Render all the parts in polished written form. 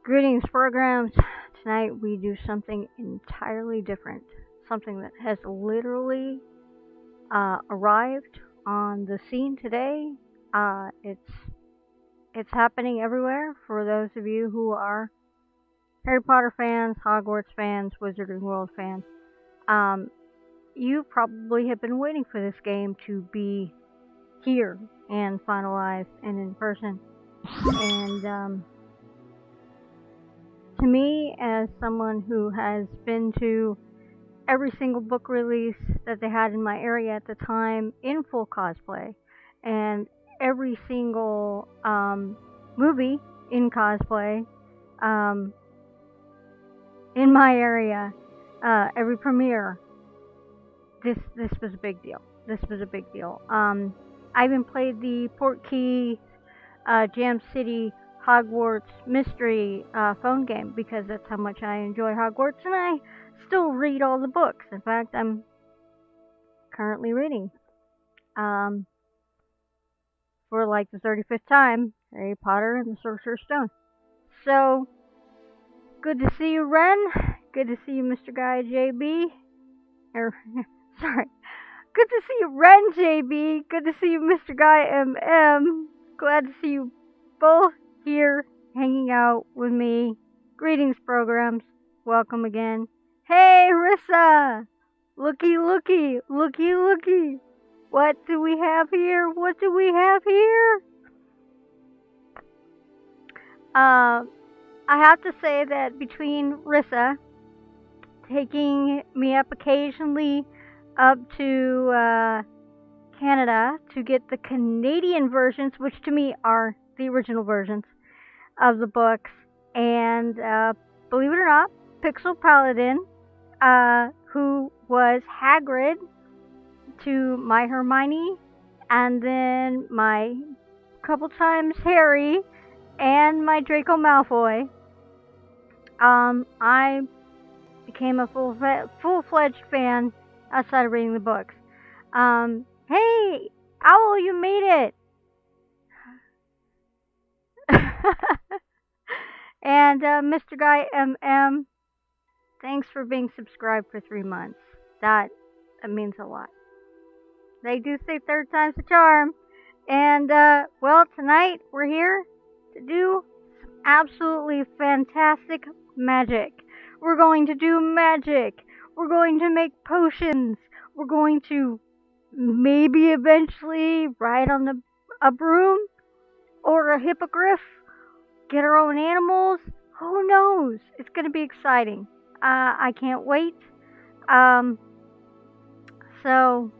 Greetings, programs. Tonight we do something entirely different. Something that has literally arrived on the scene today. It's happening everywhere. For those of you who are Harry Potter fans, Hogwarts fans, Wizarding World fans, you probably have been waiting for this game to be here and finalized and in person. And to me, as someone who has been to every single book release that they had in my area at the time in full cosplay, and every single movie in cosplay in my area, every premiere, this was a big deal. This was a big deal. I even played the Portkey Jam City Hogwarts mystery phone game because that's how much I enjoy Hogwarts, and I still read all the books. In fact, I'm currently reading for like the 35th time Harry Potter and the Sorcerer's Stone. So good to see you, Ren. Good to see you, Mr. Guy JB. Sorry. Good to see you, Ren JB. Good to see you, Mr. Guy MM. Glad to see you both here hanging out with me. Greetings, programs. Welcome again. Hey, Rissa! Looky, looky, looky, looky. What do we have here? What do we have here? I have to say that between Rissa taking me up occasionally up to Canada to get the Canadian versions, which to me are the original versions of the books, and believe it or not, Pixel Paladin, who was Hagrid to my Hermione, and then my couple times Harry, and my Draco Malfoy. I became a full-fledged fan outside of reading the books. Hey, Owl, you made it! And Mr. Guy MM, thanks for being subscribed for 3 months. That means a lot. They do say third time's the charm. And, well, tonight we're here to do some absolutely fantastic magic. We're going to do magic. We're going to make potions. We're going to maybe eventually ride on a broom or a hippogriff, get our own animals. Who knows? It's going to be exciting. I can't wait. So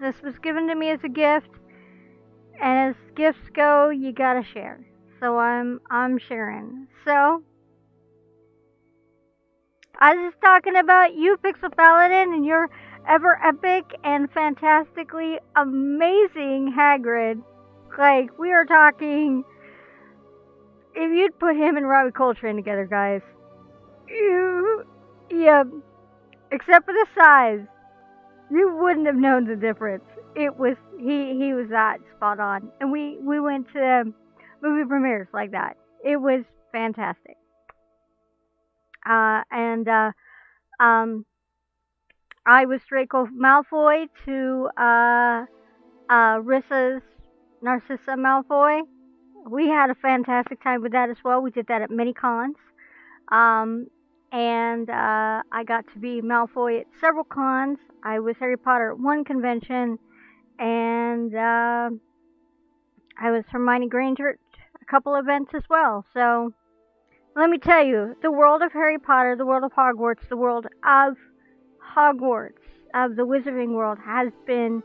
this was given to me as a gift, and as gifts go, you gotta share. So I'm sharing. So I was just talking about you, Pixel Paladin, and your ever epic and fantastically amazing Hagrid. Like, we are talking, if you'd put him and Robbie Coltrane together, guys, yeah, except for the size, you wouldn't have known the difference. It was, he was that spot on. And we went to movie premieres like that. It was fantastic. I was Draco Malfoy to Rissa's Narcissa Malfoy. We had a fantastic time with that as well. We did that at many cons. And I got to be Malfoy at several cons. I was Harry Potter at one convention, and I was Hermione Granger at a couple events as well. So let me tell you, the world of Harry Potter, the world of Hogwarts, the world of Hogwarts, of the Wizarding World, has been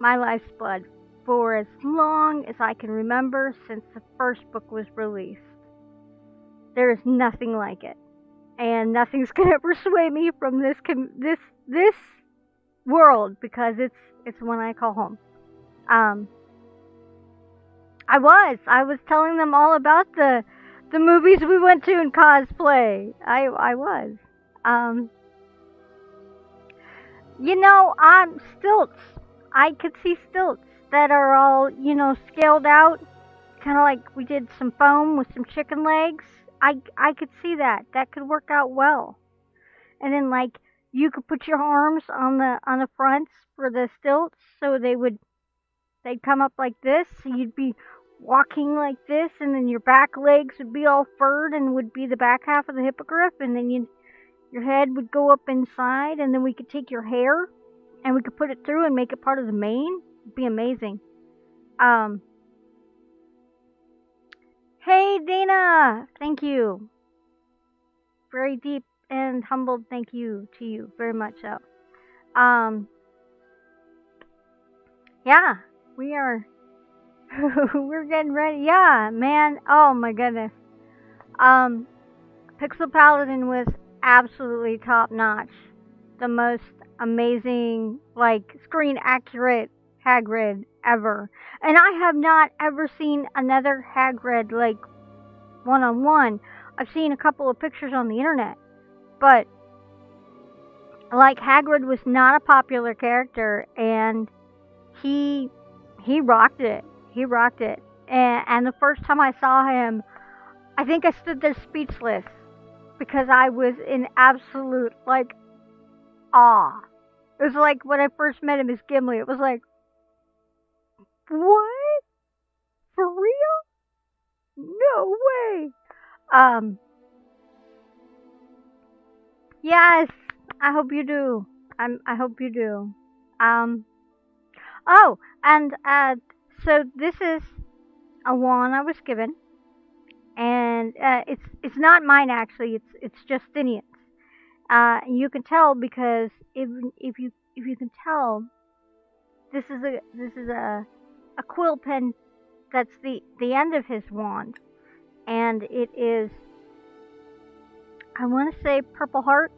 my life's blood for as long as I can remember, since the first book was released. There is nothing like it, and nothing's gonna persuade me from this world, because it's one I call home. I was telling them all about the movies we went to in cosplay. I was. Stilts. I could see stilts that are all, scaled out kind of like we did some foam with some chicken legs. I could see that. That could work out well. And then like you could put your arms on the fronts for the stilts, so they'd come up like this. So you'd be walking like this, and then your back legs would be all furred and would be the back half of the hippogriff, and then your head would go up inside, and then we could take your hair and we could put it through and make it part of the mane. It'd be amazing. Hey Dana, thank you. Very deep and humbled thank you to you, very much so. Yeah, we are we're getting ready. Yeah, man. Oh my goodness. Pixel Paladin was absolutely top notch. The most amazing, like, screen accurate Hagrid ever. And I have not ever seen another Hagrid, like, one-on-one. I've seen a couple of pictures on the internet. But, like, Hagrid was not a popular character, and he rocked it. He rocked it. And the first time I saw him, I think I stood there speechless, because I was in absolute, like, awe. It was like when I first met him as Gimli. It was like, what? For real? No way. Yes, I hope you do. I hope you do. Oh, and so this is a wand I was given, and it's not mine actually. It's Justinian's. You can tell because if you can tell, this is a quill pen that's the end of his wand, and it is, I want to say, Purple Heart,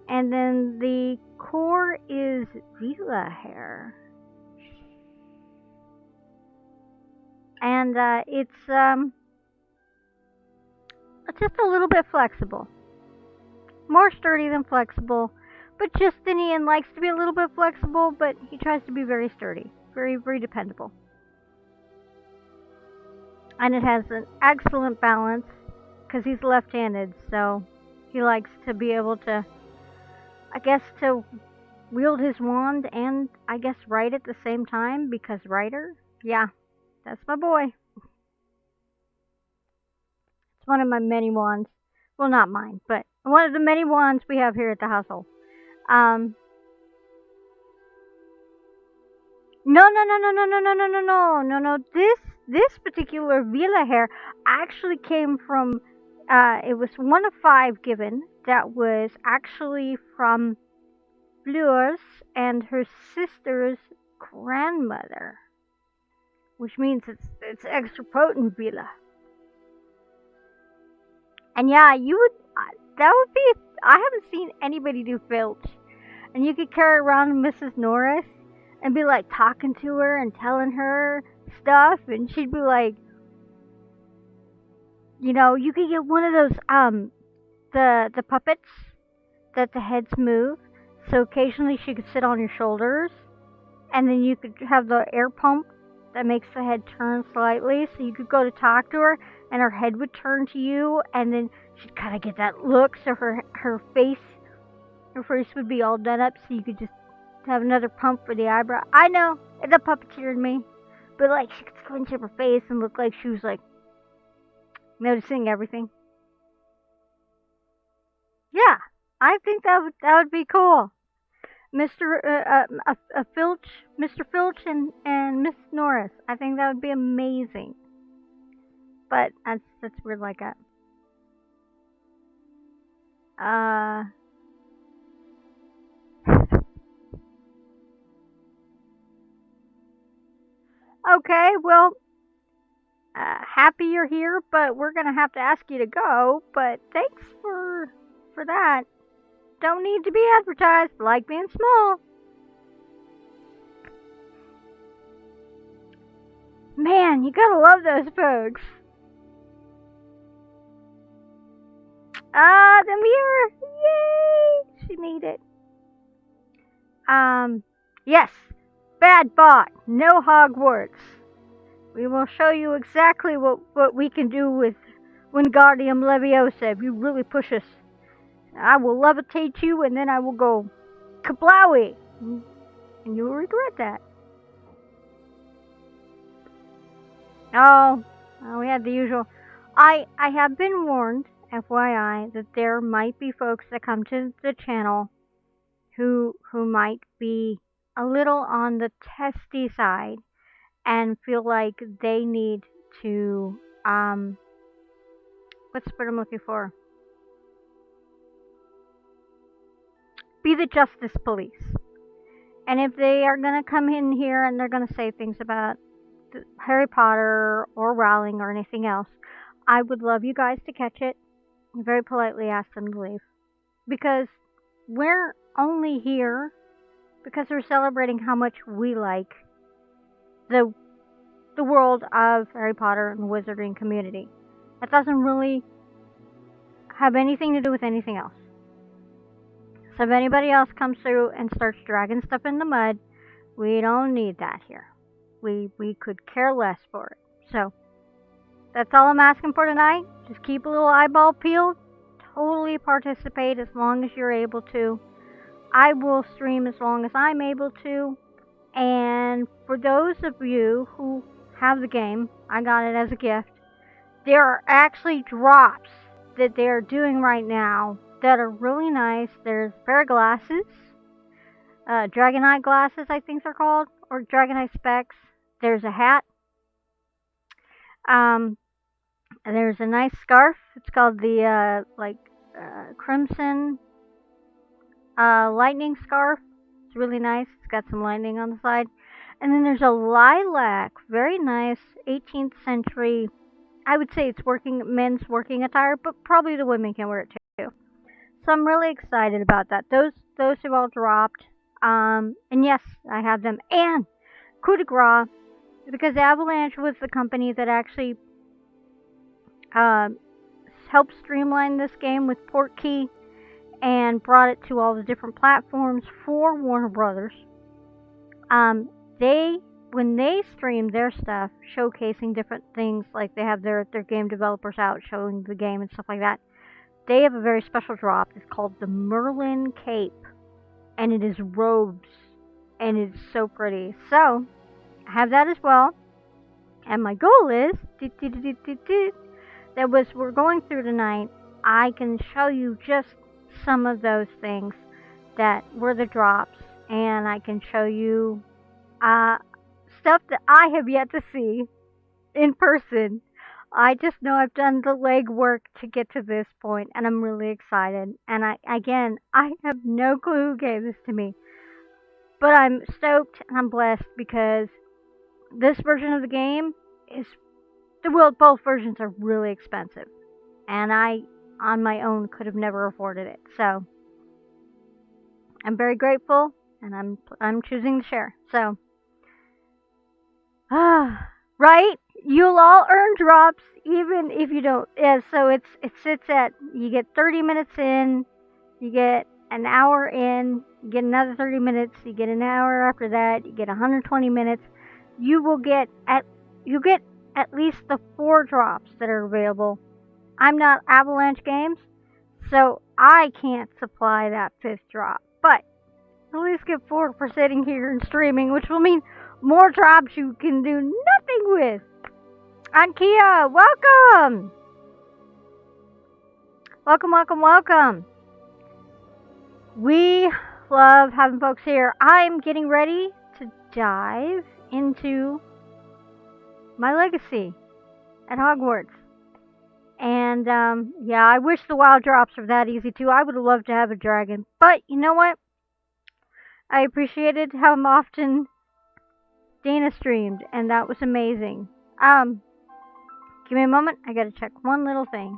and then the core is Veela hair, and it's just a little bit flexible. More sturdy than flexible, but Justinian likes to be a little bit flexible, but he tries to be very sturdy, very, very dependable. And it has an excellent balance, because he's left-handed, so he likes to be able to, I guess, to wield his wand and, I guess, write at the same time, because writer? Yeah, that's my boy. It's one of my many wands. Well, not mine, but one of the many wands we have here at the household. No. This particular Veela hair actually came from. It was one of 5 given. That was actually from Fleur's and her sister's grandmother, which means it's extra potent Veela. And yeah, you would. That would be. I haven't seen anybody do filch, and you could carry around Mrs. Norris and be like talking to her and telling her stuff, and she'd be like, you know, you could get one of those the puppets that the heads move, so occasionally she could sit on your shoulders, and then you could have the air pump that makes the head turn slightly, so you could go to talk to her, and her head would turn to you, and then she'd kind of get that look, so her face would be all done up, so you could just have another pump for the eyebrow. I know, the puppeteered me, but like she could squinch up her face and look like she was like noticing everything. Yeah, I think that would be cool. Filch, Mr. Filch and Miss Norris. I think that would be amazing. But that's weird like that. Okay, well, happy you're here, but we're gonna have to ask you to go. But thanks for that. Don't need to be advertised. Like being small. Man, you gotta love those folks. The mirror. Yay! She made it. Yes. Bad bot. No Hogwarts. We will show you exactly what we can do with Wingardium Leviosa if you really push us. I will levitate you and then I will go kablowie! And you will regret that. Oh, we had the usual. I have been warned, FYI, that there might be folks that come to the channel who might be a little on the testy side and feel like they need to what's the word I'm looking for? Be the justice police. And if they are going to come in here and they're going to say things about Harry Potter or Rowling or anything else, I would love you guys to catch it and very politely ask them to leave. Because we're only here because we're celebrating how much we like the world of Harry Potter and the wizarding community. That doesn't really have anything to do with anything else. So if anybody else comes through and starts dragging stuff in the mud, we don't need that here. We could care less for it. So that's all I'm asking for tonight. Just keep a little eyeball peeled. Totally participate as long as you're able to. I will stream as long as I'm able to. And for those of you who have the game, I got it as a gift. There are actually drops that they're doing right now that are really nice. There's a pair of glasses, Dragonite glasses, I think they're called, or Dragonite specs. There's a hat. There's a nice scarf. It's called the Crimson Lightning Scarf. It's really nice. It's got some lightning on the side. And then there's a lilac, very nice 18th century. I would say it's men's working attire, but probably the women can wear it too. So I'm really excited about that. Those have all dropped. And yes, I have them. And coup de grace, because Avalanche was the company that actually helped streamline this game with Portkey and brought it to all the different platforms for Warner Brothers. When they stream their stuff, showcasing different things, like they have their game developers out showing the game and stuff like that, they have a very special drop. It's called the Merlin Cape, and it is robes, and it's so pretty. So I have that as well. And my goal is that was we're going through tonight, I can show you just some of those things that were the drops, and I can show you stuff that I have yet to see in person. I just know I've done the legwork to get to this point, and I'm really excited. And I have no clue who gave this to me, but I'm stoked and I'm blessed because this version of the game is both versions are really expensive, and I on my own could have never afforded it. So I'm very grateful, and I'm choosing to share. So right, you'll all earn drops even if you don't. Yeah, so it sits at, you get 30 minutes in, you get an hour in, you get another 30 minutes, you get an hour after that, you get 120 minutes. You get at least the 4 drops that are available. I'm not Avalanche Games, so I can't supply that 5th drop, but at least get 4 for sitting here and streaming, which will mean more drops you can do nothing with. And Kia, welcome! Welcome. We love having folks here. I'm getting ready to dive into my legacy at Hogwarts. And, yeah, I wish the wild drops were that easy too. I would have loved to have a dragon. But, you know what? I appreciated how often Dana streamed, and that was amazing. Give me a moment. I gotta check one little thing.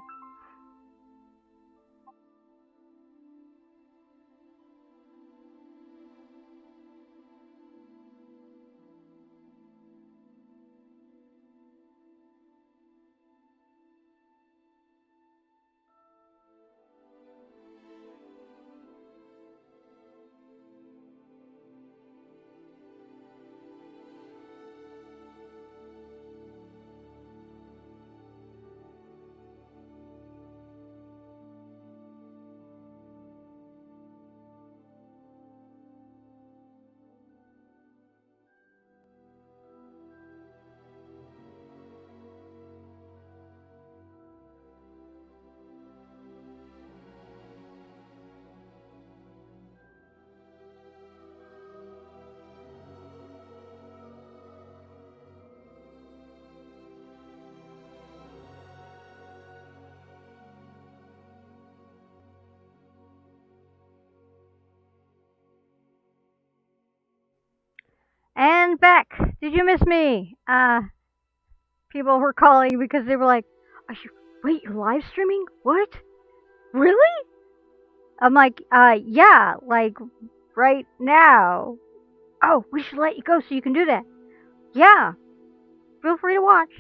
I'm back. Did you miss me? People were calling because they were like, wait, you're live streaming? What? Really? I'm like, yeah, like, right now. Oh, we should let you go so you can do that. Yeah. Feel free to watch.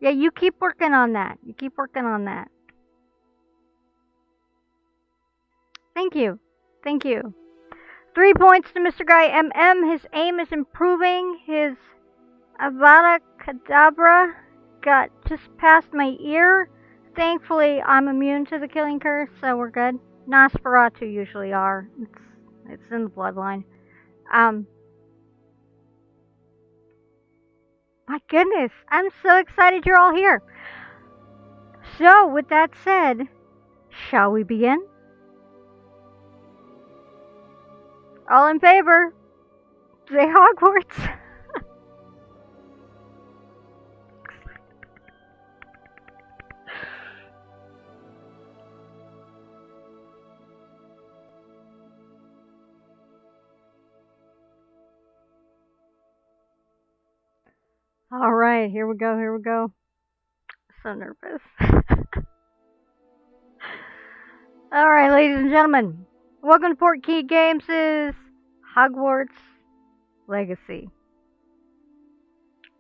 Yeah, you keep working on that. You keep working on that. Thank you. Thank you. 3 points to Mr. Guy MM. His aim is improving. His Avada Kedavra got just past my ear. Thankfully, I'm immune to the killing curse, so we're good. Nosferatu usually are. It's in the bloodline. My goodness, I'm so excited you're all here. So, with that said, shall we begin? All in favor? Say Hogwarts. Alright, here we go. So nervous. Alright, ladies and gentlemen. Welcome to Portkey Games' Hogwarts Legacy.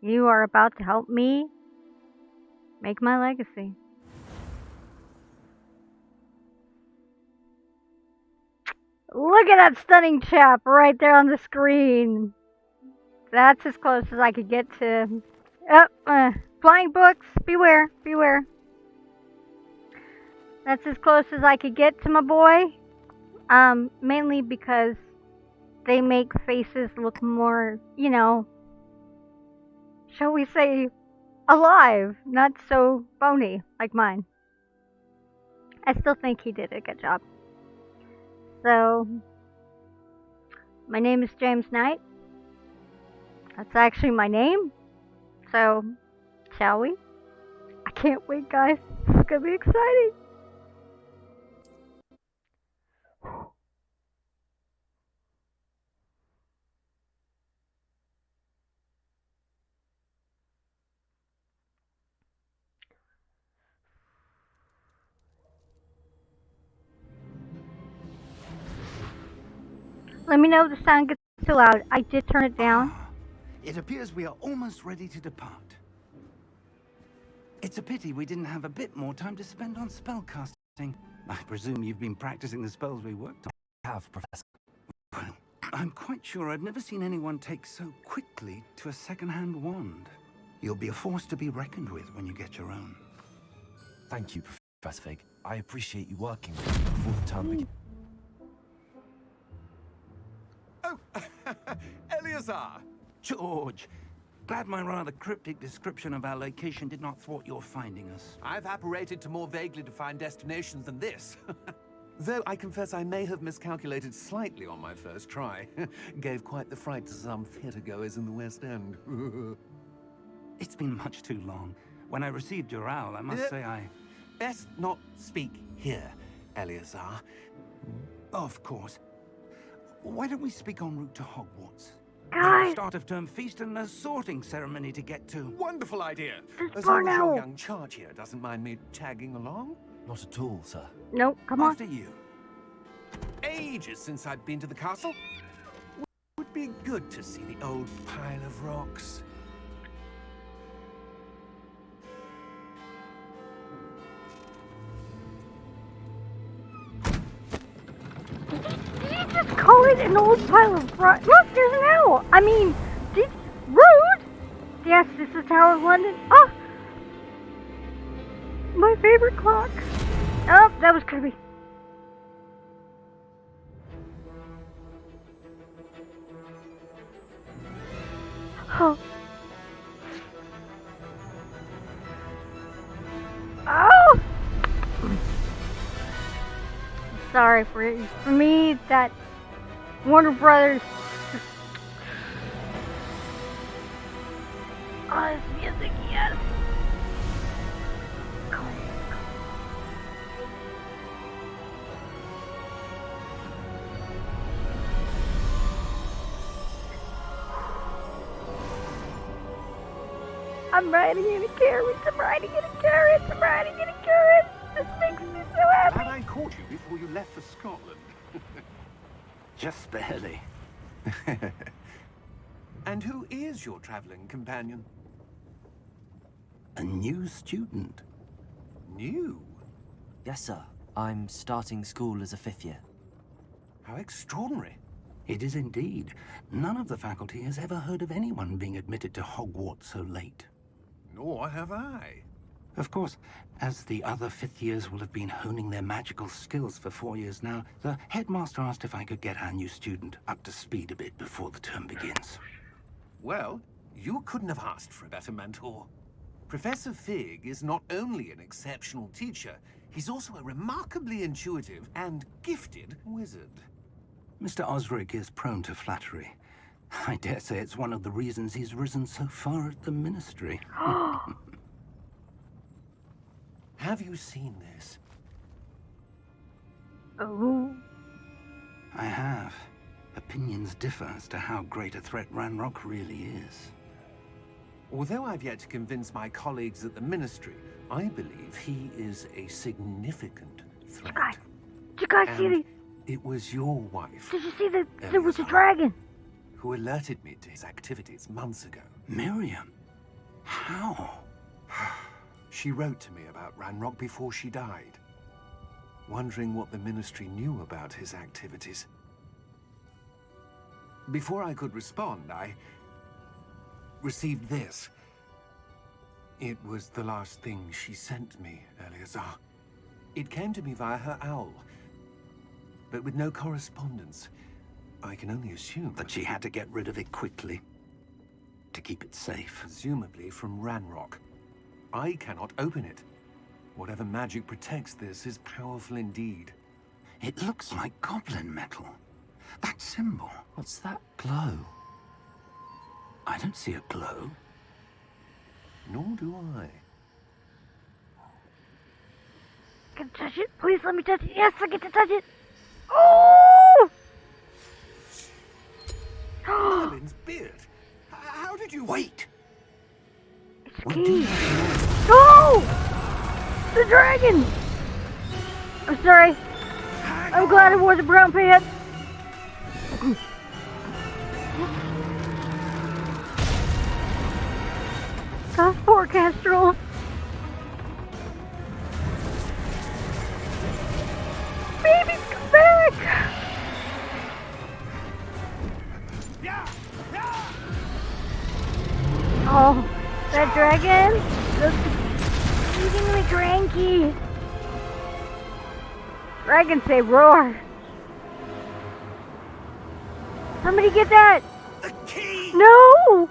You are about to help me make my legacy. Look at that stunning chap right there on the screen. That's as close as I could get to... flying books, beware, beware. That's as close as I could get to my boy. Mainly because they make faces look more, you know, shall we say, alive, not so bony like mine. I still think he did a good job. So, my name is James Knight. That's actually my name. So, shall we? I can't wait, guys. This is gonna be exciting. Let me know if the sound gets too loud. I did turn it down. It appears we are almost ready to depart. It's a pity we didn't have a bit more time to spend on spellcasting. I presume you've been practicing the spells we worked on. I have, Professor. Well, I'm quite sure I've never seen anyone take so quickly to a second-hand wand. You'll be a force to be reckoned with when you get your own. Thank you, Professor Fig. I appreciate you working with me before the term begins. Oh, Eleazar! George, glad my rather cryptic description of our location did not thwart your finding us. I've apparated to more vaguely defined destinations than this. Though I confess I may have miscalculated slightly on my first try. Gave quite the fright to some theatergoers in the West End. It's been much too long. When I received your owl, I must say I... Best not speak here, Eleazar. Of course. Why don't we speak en route to Hogwarts? Guys! Start of term feast and a sorting ceremony to get to. Wonderful idea! This As long as Barnell. your young charge here doesn't mind me tagging along. Not at all, sir. Nope, come on. After you. Ages since I'd been to the castle. Would be good to see the old pile of rocks. Did you just call it an old pile of rock? Look, there's an owl! I mean, rude! Yes, this is Tower of London. Oh! My favorite clock. Oh, that was creepy. Oh. Oh! Sorry for me, that Warner Brothers. Oh, this music, yes. I'm riding in a carriage. I'm riding in a carriage. I'm riding in a carriage. This makes me so happy. Glad I caught you before you left for Scotland. Just barely. And who is your traveling companion? A new student. New? Yes, sir. I'm starting school as a 5th year. How extraordinary. It is indeed. None of the faculty has ever heard of anyone being admitted to Hogwarts so late. Nor have I. Of course, as the other 5th years will have been honing their magical skills for 4 years now, the headmaster asked if I could get our new student up to speed a bit before the term begins. Well, you couldn't have asked for a better mentor. Professor Fig is not only an exceptional teacher, he's also a remarkably intuitive and gifted wizard. Mr. Osric is prone to flattery. I dare say it's one of the reasons he's risen so far at the Ministry. Have you seen this? Oh. I have. Opinions differ as to how great a threat Ranrock really is. Although I've yet to convince my colleagues at the Ministry, I believe he is a significant threat. Did you guys see And it was your wife Did you see that there was a dragon? who alerted me to his activities months ago. Miriam? How? She wrote to me about Ranrock before she died, wondering what the Ministry knew about his activities. Before I could respond, I received this. It was the last thing she sent me, Eleazar. It came to me via her owl, but with no correspondence. I can only assume That she had to get rid of it quickly. To keep it safe. presumably from Ranrock. I cannot open it. Whatever magic protects this is powerful indeed. It looks like goblin metal. That symbol. What's that glow? I don't see a glow. Nor do I. Can I touch it? Please let me touch it. Yes, I get to touch it. Oh! Merlin's beard. How did you Wait! It's a We key. do have Oh! The dragon! I'm sorry. I'm glad I wore the brown pants. Gosh, poor Castrol. Baby, come back! Oh, that dragon looks exceedingly cranky. Dragons say roar. Somebody get that! the key! No!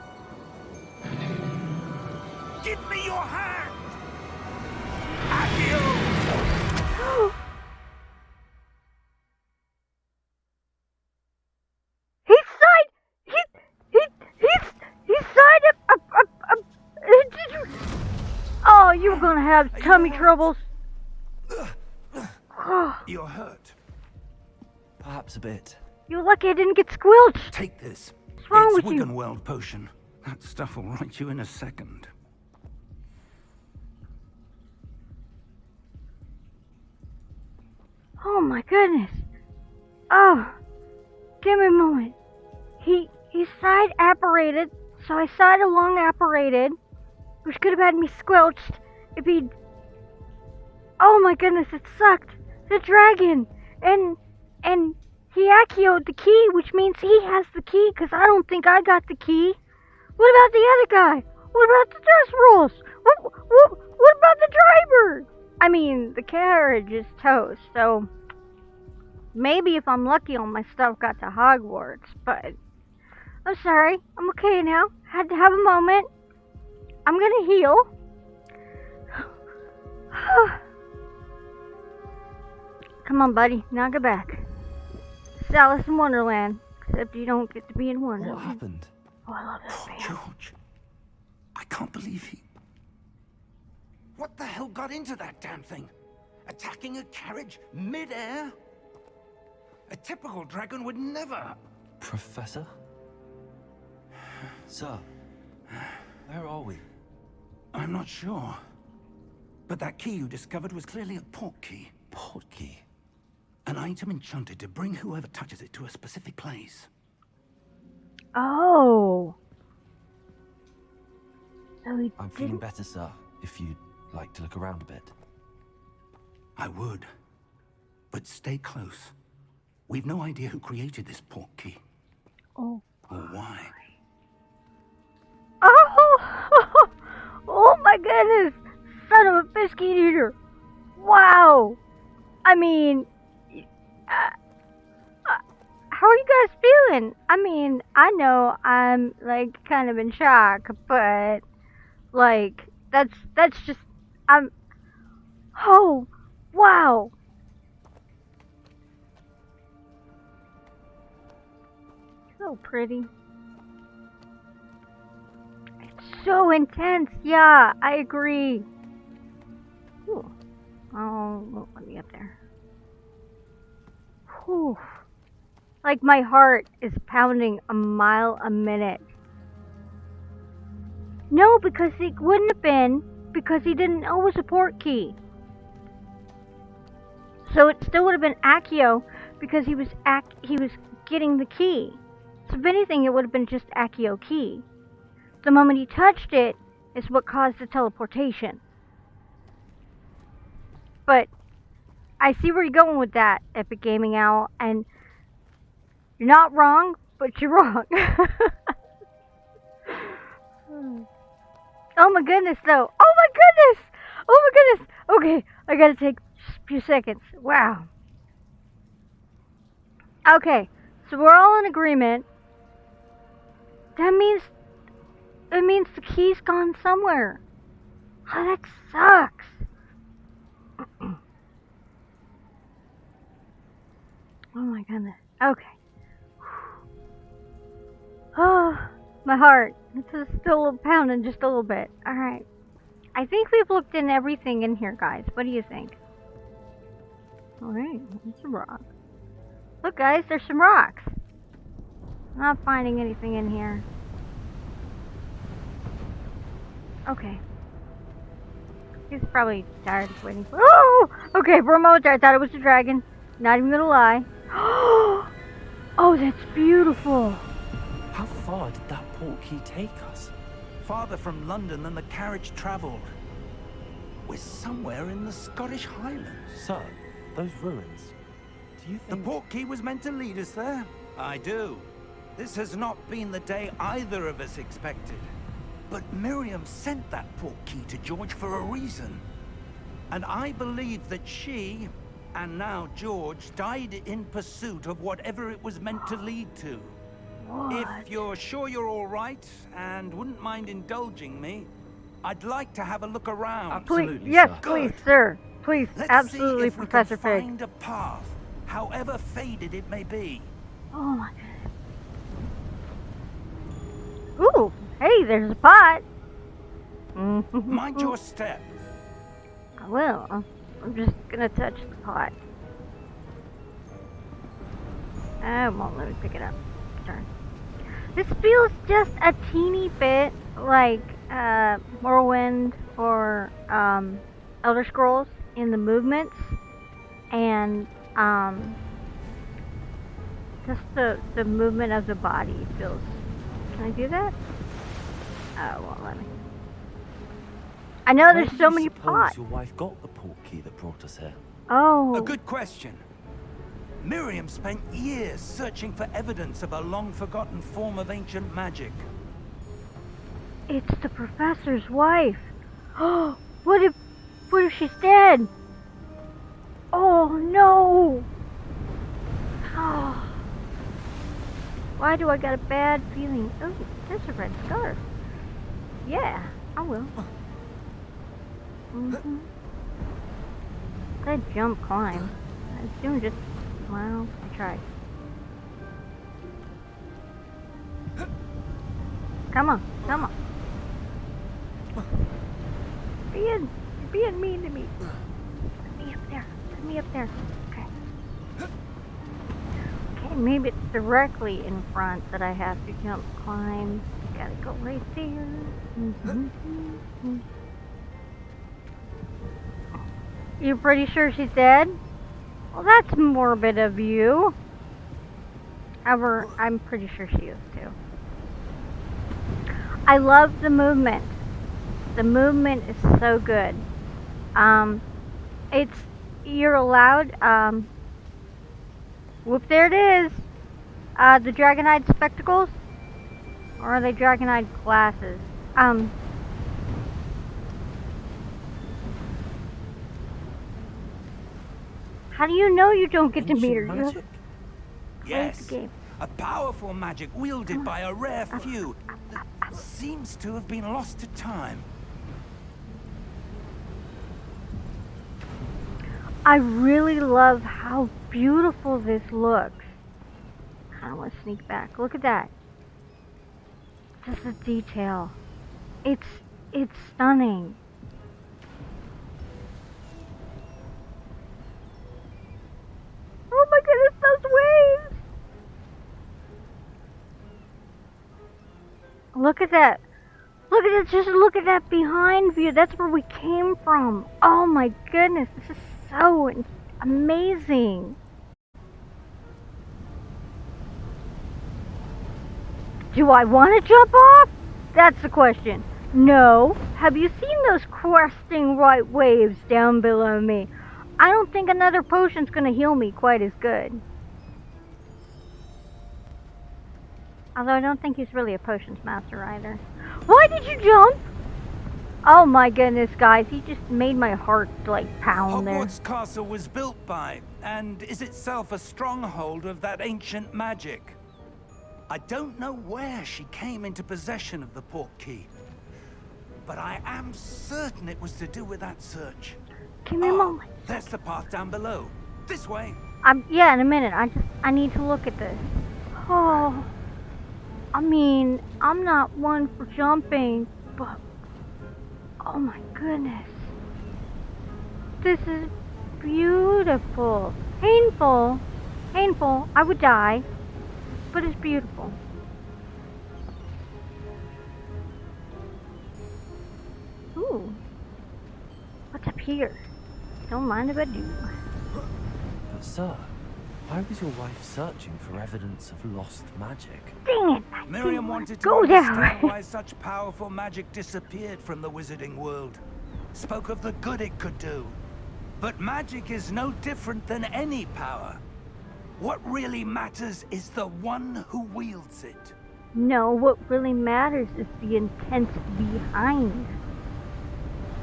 Give me your hand! Accio! He signed Oh, you were gonna have tummy troubles. You're hurt. Perhaps a bit. You're lucky I didn't get squelched. Take this. What's wrong It's with you? Wiggenweld potion. That stuff will right you in a second. Oh my goodness. Oh, give me a moment. He side apparated, so I side along apparated, which could have had me squelched if he'd. Oh my goodness, it sucked. The dragon, and he Acio'd the key, which means he has the key, because I don't think I got the key. What about the other guy? What about the dress rules? What about the driver? I mean, the carriage is toast, so maybe if I'm lucky all my stuff got to Hogwarts, but I'm sorry, I'm okay now. Had to have a moment. I'm gonna heal. Come on, buddy, now get back. It's Alice in Wonderland, except you don't get to be in Wonderland. What happened? Oh, I love this man. George, I can't believe he... What the hell got into that damn thing? Attacking a carriage mid-air? A typical dragon would never... Professor? Sir, where are we? I'm not sure. But that key you discovered was clearly a port key. Port key. An item enchanted to bring whoever touches it to a specific place. Oh. So he I'm feeling didn't... better, sir, if you'd like to look around a bit. I would. But stay close. We've no idea who created this port key. Oh. Or why. Oh! Oh my goodness! Son of a biscuit eater! Wow! I mean... how are you guys feeling? I mean, I know I'm, like, kind of in shock, but... Like, that's just... Oh! Wow! So pretty. It's so intense. Yeah, I agree. Ooh. Oh, won't let me up there. Whew. Like my heart is pounding a mile a minute. No, because it wouldn't have been because he didn't know it was a port key. So it still would have been Accio because he was getting the key. So if anything, it would have been just Accio key. The moment he touched it is what caused the teleportation. But I see where you're going with that, Epic Gaming Owl, and you're not wrong, but you're wrong. Oh my goodness, though. Oh my goodness! Oh my goodness! Okay, I gotta take a few seconds. Wow. Okay, so we're all in agreement. That means... It means the key's gone somewhere. Oh, that sucks. Oh my goodness. Okay. Oh, my heart. It's just still pounding just a little bit. Alright. I think we've looked in everything in here, guys. What do you think? Alright, there's some rocks. Look, guys, there's some rocks. I'm not finding anything in here. Okay. He's probably tired of waiting for... Oh! Okay, for a moment I thought it was a dragon. Not even gonna lie. Oh, that's beautiful. How far did that port key take us? Farther from London than the carriage travelled. We're somewhere in the Scottish Highlands. Sir, those ruins. Do you The think... port key was meant to lead us there? I do. This has not been the day either of us expected. But Miriam sent that port key to George for a reason. And I believe that she, and now George, died in pursuit of whatever it was meant to lead to. What? If you're sure you're all right, and wouldn't mind indulging me, I'd like to have a look around. Absolutely, please, yes, sir. please, Good. sir. Please, Let's absolutely, see if Professor we can Fig. find a path, however faded it may be. Oh my goodness. Ooh, hey, there's a pot. Mind your step. I will. I'm just gonna touch the pot. I won't let me pick it up. Darn. This feels just a teeny bit like Morrowind or Elder Scrolls in the movements, and just the movement of the body feels. Can I do that? Oh, it won't let me. I know Where there's do so you many suppose pots. your wife got the port key that brought us here? Oh. A good question. Miriam spent years searching for evidence of a long-forgotten form of ancient magic. It's the professor's wife. Oh, what if she's dead? Oh no. Oh. Why do I got a bad feeling? Oh, there's a red scarf. Yeah, I will. That jump climb. I was doing just, well, I tried. Come on, come on. You're being mean to me. Put me up there. Put me up there. Okay. Okay, maybe it's directly in front that I have to jump climb. Gotta go right there. You're pretty sure she's dead? Well, that's morbid of you. However, I'm pretty sure she is too. I love the movement. The movement is so good. You're allowed, whoop, there it is. The Dragonite spectacles? Or are they Dragonite glasses? How do you know you don't get to meet her? Magic? Yes, the game. a powerful magic wielded by a rare few that seems to have been lost to time. I really love how beautiful this looks. I don't want to sneak back. Look at that. Just the detail. It's stunning. Oh my goodness, those waves! Look at that. Look at it. Just look at that behind view. That's where we came from. Oh my goodness, this is so amazing. Do I want to jump off? That's the question. No. Have you seen those cresting white waves down below me? I don't think another potion's gonna heal me quite as good. Although I don't think he's really a potions master either. Why did you jump? Oh my goodness, guys. He just made my heart, like, pound there. Hogwarts Castle was built by, and is itself a stronghold of that ancient magic. I don't know where she came into possession of the Portkey, but I am certain it was to do with that search. Give me a moment. There's the path down below. This way. Yeah, in a minute. I need to look at this. Oh, I mean, I'm not one for jumping, but oh my goodness. This is beautiful. Painful. Painful. I would die, but it's beautiful. Ooh. What's up here? Don't mind if I do. But sir, why was your wife searching for evidence of lost magic? Dang it! I Miriam didn't wanted to go understand there. why such powerful magic disappeared from the wizarding world. Spoke of the good it could do. But magic is no different than any power. What really matters is the one who wields it. No, what really matters is the intent behind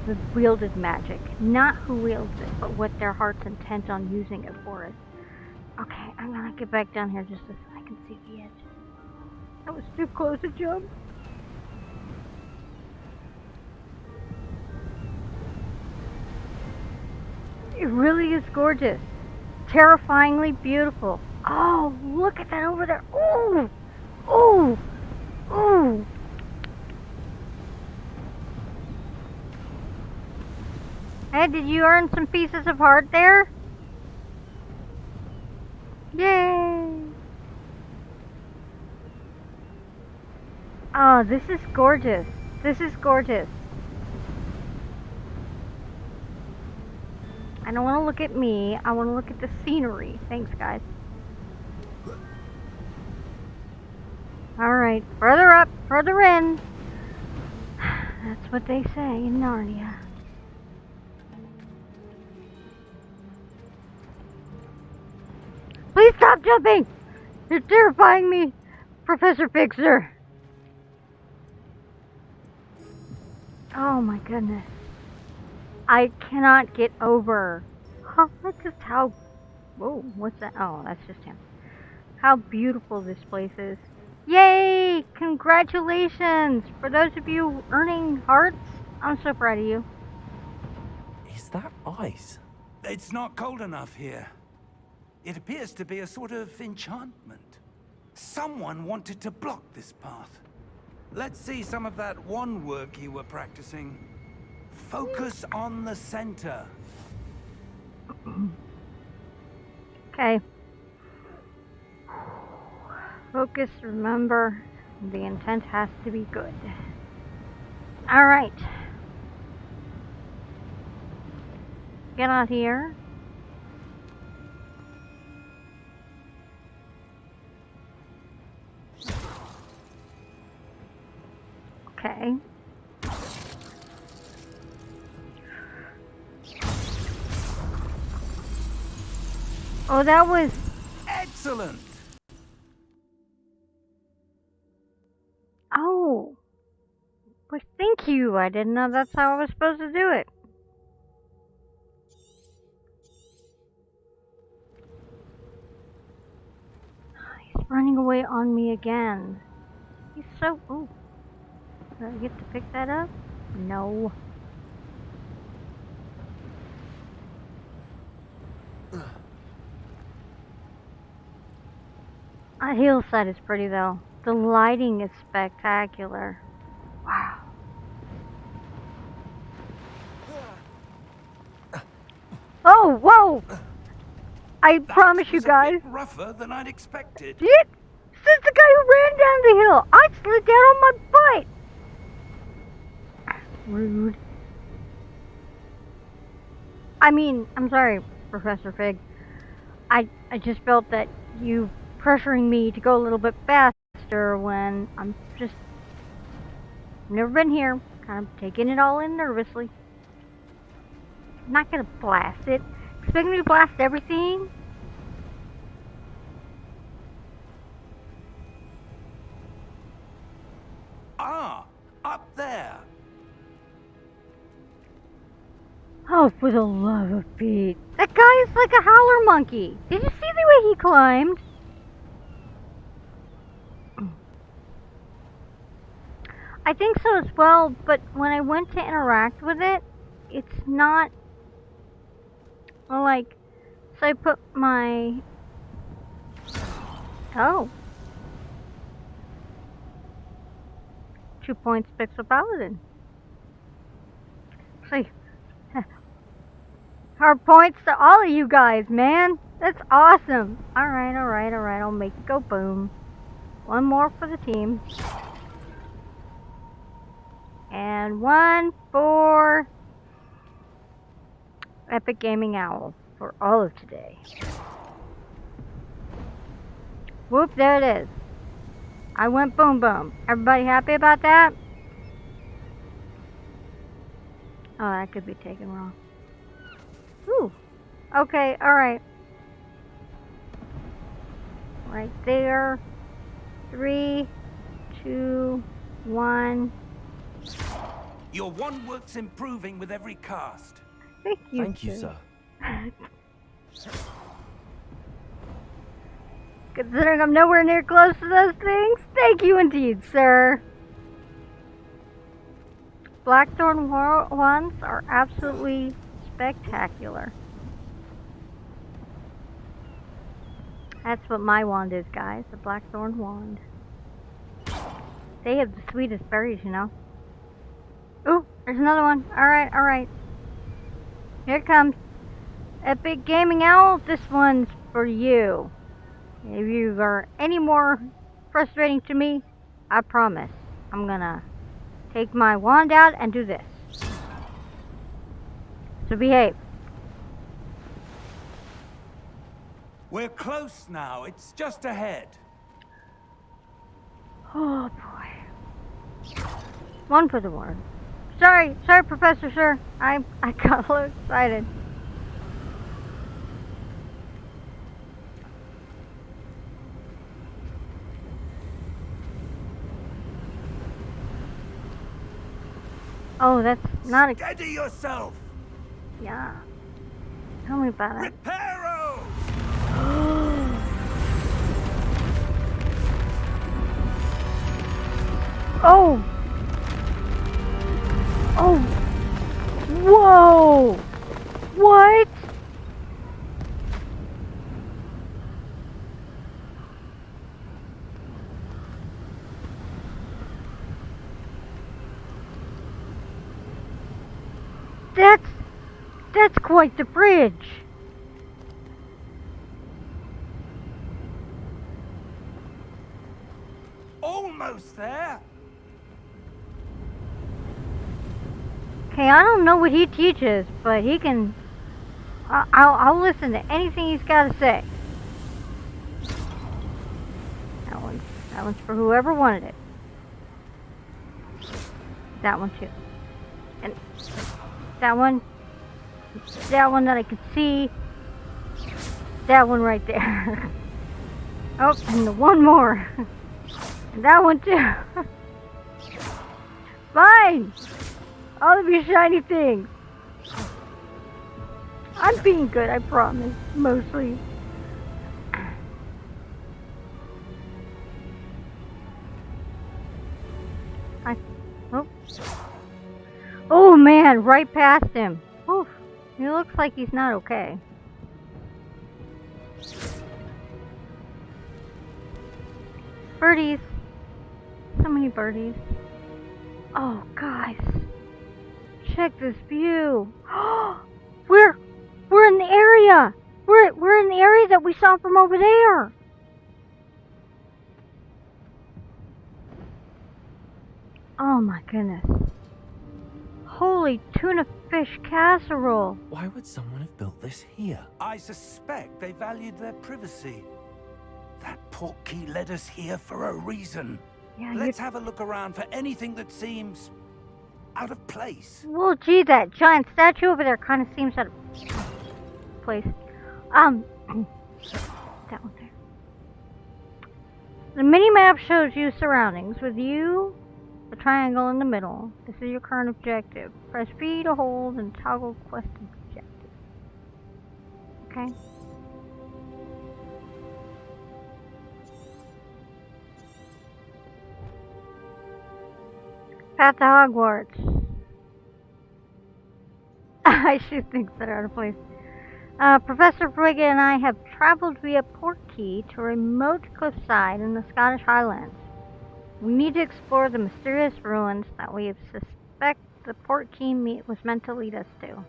the wielded magic. Not who wields it, but what their heart's intent on using it for is. Okay, I'm gonna get back down here just so I can see the edge. That was too close to jump. It really is gorgeous. Terrifyingly beautiful. Oh, look at that over there. Ooh! Ooh! Ooh! Hey, did you earn some pieces of heart there? Yay! Oh, this is gorgeous. This is gorgeous. I don't want to look at me. I want to look at the scenery. Thanks, guys. Alright, further up, further in. That's what they say in Narnia. Please stop jumping! You're terrifying me, Professor Fixer. Oh my goodness. I cannot get over. Look just how... Whoa, what's that? Oh, that's just him. How beautiful this place is. Yay! Congratulations! For those of you earning hearts, I'm so proud of you. Is that ice? It's not cold enough here. It appears to be a sort of enchantment. Someone wanted to block this path. Let's see some of that wand work you were practicing. Focus on the center. Okay. Focus, remember, the intent has to be good. Alright. get out here? Okay. Oh, that was... Excellent! Oh. Well, thank you. I didn't know that's how I was supposed to do it. He's running away on me again. He's so... Ooh. Do I get to pick that up? No. That hillside is pretty though. The lighting is spectacular. Wow. Oh, whoa! I promise you guys. A bit rougher than I'd expected. Shit! Since the guy who ran down the hill, I slid down on my butt. Rude. I mean, I'm sorry, Professor Fig. I just felt that you pressuring me to go a little bit faster when I'm just never been here, kind of taking it all in nervously. I'm not gonna blast it. Expect me to blast everything? Ah, up there. Oh, for the love of Pete. That guy is like a howler monkey. Did you see the way he climbed? I think so as well, but when I went to interact with it, it's not... Well, like, so I put my... Oh. 2 points Pixel Paladin. See. Hard points to all of you guys, man. That's awesome. Alright, alright, alright. I'll make it go boom. One more for the team. And one for Epic Gaming Owl for all of today. Whoop, there it is. I went boom boom. Everybody happy about that? Oh, that could be taken wrong. Ooh. Okay, alright. Right there. 3, 2, 1. Your one work's improving with every cast. Thank you, sir. Considering I'm nowhere near close to those things, thank you indeed, sir. Blackthorn wands are absolutely spectacular. That's what my wand is, guys. The Blackthorn wand. They have the sweetest berries, you know. Ooh, there's another one. Alright, alright. Here it comes. Epic Gaming Owl, this one's for you. If you are any more frustrating to me, I promise I'm gonna take my wand out and do this. So behave. We're close now. It's just ahead. Oh boy. One for the word. Sorry, Professor, sir. I got a little excited. Oh, that's not a... Steady yourself! Yeah. Tell me about it. Reparo! Oh! Oh! Whoa! What? That's quite the bridge. Almost there. Okay, I don't know what he teaches, but he can I'll listen to anything he's got to say. That one's for whoever wanted it. That one too. And that one that I could see. That one right there. Oh, and the one more. And that one too. Fine. All of your shiny things. I'm being good, I promise. Mostly. Oh. Oh man, right past him. Oof. He looks like he's not okay. Birdies. So many birdies. Oh, guys. Check this view. We're in the area. We're in the area that we saw from over there. Oh my goodness. Holy tuna fish casserole. Why would someone have built this here? I suspect they valued their privacy. That portkey led us here for a reason. Yeah, Let's have a look around for anything that seems out of place. Well, gee, that giant statue over there kind of seems out of place. That one there. The mini-map shows you surroundings with you, the triangle in the middle. This is your current objective. Press B to hold and toggle quest objective. Okay. Path to Hogwarts. I should think that out of place. Professor Brigget and I have traveled via Portkey to a remote cliffside in the Scottish Highlands. We need to explore the mysterious ruins that we suspect the Portkey was meant to lead us to.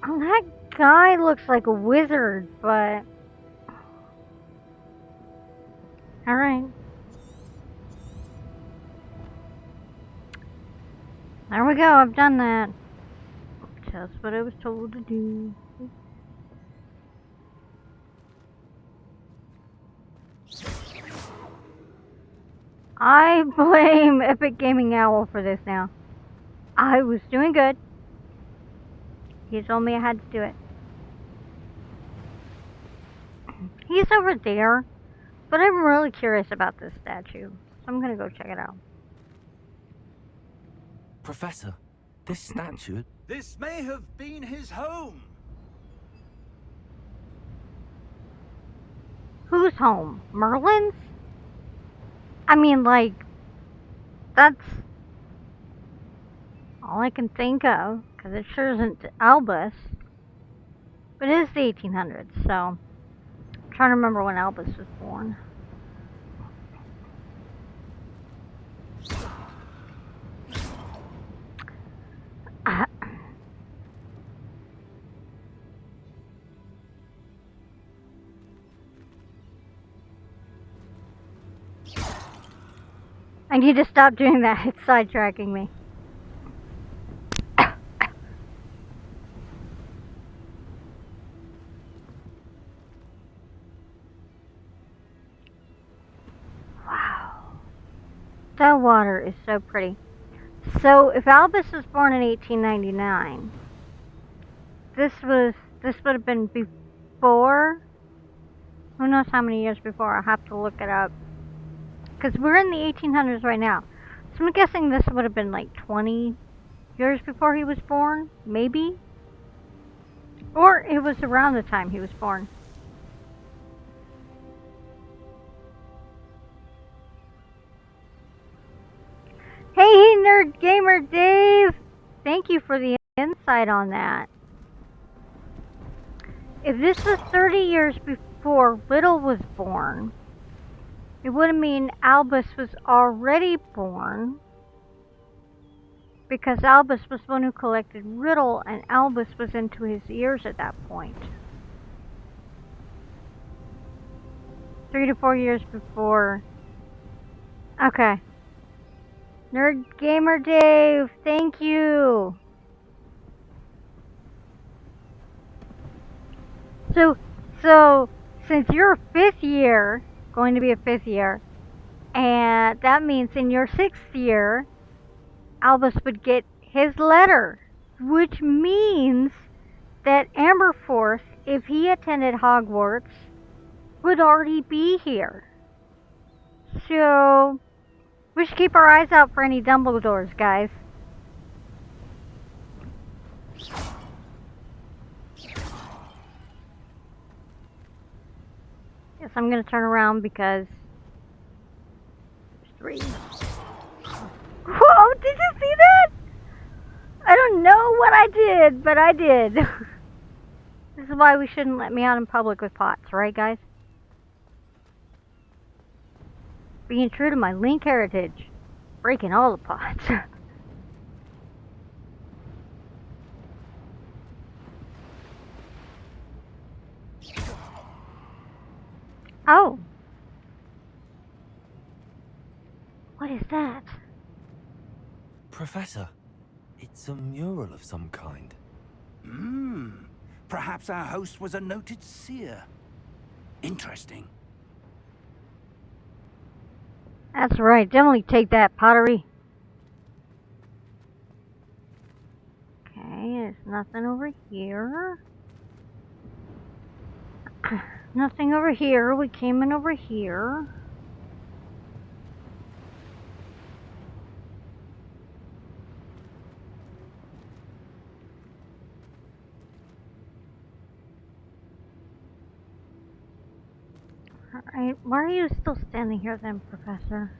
Oh, that guy looks like a wizard, but... Alright. There we go, I've done that. Just what I was told to do. I blame Epic Gaming Owl for this now. I was doing good. He told me I had to do it. He's over there, but I'm really curious about this statue, so I'm gonna go check it out. Professor, this statue... This may have been his home. Whose home? Merlin's? I mean, like, that's all I can think of, because it sure isn't Albus. But it is the 1800s, so I'm trying to remember when Albus was born. I need to stop doing that. It's sidetracking me. Wow. That water is so pretty. So, if Albus was born in 1899, this would have been before. Who knows how many years before? I'll have to look it up. Because we're in the 1800s right now. So I'm guessing this would have been like 20 years before he was born, maybe? Or it was around the time he was born. Hey, Nerd Gamer Dave! Thank you for the insight on that. If this was 30 years before Riddle was born, it would mean Albus was already born, because Albus was the one who collected Riddle, and Albus was into his years at that point. 3 to 4 years before. Okay. Nerd Gamer Dave, thank you. So since you're a 5th year, going to be a 5th year, and that means in your 6th year, Albus would get his letter, which means that Amberforth, if he attended Hogwarts, would already be here. So we should keep our eyes out for any Dumbledores, guys. Yes, I'm gonna turn around because there's 3. Whoa, did you see that? I don't know what I did, but I did. This is why we shouldn't let me out in public with pots, right guys? Being true to my Link heritage. Breaking all the pots. Oh. What is that? Professor, it's a mural of some kind. Perhaps our host was a noted seer. Interesting. That's right, definitely take that, pottery. Okay, there's nothing over here. Nothing over here. We came in over here. Alright, why are you still standing here then, Professor?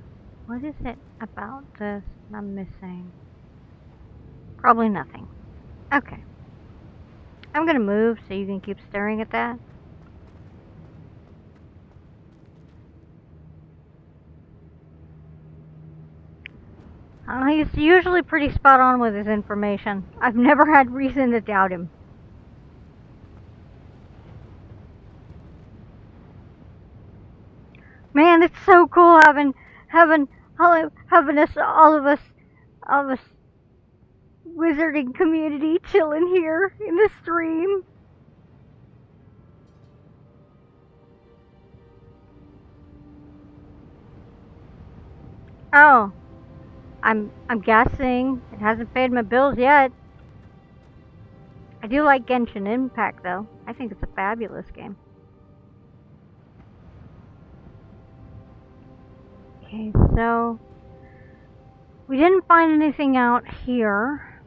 What is it about this I'm missing? Probably nothing. Okay. I'm gonna move so you can keep staring at that. He's usually pretty spot on with his information. I've never had reason to doubt him. Man, it's so cool having us all of us wizarding community chilling here in the stream. Oh. I'm guessing it hasn't paid my bills yet. I do like Genshin Impact though. I think it's a fabulous game. Okay, so we didn't find anything out here.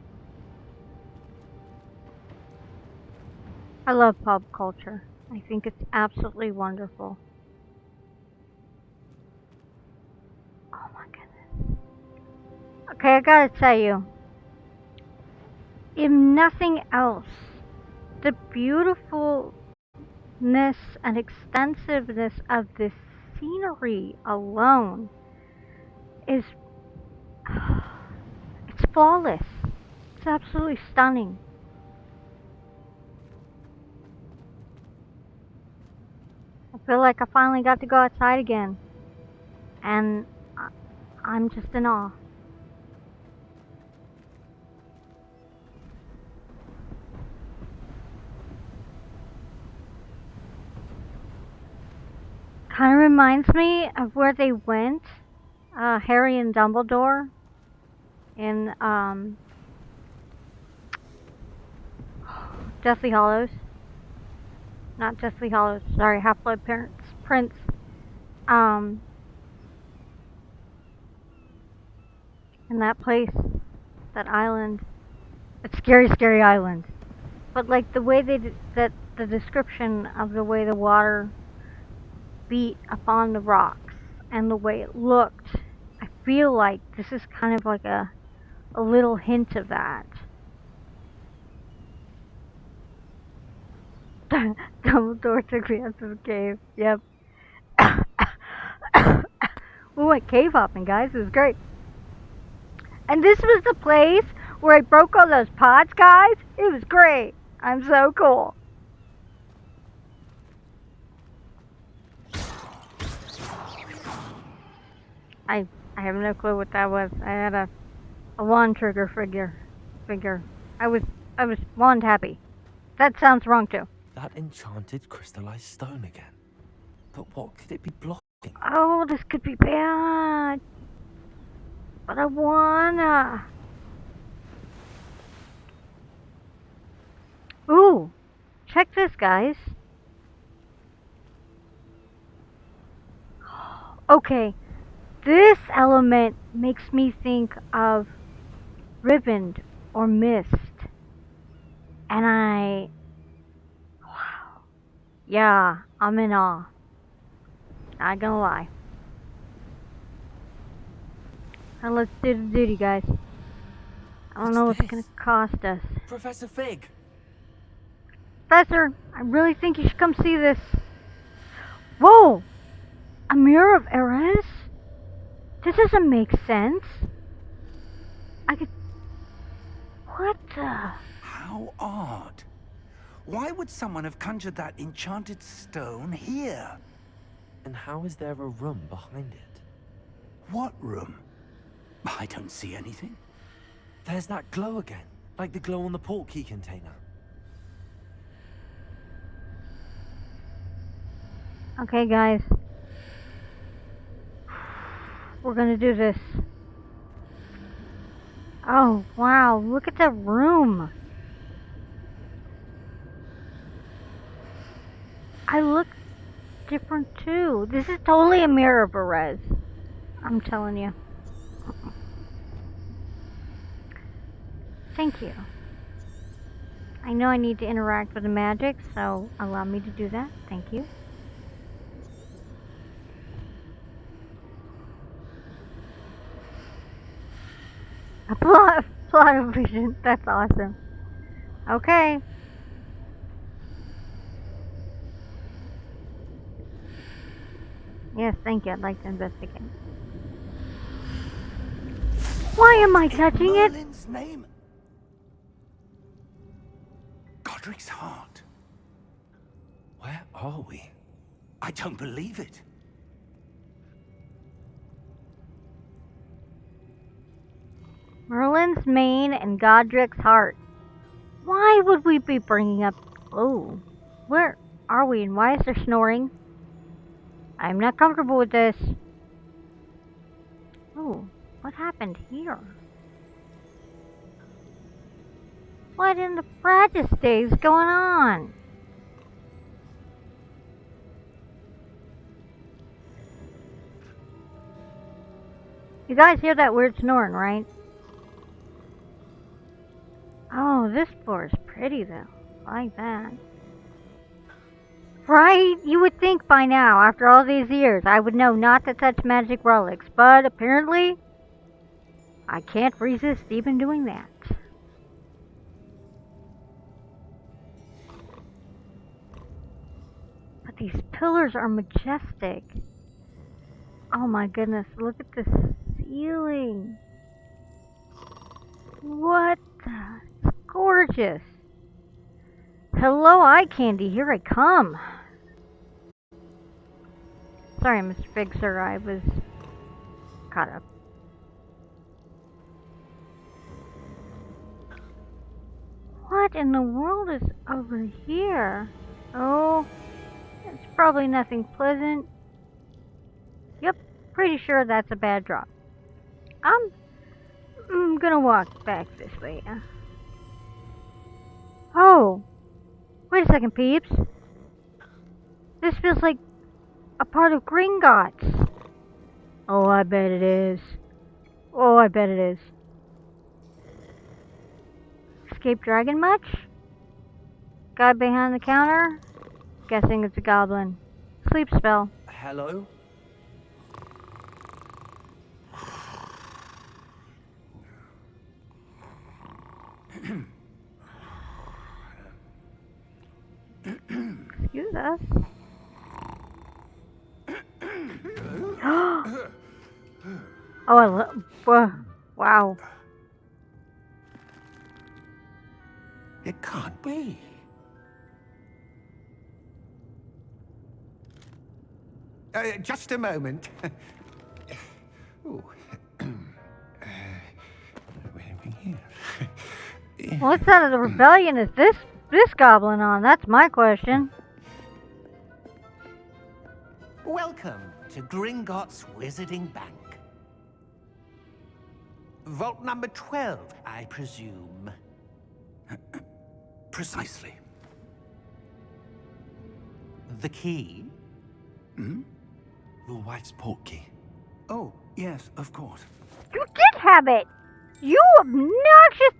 I love pop culture. I think it's absolutely wonderful. Oh my goodness. Okay, I gotta tell you, if nothing else, the beautifulness and extensiveness of this scenery alone is, it's flawless. It's absolutely stunning. I feel like I finally got to go outside again, and I'm just in awe. Kind of reminds me of where they went, Harry and Dumbledore, in Deathly Hallows. Not Deathly Hallows, sorry, Half-Blood Prince. In that place, that island, it's scary, scary island. But like the way that the description of the way the water beat upon the rocks and the way it looked, I feel like this is kind of like a little hint of that. Dumbledore took me out to the cave. Yep. We went cave hopping, guys. It was great. And this was the place where I broke all those pots, guys. It was great. I'm so cool. I have no clue what that was. I had a wand trigger figure. I was wand happy. That sounds wrong too. That enchanted crystallized stone again. But what could it be blocking? Oh, this could be bad. But I wanna. Ooh, check this, guys. Okay, this element makes me think of Riband or Mist. And wow. Yeah, I'm in awe. Not gonna lie. Now let's do the duty, guys. I don't know what it's gonna cost us. Professor Fig! Professor, I really think you should come see this. Whoa! A mirror of Erez? This doesn't make sense. I could... What the... How odd. Why would someone have conjured that enchanted stone here? And how is there a room behind it? What room? I don't see anything. There's that glow again, like the glow on the portkey container. Okay, guys. We're gonna do this. Oh, wow. Look at the room. I look different too. This is totally a mirror of Erez. I'm telling you. Thank you. I know I need to interact with the magic, so allow me to do that. Thank you. A plot of vision. That's awesome. Okay. Yes, thank you. I'd like to investigate. Why am I touching it? Merlin's name? Godric's heart. Where are we? I don't believe it. Merlin's mane and Godric's heart. Why would we be bringing up... Oh, where are we and why is there snoring? I'm not comfortable with this. Oh, what happened here? What in the Fragistes is going on? You guys hear that weird snoring, right? Oh, this floor is pretty though. I like that. Right? You would think by now, after all these years, I would know not to touch magic relics, but apparently, I can't resist even doing that. But these pillars are majestic. Oh my goodness, look at this ceiling. What the... It's gorgeous. Hello, eye candy, here I come. Sorry, Mr. Fig, sir, I was caught up. What in the world is over here? Oh, it's probably nothing pleasant. Yep, pretty sure that's a bad drop. I'm gonna walk back this way. Oh, wait a second, peeps. This feels like a part of Gringotts. Oh, I bet it is. Oh, I bet it is. Escape dragon much? Guy behind the counter? Guessing it's a goblin. Sleep spell. Hello? Excuse us. Oh, I love. Wow. It can't be. Just a moment. Ooh. Where are we here? What side of the rebellion is this this goblin on? That's my question. Welcome to Gringotts Wizarding Bank. Vault number 12, I presume. Precisely. The key? Your wife's portkey. Oh, yes, of course. You did have it! You obnoxious...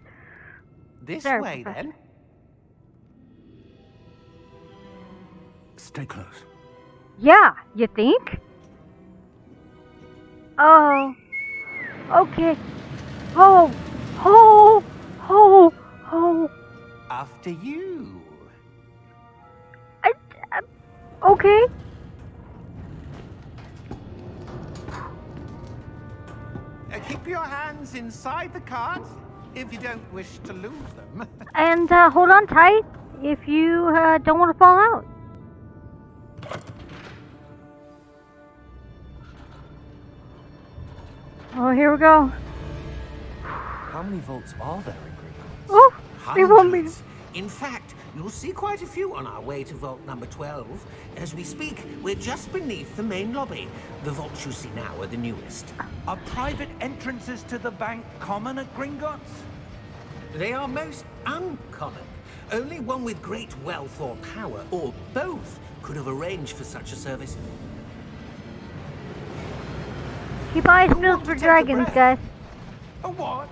This Sorry, way, Professor. then. Stay close. Yeah, you think? Oh. Okay. Oh. Oh. Oh. Oh. After you. Okay. Keep your hands inside the cart if you don't wish to lose them. And hold on tight if you don't want to fall out. Oh, here we go. How many vaults are there in Gringotts? Oh, they want me to... Hundreds. In fact, you'll see quite a few on our way to vault number 12. As we speak, we're just beneath the main lobby. The vaults you see now are the newest. Are private entrances to the bank common at Gringotts? They are most uncommon. Only one with great wealth or power, or both, could have arranged for such a service. Keep eyes peeled for Take a dragons, breath. guys. A what?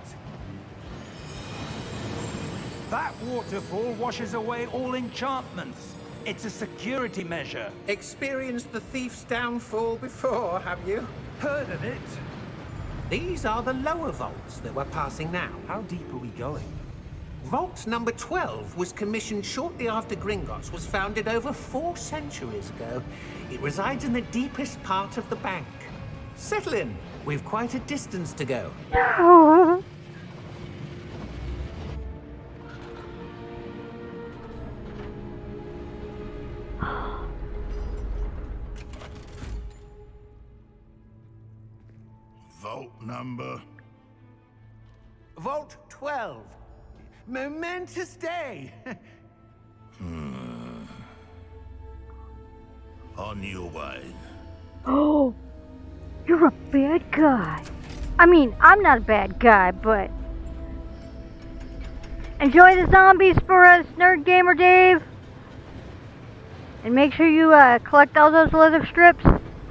That waterfall washes away all enchantments. It's a security measure. Experienced the thief's downfall before, have you? Heard of it? These are the lower vaults that we're passing now. How deep are we going? Vault number 12 was commissioned shortly after Gringotts was founded over 4 centuries ago. It resides in the deepest part of the bank. Settle in. We've quite a distance to go. Oh. Vault number. Vault 12. Momentous day. On your way. Oh, you're a bad guy. I mean, I'm not a bad guy, but... Enjoy the zombies for us, Nerd Gamer Dave. And make sure you collect all those leather strips.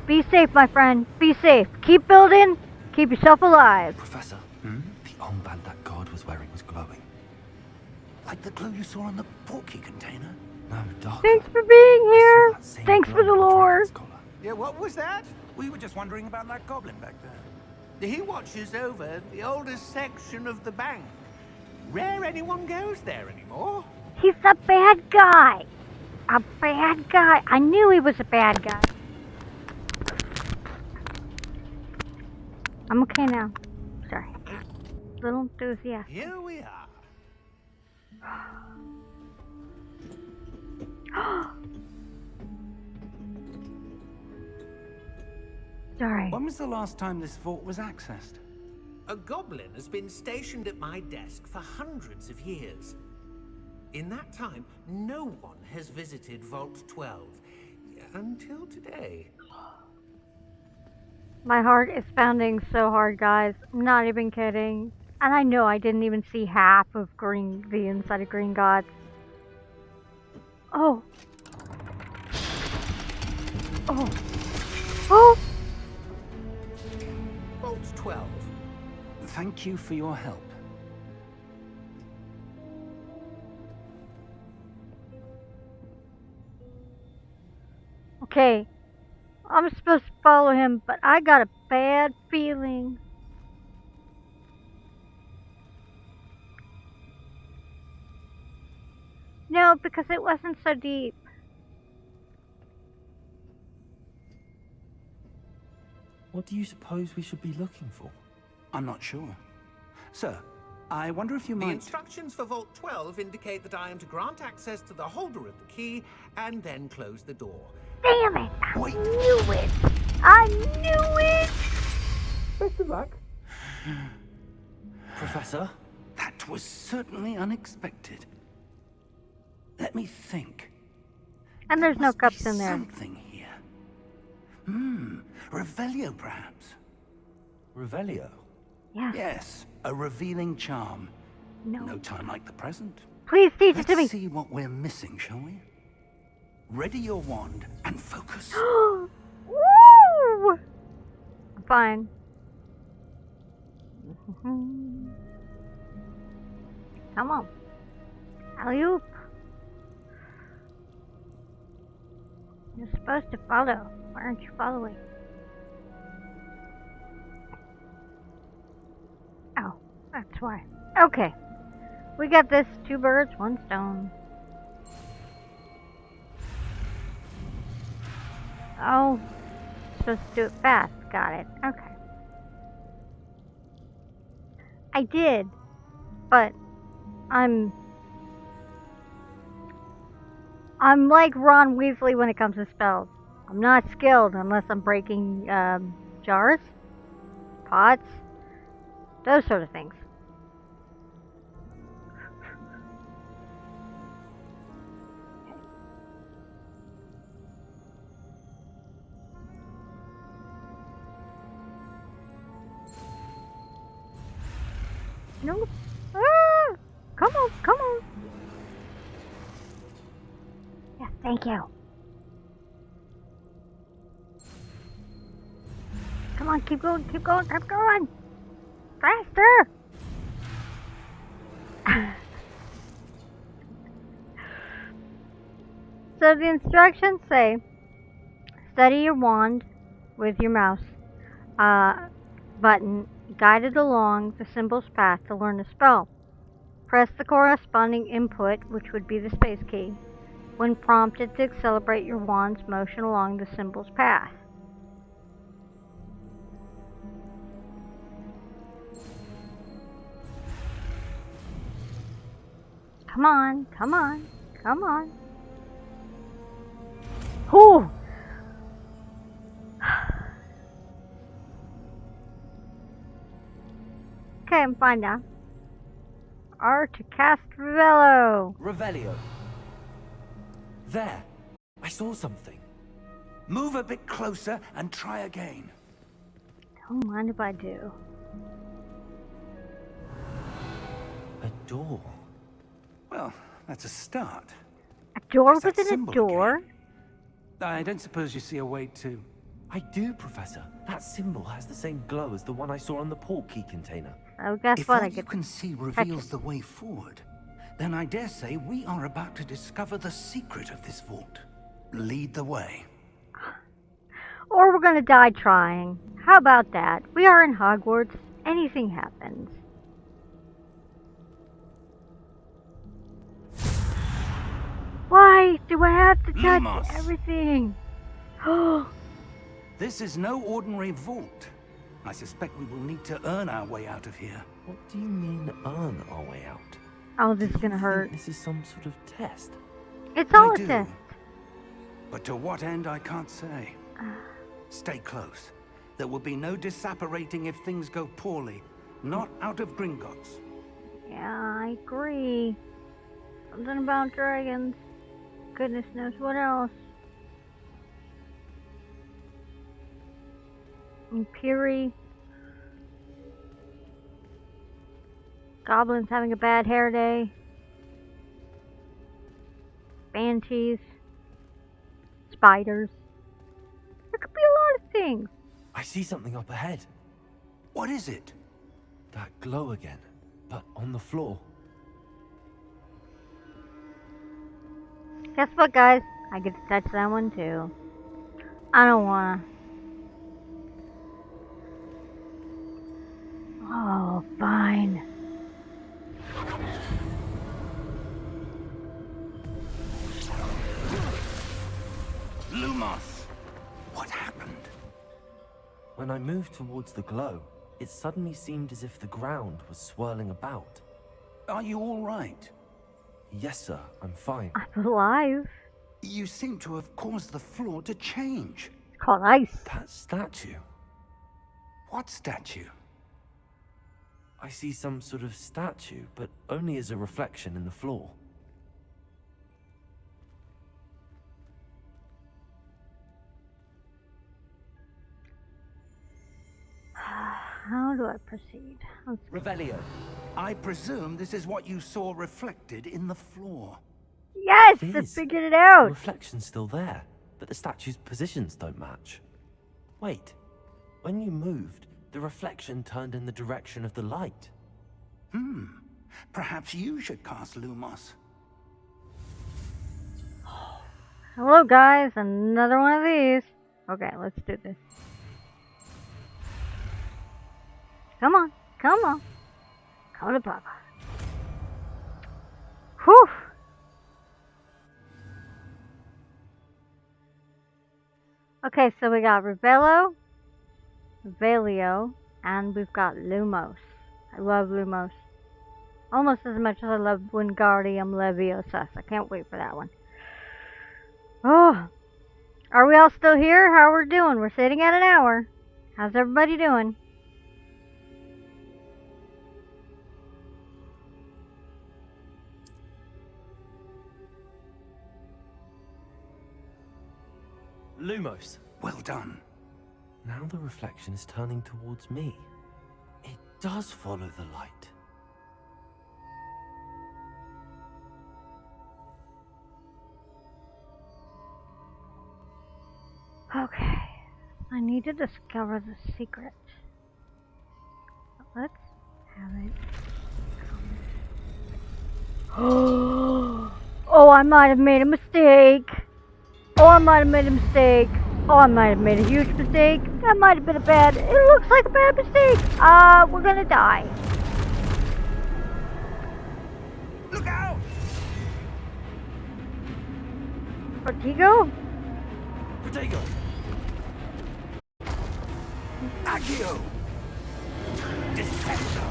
Be safe, my friend. Be safe. Keep building. Keep yourself alive. Professor, the armband that guard was wearing was glowing. Like the glow you saw on the portkey container? No, darker. Thanks for being I here. saw that same Thanks for glow the on lore. dragon's collar. Yeah, what was that? We were just wondering about that goblin back there. He watches over the oldest section of the bank. Rare anyone goes there anymore. He's a bad guy. A bad guy. I knew he was a bad guy. I'm okay now. Sorry. Little enthusiastic. Here we are. Sorry. When was the last time this vault was accessed? A goblin has been stationed at my desk for hundreds of years. In that time, no one has visited Vault 12 until today. My heart is pounding so hard, guys. I'm not even kidding. And I know I didn't even see half of the inside of Gringotts. Oh. Oh. Oh! Vault 12. Thank you for your help. Okay. I'm supposed to follow him, but I got a bad feeling. No, because it wasn't so deep. What do you suppose we should be looking for? I'm not sure. Sir, I wonder if you The might... instructions for Vault 12 indicate that I am to grant access to the holder of the key and then close the door. Damn it! I Wait. knew it! I knew it! Best of luck. Professor? That was certainly unexpected. me think. And there's no Must be cups in there. Something here. Revelio, perhaps. Revelio? Yeah. Yes, a revealing charm. No. No time like the present. Please teach it to me. Let's see what we're missing, shall we? Ready your wand and focus. Woo! Fine. Come on. Alley-oop. You're supposed to follow. Why aren't you following? Oh, that's why. Okay. We got this. 2 birds, 1 stone. Oh. Supposed to do it fast. Got it. Okay. I did. But I'm like Ron Weasley when it comes to spells. I'm not skilled unless I'm breaking jars, pots, those sort of things. No. Ah! Come on, come on. Yes, thank you. Come on, keep going, keep going, keep going. Faster. So the instructions say, steady your wand with your mouse button guided along the symbol's path to learn the spell. Press the corresponding input, which would be the space key, when prompted to accelerate your wand's motion along the symbol's path. Come on, come on, come on. Whew! Okay, I'm fine now. R to cast Revelio. Revelio. There. I saw something. Move a bit closer and try again. Don't mind if I do. A door. Well, that's a start. A door There's that within a symbol door? again. I don't suppose you see a way to... I do, Professor. That symbol has the same glow as the one I saw on the port key container. Oh, guess If what? I what you get can see touch reveals it. the way forward, then I dare say we are about to discover the secret of this vault. Lead the way. Or we're gonna die trying. How about that? We are in Hogwarts. Anything happens. Why do I have to touch Lumos. everything? Oh, This is no ordinary vault. I suspect we will need to earn our way out of here. What do you mean, earn our way out? oh, this is Do you gonna think hurt. This is some sort of test. It's all I a do. test. But to what end, I can't say. Stay close. There will be no disapparating if things go poorly. Not out of Gringotts. Yeah, I agree. Something about dragons. Goodness knows what else. Imperi. Goblins having a bad hair day. Banshees. Spiders. There could be a lot of things. I see something up ahead. What is it? That glow again, but on the floor. Guess what, guys? I get to touch that one too. I don't wanna. Oh, fine. Lumos! What happened? When I moved towards the glow, it suddenly seemed as if the ground was swirling about. Are you all right? Yes, sir, I'm fine. I'm alive. You seem to have caused the floor to change. It's called ice. That statue. What statue? I see some sort of statue, but only as a reflection in the floor. How do I proceed? Revelio, I presume this is what you saw reflected in the floor. Yes, It I is. figured it The out. reflection's still there, but the statue's positions don't match. Wait, when you moved, the reflection turned in the direction of the light. Perhaps you should cast Lumos. Hello, guys. Another one of these. Okay, let's do this. Come on. Come on. Come to Papa. Whew. Okay, so we got Revelio, and we've got Lumos. I love Lumos. Almost as much as I love Wingardium Leviosa. I can't wait for that one. Oh, are we all still here? How are we doing? We're sitting at an hour. How's everybody doing? Lumos. Well done. Now the reflection is turning towards me. It does follow the light. Okay, I need to discover the secret. Let's have it. Oh, I might have made a mistake. Oh, I might have made a mistake. Oh, I might have made a huge mistake. That might have been it looks like a bad mistake. We're gonna die. Look out! Protego? Protego! Accio! Descendo!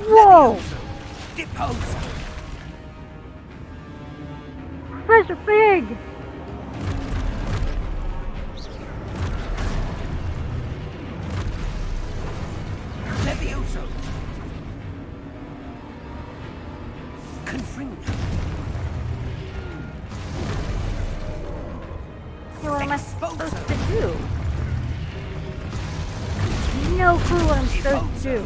Whoa! Deposo! Professor Fig! Levioso! Confringo! Okay, what am I supposed to do? No clue what I'm supposed to do.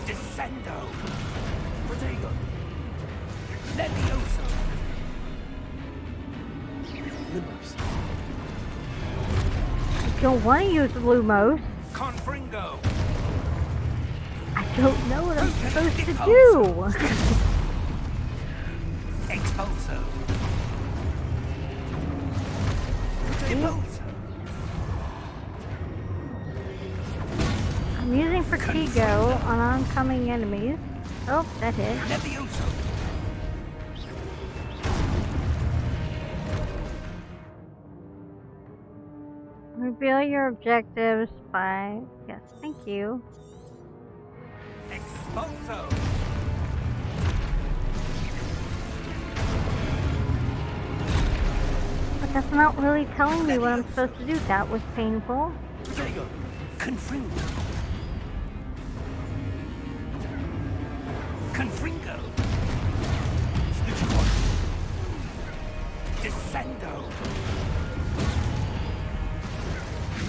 Descendo! Protego! Levioso! Lumos. I don't want to use Lumos. Confringo! I don't know what I'm supposed to do. Expulso! Deposo! I'm using Protego on oncoming enemies. Oh, that hit. Levioso! Reveal your objectives by... Yes, thank you. Expulso! But that's not really telling me what I'm supposed to do. That was painful. Protego! Confringo! Confringo! Descendo!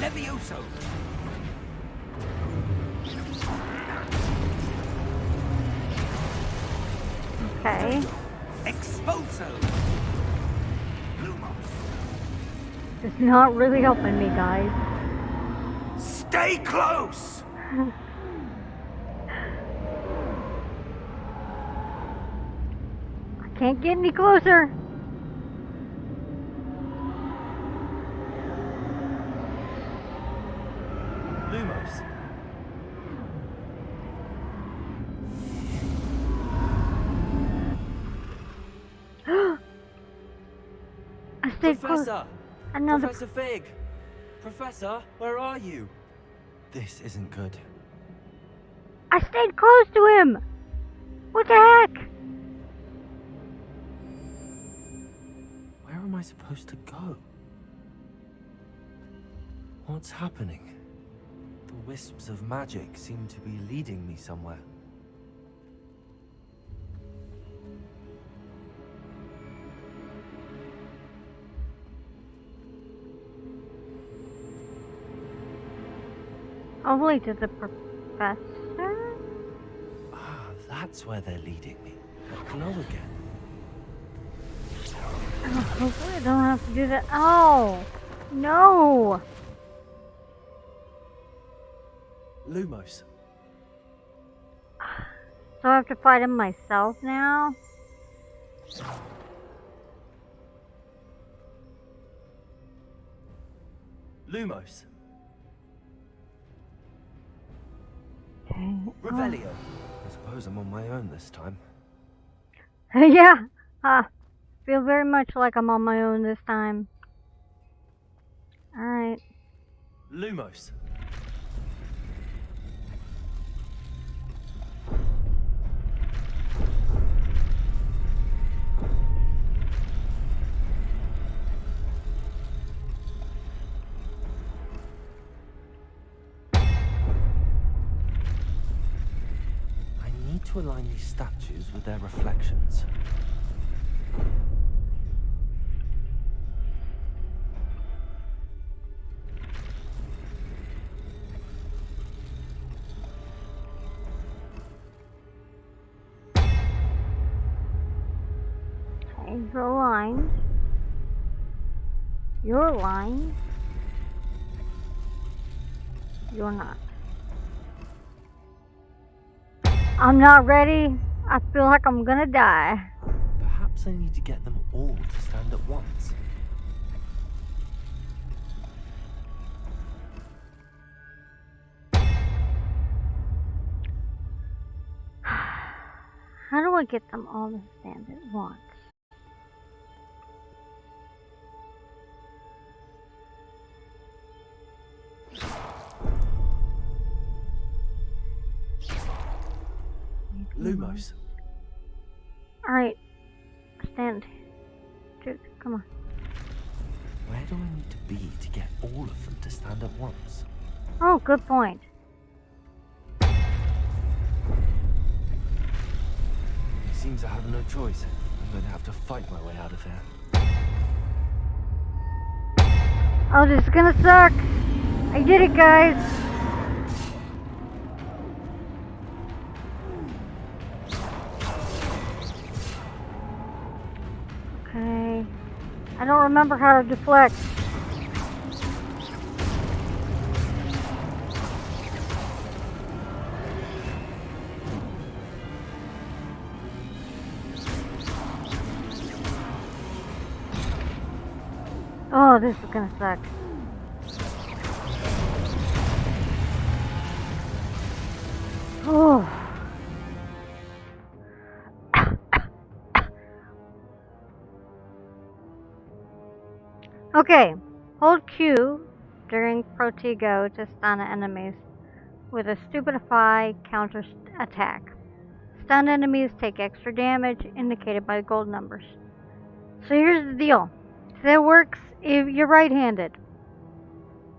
Levioso! Okay. Expulso! Lumos! It's not really helping me, guys. Stay close! I can't get any closer. Lumos. I stayed close. Professor! Another. Professor Fig! Professor, where are you? This isn't good. I stayed close to him. What the heck? Where am I supposed to go? What's happening? The wisps of magic seem to be leading me somewhere. Only to the professor? Ah, that's where they're leading me. That glow again. Oh, hopefully I don't have to do that. Oh! No! Lumos. So I have to fight him myself now? Lumos. Okay. Revelio. I suppose I'm on my own this time. Yeah! Feel very much like I'm on my own this time. Alright. Lumos. I need to align these statues with their reflections. Okay, you're aligned. You're aligned. You're not. I'm not ready. I feel like I'm gonna die. Perhaps I need to get them all to stand at once. How do I get them all to stand at once? Lumos. Alright. Stand. Dude, come on. Where do I need to be to get all of them to stand at once? Oh, good point. Seems I have no choice. I'm going to have to fight my way out of here. Oh, this is gonna suck. I did it, guys. Okay. I don't remember how to deflect. Oh, this is gonna suck. Oh. Okay, hold Q during Protego to stun enemies with a Stupefy counter attack. Stunned enemies take extra damage indicated by gold numbers. So here's the deal. That works if you're right-handed.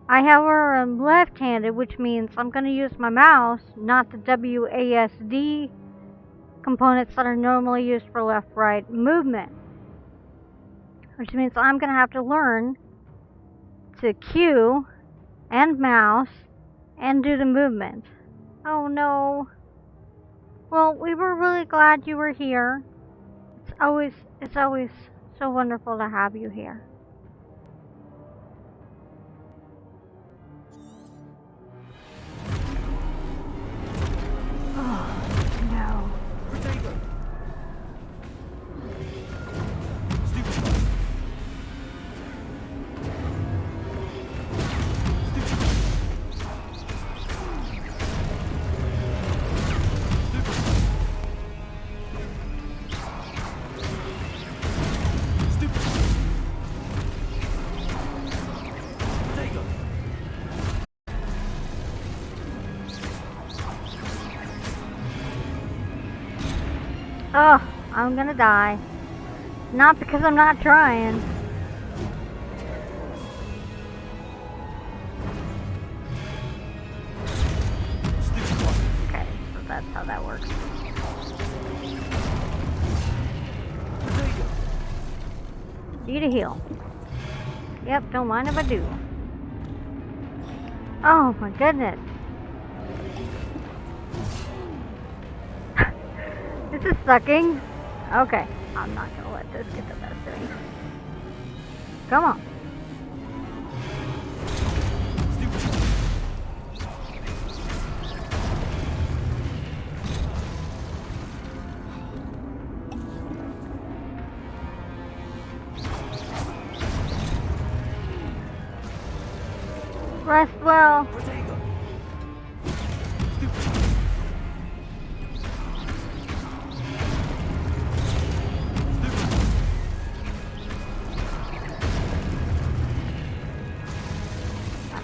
I however am left-handed, which means I'm going to use my mouse, not the WASD components that are normally used for left-right movement. Which means I'm going to have to learn to Q and mouse and do the movement. Oh no. Well, we were really glad you were here. It's always so wonderful to have you here. Oh no. Oh, I'm gonna die. Not because I'm not trying. Okay, so that's how that works. Need a heal. Yep, don't mind if I do. Oh my goodness. This is sucking. Okay, I'm not gonna let this get the best of me. Come on. Rest well. Protego.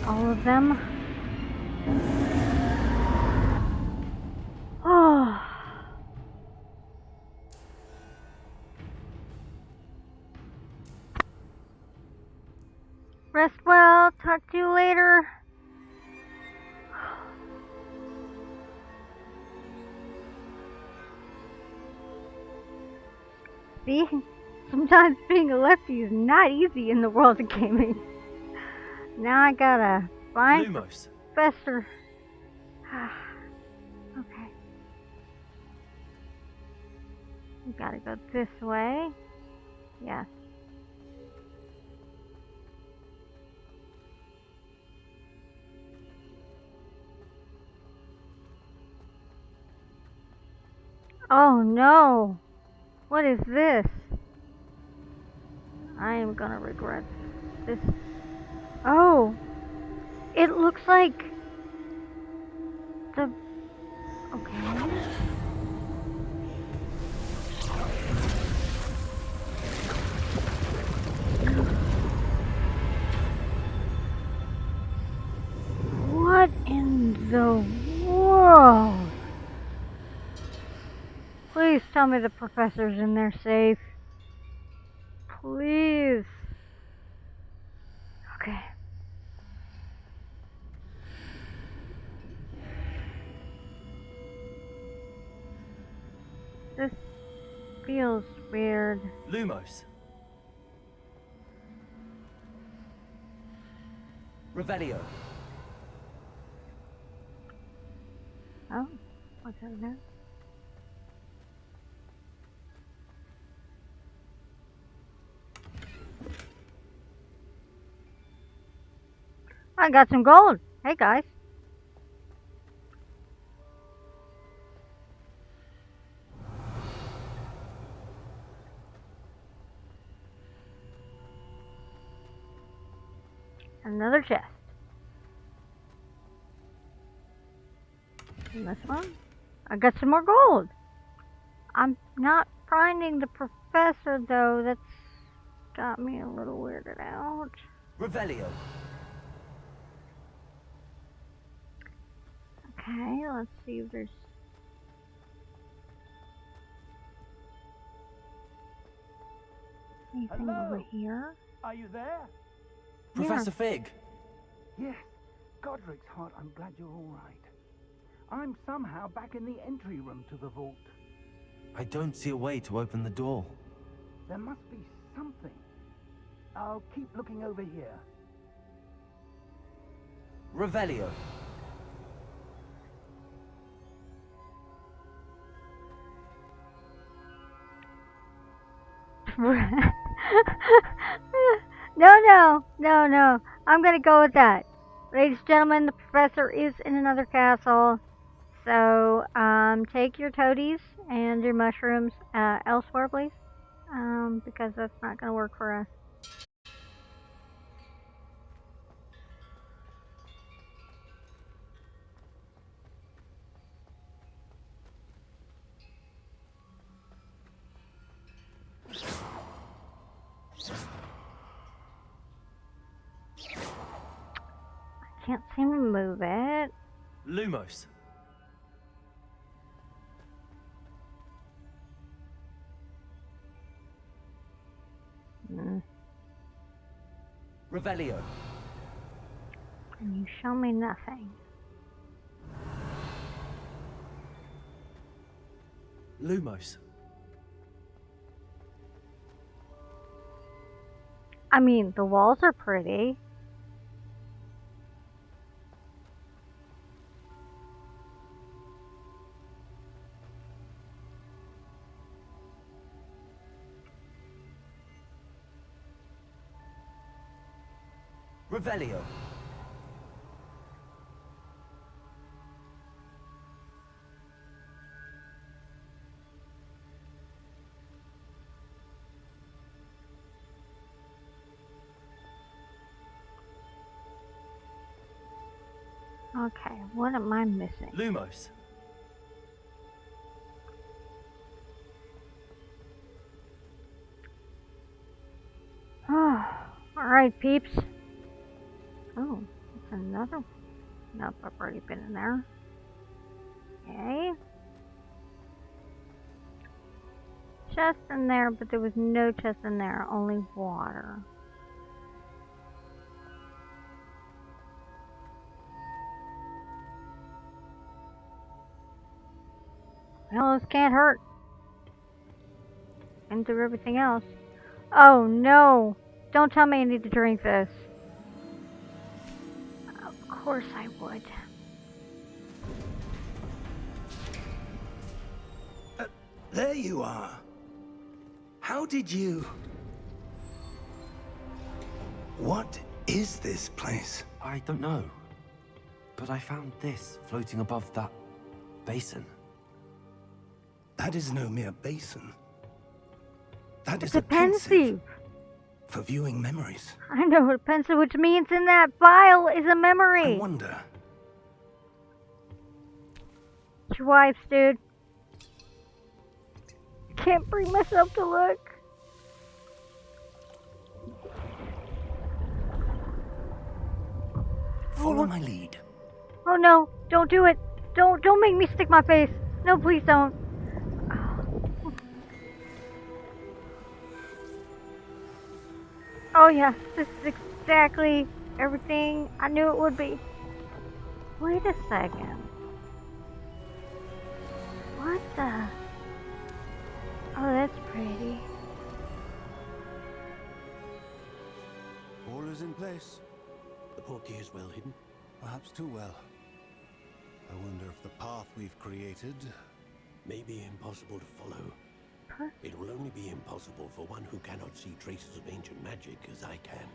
All of them. Oh. Rest well. Talk to you later. See? Sometimes being a lefty is not easy in the world of gaming. Now I gotta find Lumos. Professor. Okay. We gotta go this way. Yes. Oh no! What is this? I am gonna regret this. Oh! It looks like the... Okay. What in the world? Please tell me the professor's in there safe. Please. Okay. This feels weird. Lumos. Revelio. Oh, what's over there? I got some gold. Hey guys. Another chest. And this one. I got some more gold. I'm not finding the professor though. That's got me a little weirded out. Revelio. Okay, let's see if there's... anything over here. Are you there? Professor Fig. Yes. Godric's heart, I'm glad you're all right. I'm somehow back in the entry room to the vault. I don't see a way to open the door. There must be something. I'll keep looking over here. Revelio. No. I'm gonna go with that. Ladies and gentlemen, the professor is in another castle. So, take your toadies and your mushrooms elsewhere, please. Because that's not gonna work for us. Can't seem to move it. Lumos. Revelio. And you show me nothing. Lumos. I mean, the walls are pretty. Revelio. Okay, what am I missing? Lumos. Alright, peeps. Oh, that's another. Nope, I've already been in there. Okay. Chest in there, but there was no chest in there, only water. Well, this can't hurt. And do everything else. Oh no! Don't tell me I need to drink this. Of course I would. There you are. How did you... What is this place? I don't know. But I found this floating above that basin. That is no mere basin. That It's is a pensieve. For viewing memories. I know what pensieve, which means in that vial is a I memory. wonder. It's your wife's, dude. Can't bring myself to look. Follow my lead. Oh no, don't do it. Don't make me stick my face. No, please don't. Oh yeah, this is exactly everything I knew it would be. Wait a second. What the? Oh, that's pretty. All is in place. The portkey is well hidden. Perhaps too well. I wonder if the path we've created... May be impossible to follow. It will only be impossible for one who cannot see traces of ancient magic as I can.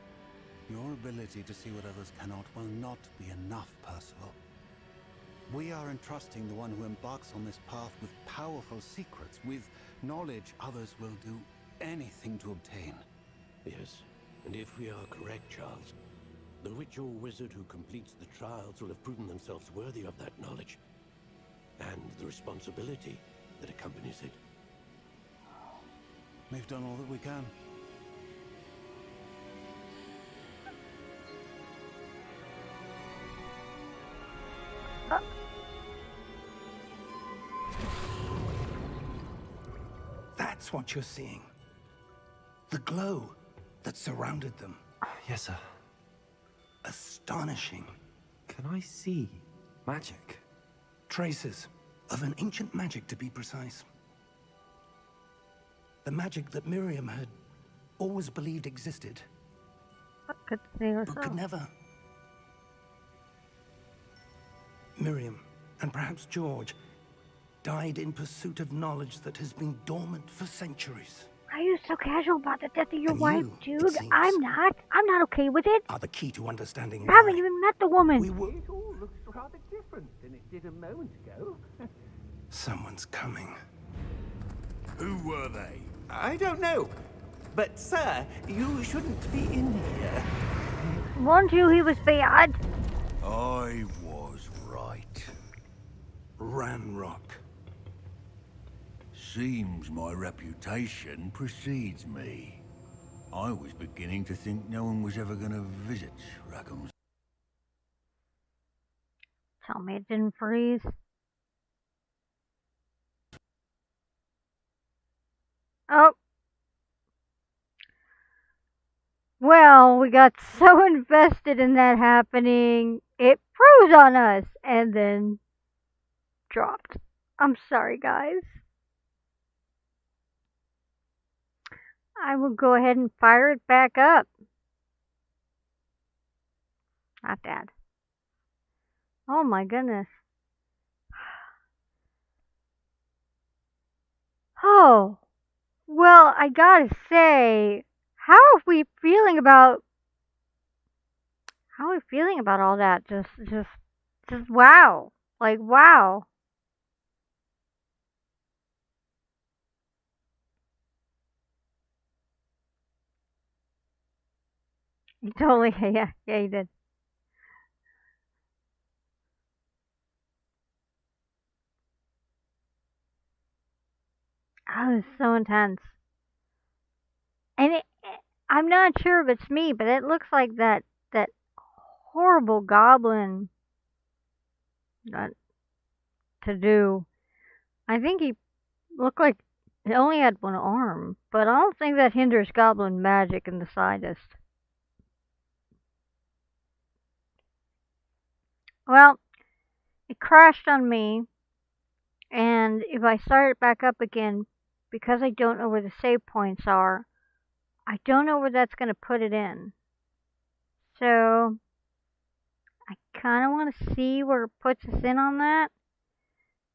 Your ability to see what others cannot will not be enough, Percival. We are entrusting the one who embarks on this path with powerful secrets, with knowledge others will do anything to obtain. Yes, and if we are correct, Charles, the witch or wizard who completes the trials will have proven themselves worthy of that knowledge, and the responsibility that accompanies it. We've done all that we can. That's what you're seeing. The glow that surrounded them. Yes, sir. Astonishing. Can I see magic? Traces of an ancient magic, to be precise. The magic that Miriam had always believed existed, Could see but herself. could never. Miriam, and perhaps George, died in pursuit of knowledge that has been dormant for centuries. Are you so casual about the death of your And wife, you, it dude? seems, I'm not. I'm not okay with it. Are the key to understanding I haven't why. even met the woman. We were... It all looks rather different than it did a moment ago. Someone's coming. Who were they? I don't know. But, sir, you shouldn't be in here. Warned you he was bad. I was right. Ranrock. Seems my reputation precedes me. I was beginning to think no one was ever going to visit Rackham's. Tell me it didn't freeze. Oh. Well, we got so invested in that happening, it froze on us and then dropped. I'm sorry, guys. I will go ahead and fire it back up. Not bad. Oh my goodness. Oh. Well, I gotta say, how are we feeling about How are we feeling about all that? Just wow. Like, wow. He totally, yeah, he did. Oh, it was so intense. And I'm not sure if it's me, but it looks like that horrible goblin uh, to do. I think he looked like he only had one arm, but I don't think that hinders goblin magic in the slightest. Well, it crashed on me, and if I start it back up again, because I don't know where the save points are, I don't know where that's going to put it in. So, I kind of want to see where it puts us in on that.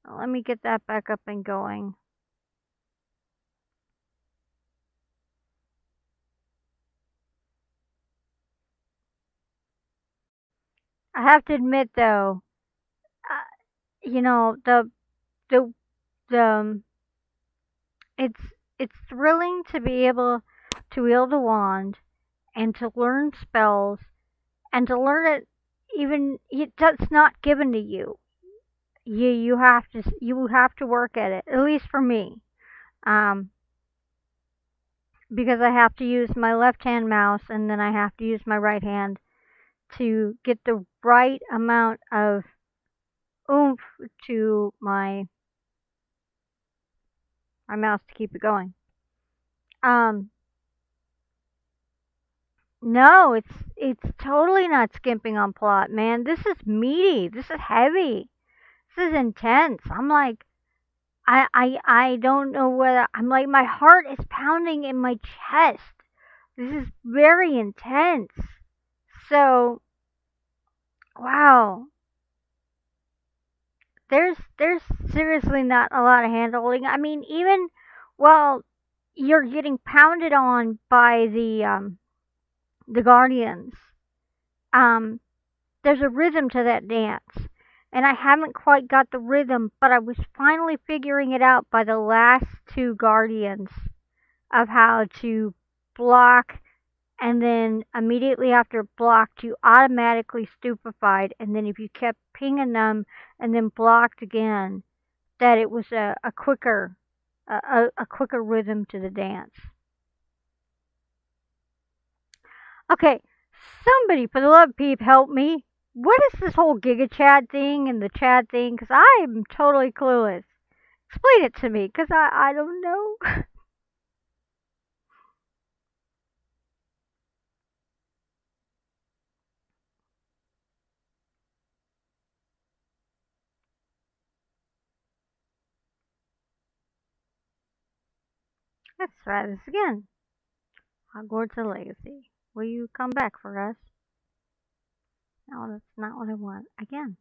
Let me get that back up and going. I have to admit, though, you know, the the it's it's thrilling to be able to wield a wand and to learn spells and to learn it even that's not given to you. You have to work at it. At least for me, um, because I have to use my left hand mouse and then I have to use my right hand to get the right amount of oomph to my mouse to keep it going. Um, no, it's totally not skimping on plot, man. This is meaty. This is heavy. This is intense. I'm like, I don't know whether I'm like my heart is pounding in my chest. This is very intense. So, wow. There's seriously not a lot of hand holding. I mean, even while you're getting pounded on by the guardians, um, there's a rhythm to that dance. And I haven't quite got the rhythm, but I was finally figuring it out by the last two guardians of how to block and then immediately after blocked you automatically stupefied, and then if you kept pinging them and then blocked again, that it was a quicker a quicker rhythm to the dance. Okay, somebody for the love of Peep help me. What is this whole Giga Chad thing and the Chad thing? Because I am totally clueless. Explain it to me, because I don't know. Let's try this again. Hogwarts a Legacy. Will you come back for us? No, that's not what I want. Again.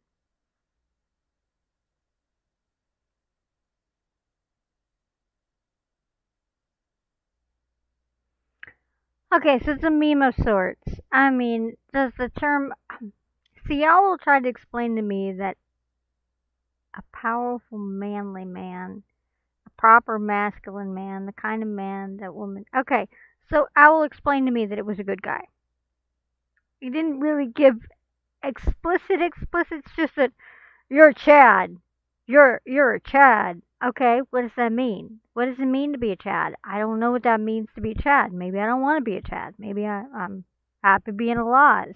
Okay, so it's a meme of sorts. I mean, does the term. See, y'all will try to explain to me that a powerful, manly man, a proper masculine man, the kind of man that woman. Okay, so Owl explained to me that it was a good guy. He didn't really give explicit. It's just that you're a Chad. You're a Chad. Okay, what does that mean? What does it mean to be a Chad? I don't know what that means to be a Chad. Maybe I don't want to be a Chad. Maybe I'm happy being a Laz.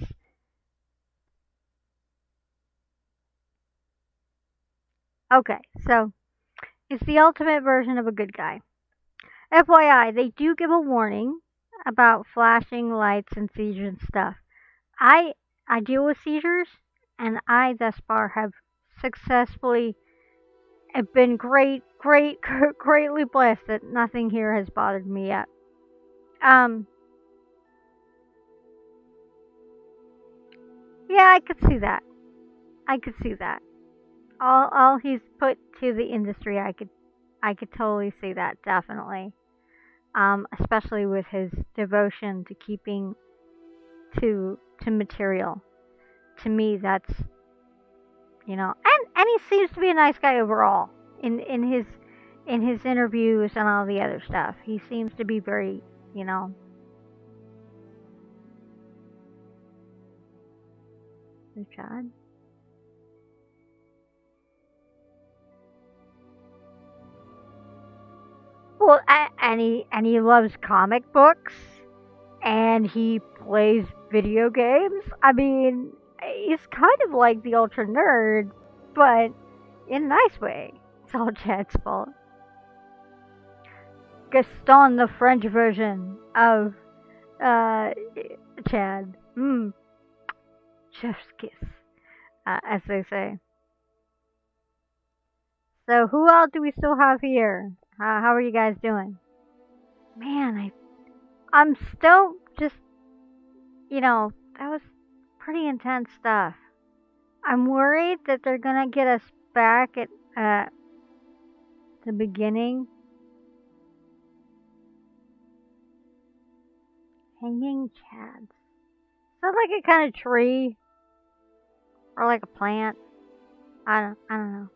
Okay, so it's the ultimate version of a good guy. FYI, they do give a warning about flashing lights and seizures and stuff. I I deal with seizures, and I thus far have successfully been greatly blessed that nothing here has bothered me yet. Um, yeah, I could see that. I could see that. All he's put to the industry, I could totally see that, definitely. Especially with his devotion to keeping to material. to me, that's, you know, and he seems to be a nice guy overall in his interviews and all the other stuff. He seems to be very, you know. There's Chad. Well, and he loves comic books, and he plays video games. I mean, he's kind of like the ultra nerd, but in a nice way. It's all Chad's fault. Gaston, the French version of Chad. Chef's kiss, as they say. So who else do we still have here? How are you guys doing? Man, I'm still just, you know, that was pretty intense stuff. I'm worried that they're gonna get us back at the beginning. Hanging chads. Is that like a kind of tree? Or like a plant? I don't know.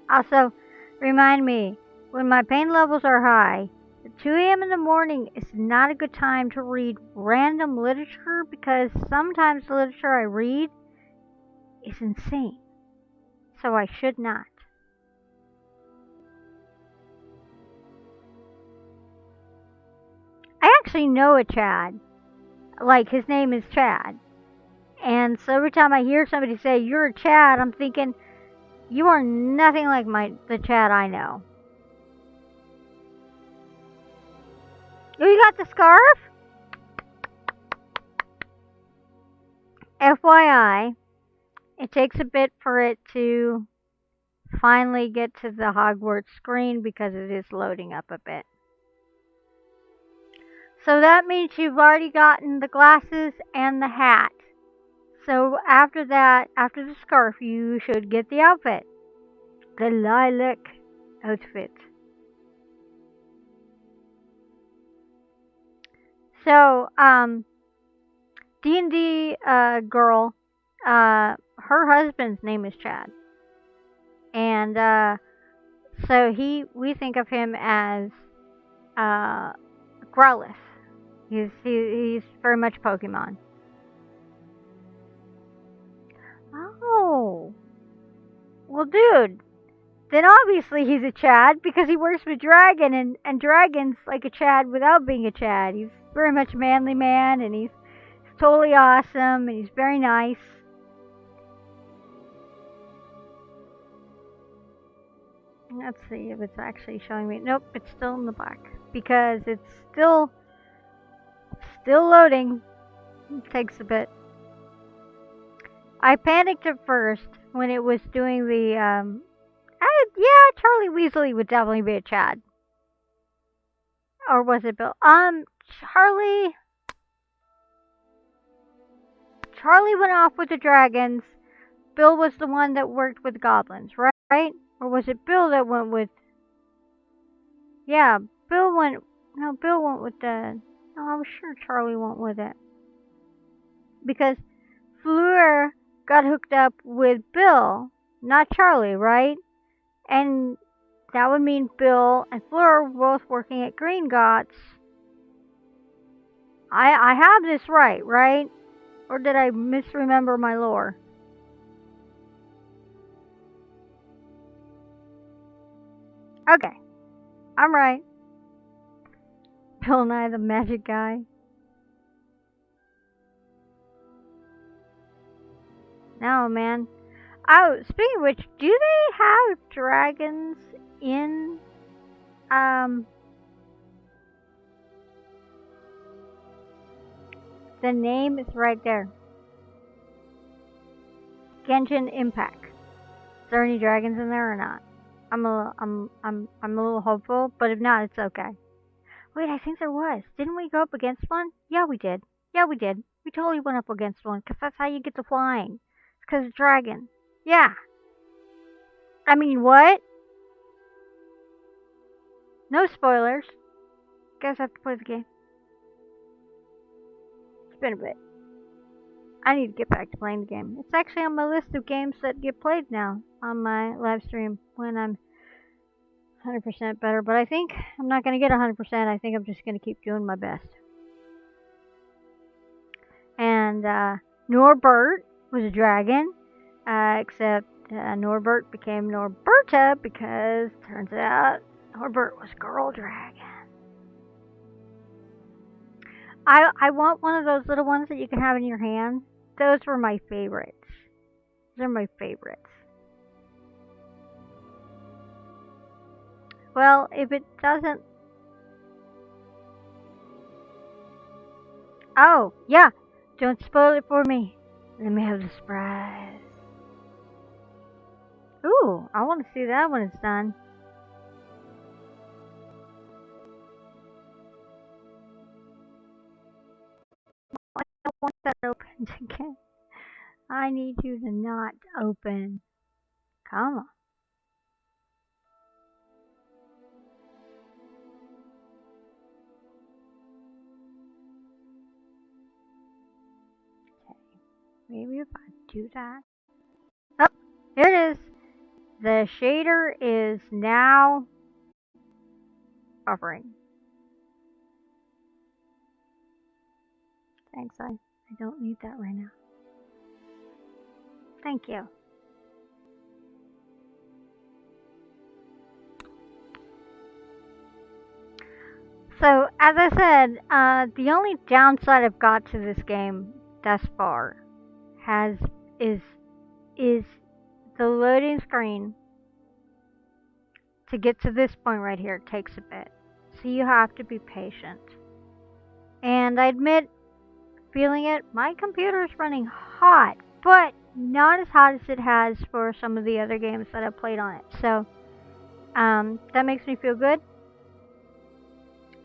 Also, remind me, when my pain levels are high, at 2 a.m. in the morning is not a good time to read random literature because sometimes the literature I read is insane. So I should not. I actually know a Chad. Like, his name is Chad. And so every time I hear somebody say, "You're a Chad," I'm thinking, you are nothing like the Chad I know. Oh, you got the scarf? FYI, it takes a bit for it to finally get to the Hogwarts screen because it is loading up a bit. So that means you've already gotten the glasses and the hat. So after that, after the scarf, you should get the outfit. The lilac outfit. So, D&D girl, her husband's name is Chad. And so we think of him as Growlithe. He's very much Pokemon. Oh. Well, dude, then obviously he's a Chad because he works with Dragon, and Dragon's like a Chad without being a Chad. He's very much a manly man, and he's totally awesome, and he's very nice. Let's see if it's actually showing me. Nope, it's still in the back because it's still loading. It takes a bit. I panicked at first when it was doing the, yeah, Charlie Weasley would definitely be a Chad. Or was it Bill? Charlie went off with the dragons. Bill was the one that worked with goblins, right? Or was it Bill that went with... Yeah, Bill went with the... No, I was sure Charlie went with it. Because Fleur got hooked up with Bill, not Charlie, right? And that would mean Bill and Fleur were both working at Gringotts. I have this right? Or did I misremember my lore? Okay, I'm right. Bill Nye the Magic Guy. No, man. Oh, speaking of which, do they have dragons in, the name is right there. Genshin Impact. Is there any dragons in there or not? I'm a little hopeful, but if not, it's okay. Wait, I think there was. Didn't we go up against one? Yeah, we did. We totally went up against one, because that's how you get to flying. It's because of dragon. Yeah. I mean, what? No spoilers. You guys have to play the game. been a bit. I need to get back to playing the game. It's actually on my list of games that get played now on my live stream when I'm 100% better. But I think I'm not going to get 100%. I think I'm just going to keep doing my best. And Norbert was a dragon, except Norbert became Norberta because turns out Norbert was girl dragon. I want one of those little ones that you can have in your hand. Those were my favorites. They're my favorites. Well, if it doesn't... Oh, yeah. Don't spoil it for me. Let me have the surprise. Ooh, I want to see that when it's done. I don't want that opened again. I need you to not open. Come on. Okay. Maybe if I do that. Oh, here it is. The shader is now buffering. Thanks, I don't need that right now. Thank you. So, as I said, the only downside I've got to this game thus far is the loading screen to get to this point right here takes a bit. So you have to be patient. And I admit, feeling it, my computer is running hot, but not as hot as it has for some of the other games that I've played on it. So, that makes me feel good.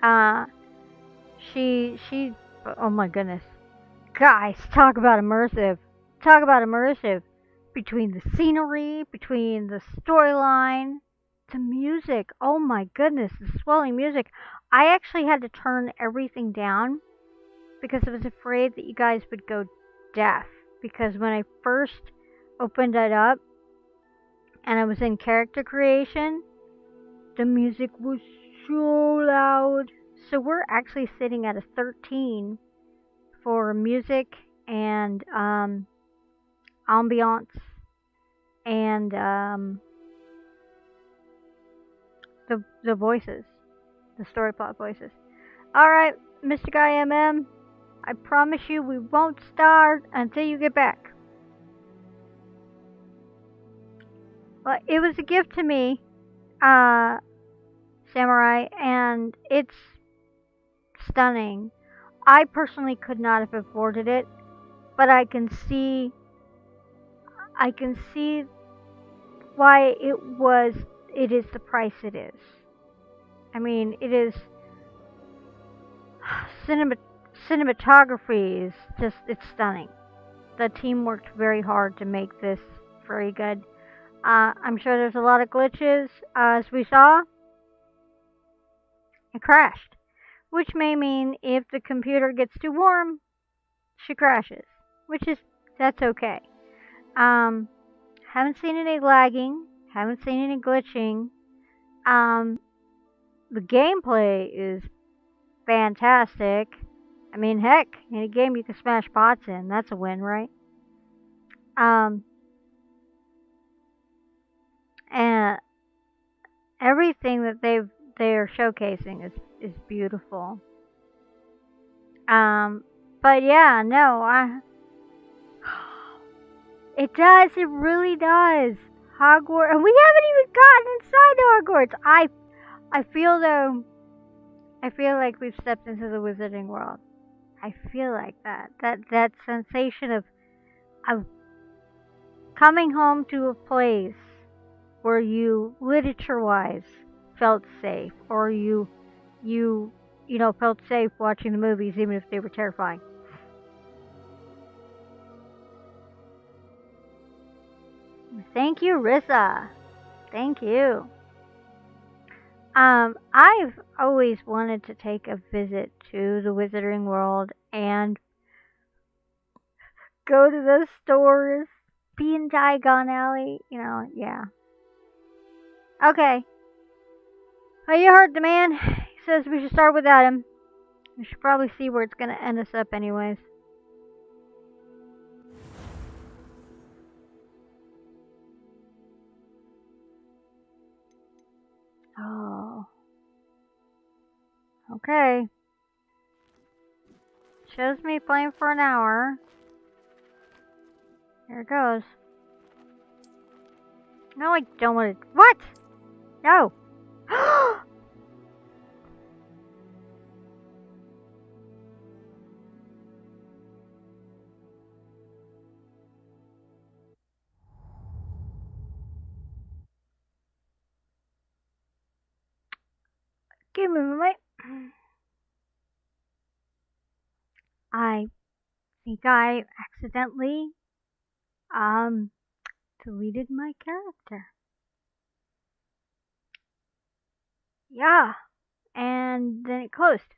Oh my goodness. Guys, talk about immersive. Talk about immersive. Between the scenery, between the storyline, the music. Oh my goodness, the swelling music. I actually had to turn everything down because I was afraid that you guys would go deaf. Because when I first opened it up and I was in character creation, the music was so loud. So we're actually sitting at a 13 for music and ambiance and the voices, the story plot voices. Alright, Mr. Guy MM, I promise you we won't start until you get back. Well, it was a gift to me, Samurai, and it's stunning. I personally could not have afforded it, but I can see why it is the price it is. I mean, it is cinematography is just, it's stunning. The team worked very hard to make this very good. I'm sure there's a lot of glitches, as we saw. It crashed, which may mean if the computer gets too warm, she crashes, that's okay. Haven't seen any lagging, haven't seen any glitching. The gameplay is fantastic. I mean, heck, in a game you can smash pots in, that's a win, right? And everything that they're showcasing is beautiful. But yeah, no, it does, it really does. Hogwarts, and we haven't even gotten inside Hogwarts. I feel like we've stepped into the Wizarding World. I feel like that sensation of coming home to a place where you, literature-wise, felt safe, or you felt safe watching the movies, even if they were terrifying. Thank you, Rissa. Thank you. I've always wanted to take a visit to the Wizarding World and go to those stores, be in Diagon Alley, yeah. Okay. Well, you heard the man. He says we should start without him. We should probably see where it's gonna end us up anyways. Oh. Okay. Shows me playing for an hour. Here it goes. No, I don't want to. What? No. Give me my. I think I accidentally deleted my character. Yeah, and then it closed.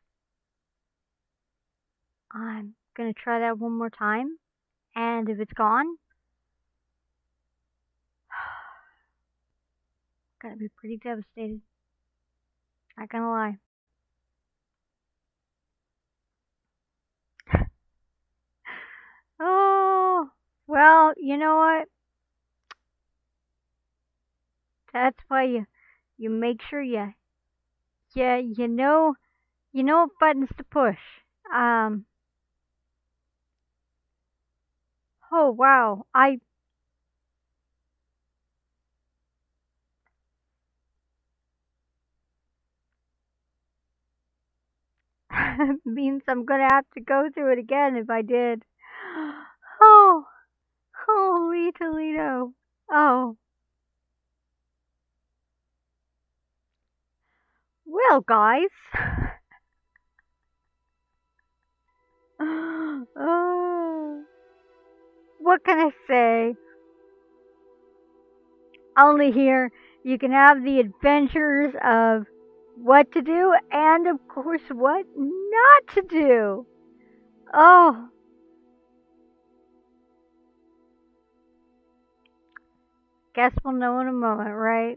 I'm gonna try that one more time, and if it's gone, gonna be pretty devastated. Not gonna lie. Oh, well, you know what? That's why you make sure you know what buttons to push. Oh wow, I means I'm gonna have to go through it again if I did. Oh, holy Toledo. Oh. Well, guys. Oh. What can I say? Only here you can have the adventures of what to do and, of course, what not to do. Oh. Guess we'll know in a moment, right?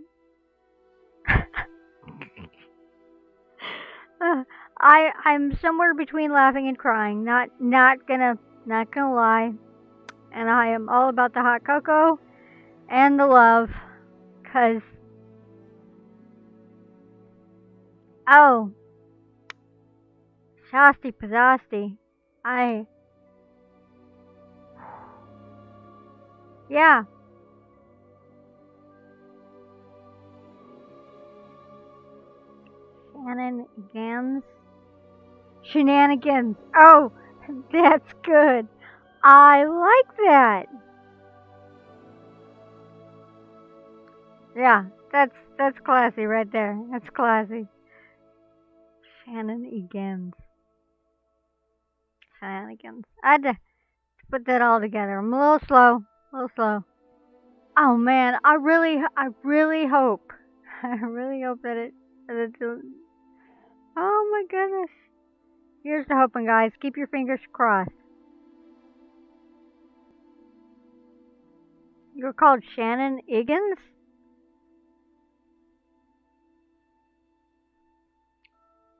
I'm somewhere between laughing and crying. Not gonna lie. And I am all about the hot cocoa and the love, 'cause oh, Shasti Pazasti, yeah. Shenanigans. Oh, that's good. I like that. Yeah, that's classy right there. That's classy. Shenanigans. Shenanigans. I had to put that all together. I'm a little slow. Oh man, I really hope, I really hope that it. Oh my goodness. Here's to hoping, guys. Keep your fingers crossed. You're called Shannon Higgins?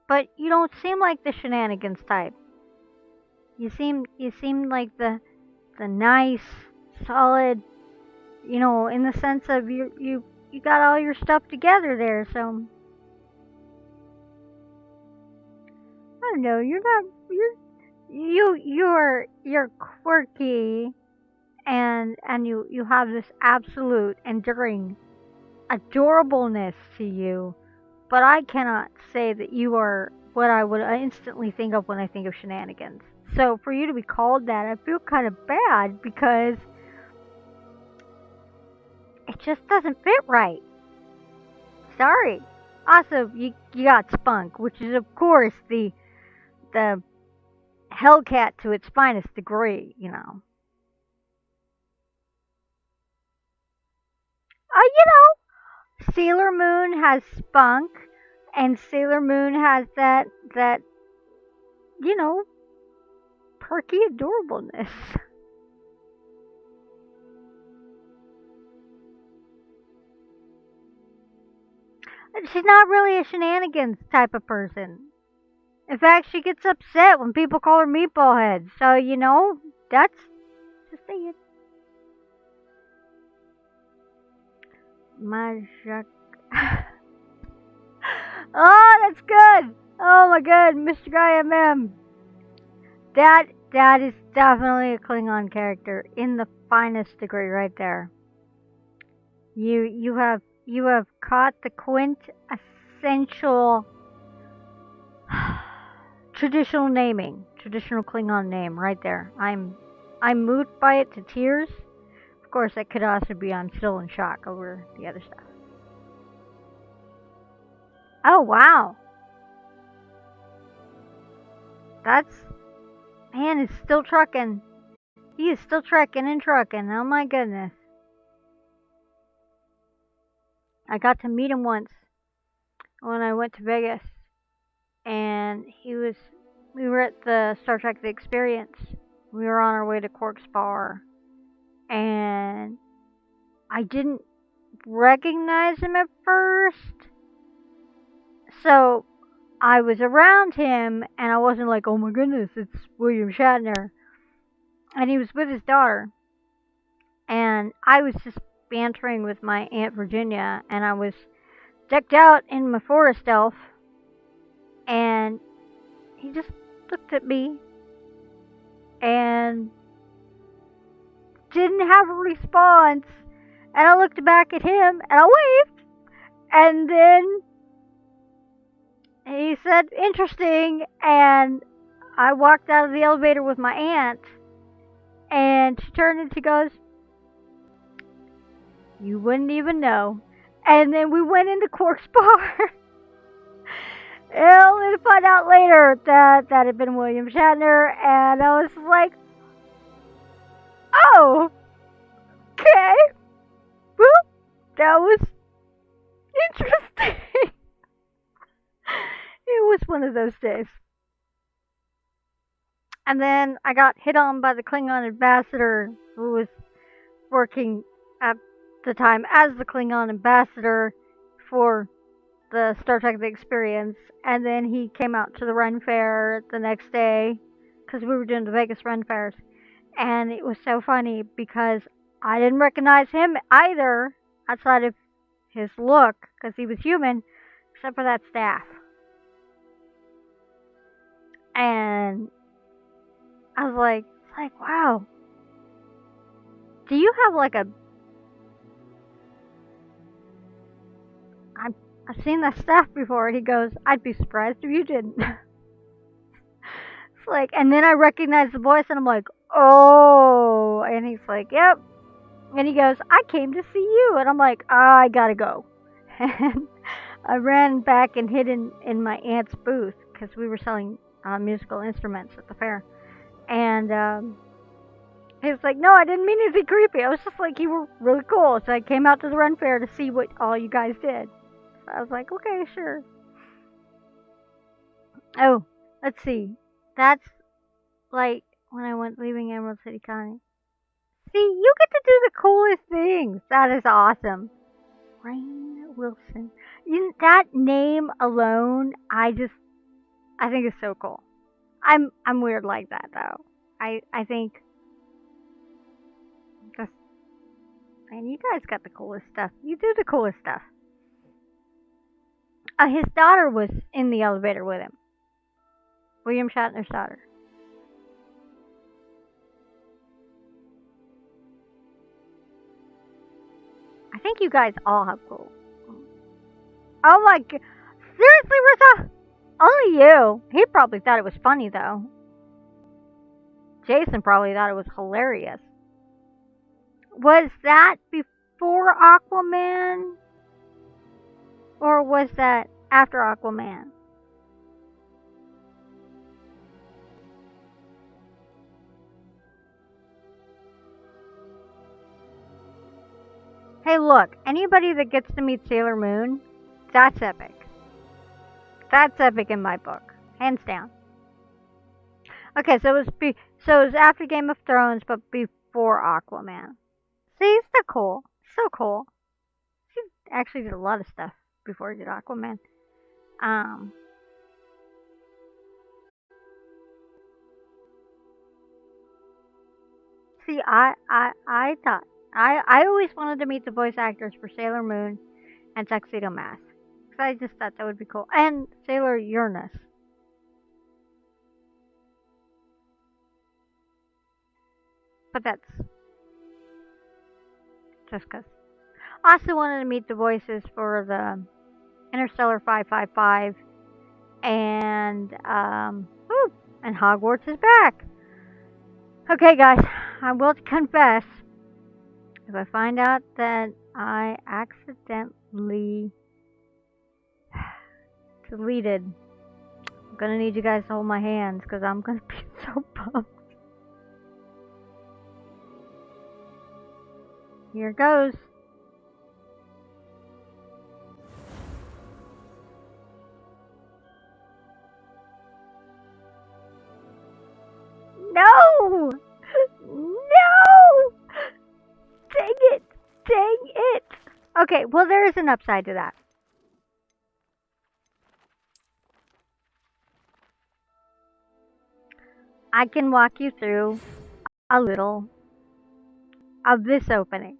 But you don't seem like the shenanigans type. You seem like the nice, solid, in the sense of you got all your stuff together there, so I don't know, you're quirky, and you have this absolute enduring adorableness to you, but I cannot say that you are what I would instantly think of when I think of shenanigans. So for you to be called that, I feel kind of bad because it just doesn't fit right. Sorry. Also, you got spunk, which is of course the Hellcat to its finest degree, Sailor Moon has spunk, and Sailor Moon has that perky adorableness. She's not really a shenanigans type of person. In fact, she gets upset when people call her meatball head. So, you know, that's just saying. Majak. Oh, that's good. Oh my god, Mr. Guy MM. That is definitely a Klingon character in the finest degree right there. You have caught the quintessential traditional naming, traditional Klingon name right there. I'm moved by it to tears. Of course, that could also be I'm still in shock over the other stuff. Oh wow, that's man is still trucking. He is still trekking and trucking. Oh my goodness. I got to meet him once when I went to Vegas, and we were at the Star Trek The Experience. We were on our way to Quark's Bar, and I didn't recognize him at first. So I was around him, and I wasn't like, oh my goodness, it's William Shatner. And he was with his daughter. And I was just bantering with my Aunt Virginia, and I was decked out in my forest elf. And he just looked at me and didn't have a response. And I looked back at him, and I waved. And then he said, interesting, and I walked out of the elevator with my aunt, and she turned and she goes, you wouldn't even know. And then we went into Quark's Bar. And only to find out later that that had been William Shatner, and I was like, oh, okay, well, that was interesting. It was one of those days. And then I got hit on by the Klingon ambassador who was working at the time as the Klingon ambassador for the Star Trek The Experience. And then he came out to the Ren Fair the next day because we were doing the Vegas Ren Fairs. And it was so funny because I didn't recognize him either outside of his look because he was human, except for that staff. And I was like, wow. Do you have like a... I've seen that staff before. And he goes, I'd be surprised if you didn't. It's like, and then I recognize the voice and I'm like, oh. And he's like, yep. And he goes, I came to see you. And I'm like, I gotta go. And I ran back and hid in my aunt's booth because we were selling musical instruments at the fair. And he was like, no, I didn't mean to be creepy. I was just like, you were really cool. So I came out to the Ren Fair to see what all you guys did. So I was like, okay, sure. Oh, let's see. That's like when I went leaving Emerald City County. See, you get to do the coolest things. That is awesome. Rainn Wilson. That name alone, I think is so cool. I'm weird like that though. I think just, man, you guys got the coolest stuff. You do the coolest stuff. His daughter was in the elevator with him. William Shatner's daughter. I think you guys all have cool. Oh my god. Seriously, Rissa? Only you. He probably thought it was funny, though. Jason probably thought it was hilarious. Was that before Aquaman? Or was that after Aquaman? Hey, look. Anybody that gets to meet Sailor Moon, that's epic. That's epic in my book, hands down. Okay, so it was after Game of Thrones, but before Aquaman. See, it's so cool. So cool. She actually did a lot of stuff before he did Aquaman. See, I thought I always wanted to meet the voice actors for Sailor Moon and Tuxedo Mask, because I just thought that would be cool, and Sailor Uranus. But that's just because. I also wanted to meet the voices for the Interstellar 555, and Hogwarts is back. Okay, guys, I will confess, if I find out that I accidentally deleted, I'm gonna need you guys to hold my hands, because I'm gonna be so bummed. Here goes. No! No! Dang it! Dang it! Okay, well, there is an upside to that. I can walk you through a little of this opening.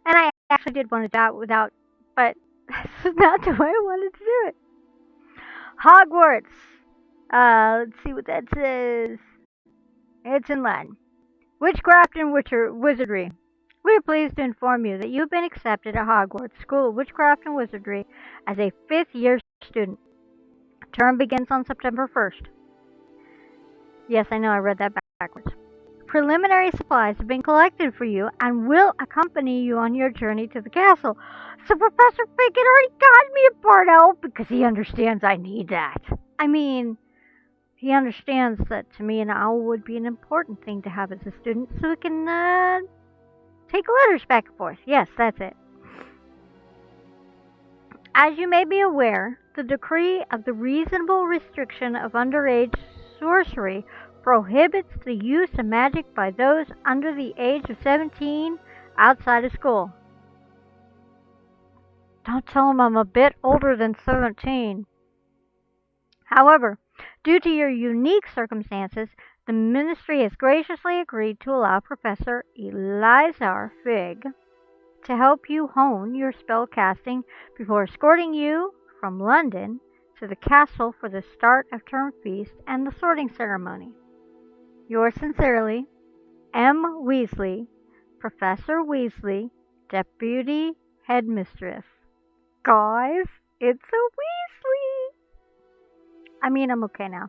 And I actually did want to do it without, but this is not the way I wanted to do it. Hogwarts. Let's see what that says. It's in Latin. Witchcraft and Wizardry. We are pleased to inform you that you've been accepted at Hogwarts School of Witchcraft and Wizardry as a 5th-year student. Term begins on September 1st. Yes, I know I read that backwards. Preliminary supplies have been collected for you and will accompany you on your journey to the castle. So Professor Fig had already got me a barn elf because he understands I need that. I mean, he understands that to me an owl would be an important thing to have as a student, so we can take letters back and forth. Yes, that's it. As you may be aware, the decree of the reasonable restriction of underage sorcery prohibits the use of magic by those under the age of 17 outside of school. Don't tell them I'm a bit older than 17. However, due to your unique circumstances, the Ministry has graciously agreed to allow Professor Elizar Fig to help you hone your spell casting before escorting you from London to the castle for the start of term feast and the sorting ceremony. Yours sincerely, M. Weasley, Professor Weasley, Deputy Headmistress. Guys, it's a Weasley! I mean, I'm okay now.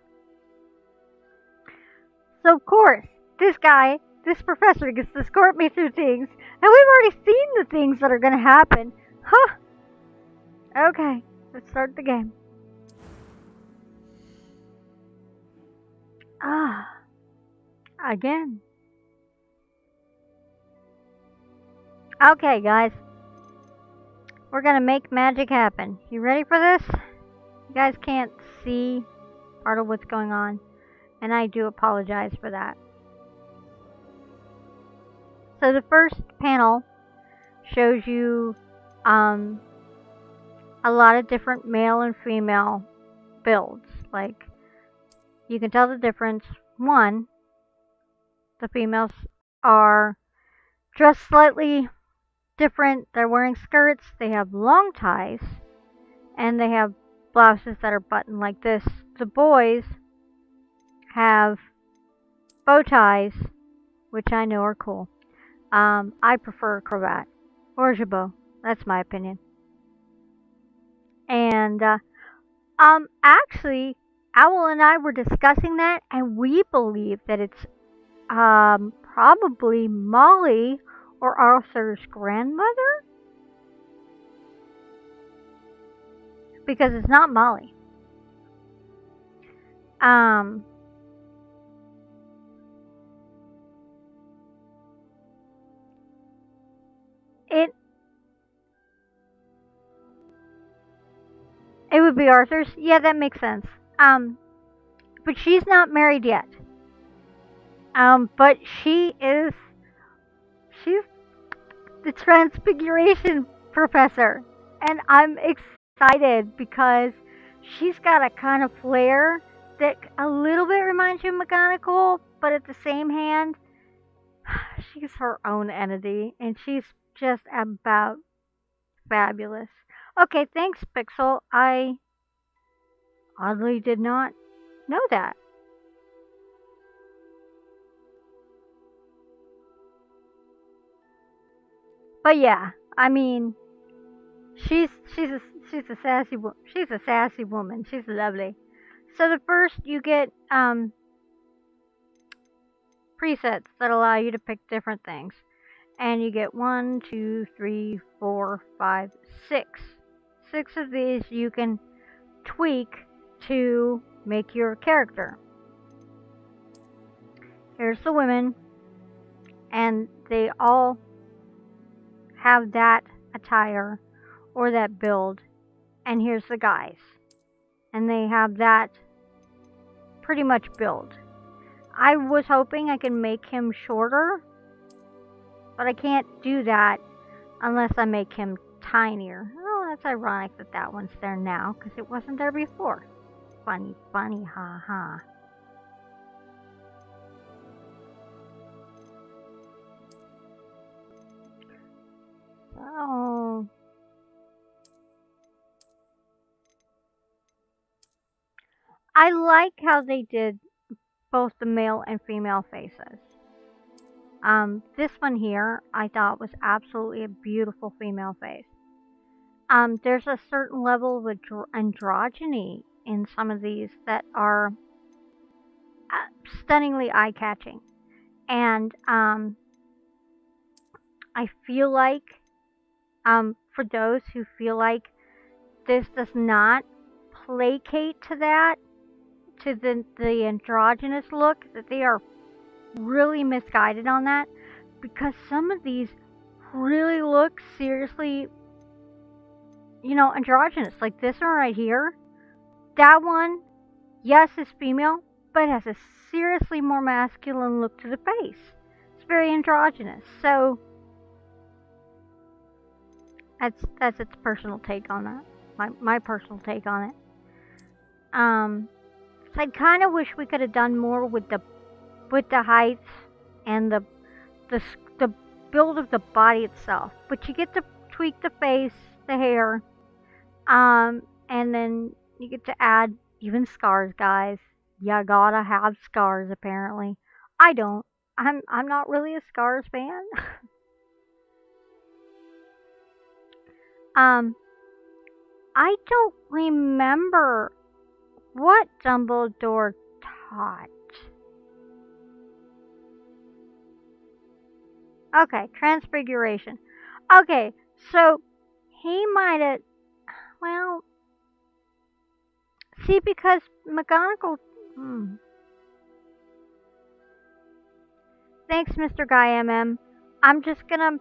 So, of course, this professor gets to escort me through things, and we've already seen the things that are going to happen. Huh. Okay, let's start the game. Again. Okay, guys. We're going to make magic happen. You ready for this? You guys can't see part of what's going on, and I do apologize for that. So the first panel shows you a lot of different male and female builds. Like, you can tell the difference. One, the females are dressed slightly different. They're wearing skirts, they have long ties, and they have blouses that are buttoned like this. The boys have bow ties, which I know are cool. I prefer a cravat or a jabot. That's my opinion. And actually, Owl and I were discussing that, and we believe that it's probably Molly or Arthur's grandmother, because it's not Molly. It would be Arthur's. Yeah, that makes sense. But she's not married yet. But she's the Transfiguration Professor, and I'm excited because she's got a kind of flair that a little bit reminds you of McGonagall, but at the same hand, she's her own entity, and she's just about fabulous. Okay, thanks, Pixel. I oddly did not know that. But yeah, I mean, she's a sassy woman. She's lovely. So the first you get presets that allow you to pick different things, and you get 1, 2, 3, 4, 5, 6. 6 of these you can tweak to make your character. Here's the women, and they all have that attire or that build, and here's the guys, and they have that pretty much build. I was hoping I could make him shorter, but I can't do that unless I make him tinier. Oh, that's ironic that that one's there now, because it wasn't there before. Funny, funny, ha ha. So, I like how they did both the male and female faces. This one here I thought was absolutely a beautiful female face. There's a certain level of androgyny in some of these that are stunningly eye-catching. And I feel like for those who feel like this does not placate to that, to the androgynous look, that they are really misguided on that, because some of these really look seriously, androgynous. Like this one right here. That one, yes, is female, but has a seriously more masculine look to the face. It's very androgynous. So that's its personal take on that. My personal take on it. So I kind of wish we could have done more with the heights and the build of the body itself. But you get to tweak the face, the hair, and then you get to add even scars, guys. You gotta have scars, apparently. I don't. I'm not really a scars fan. I don't remember what Dumbledore taught. Okay, transfiguration. Okay, so he might have, well, see, because McGonagall, Thanks, Mr. Guy MM. I'm just gonna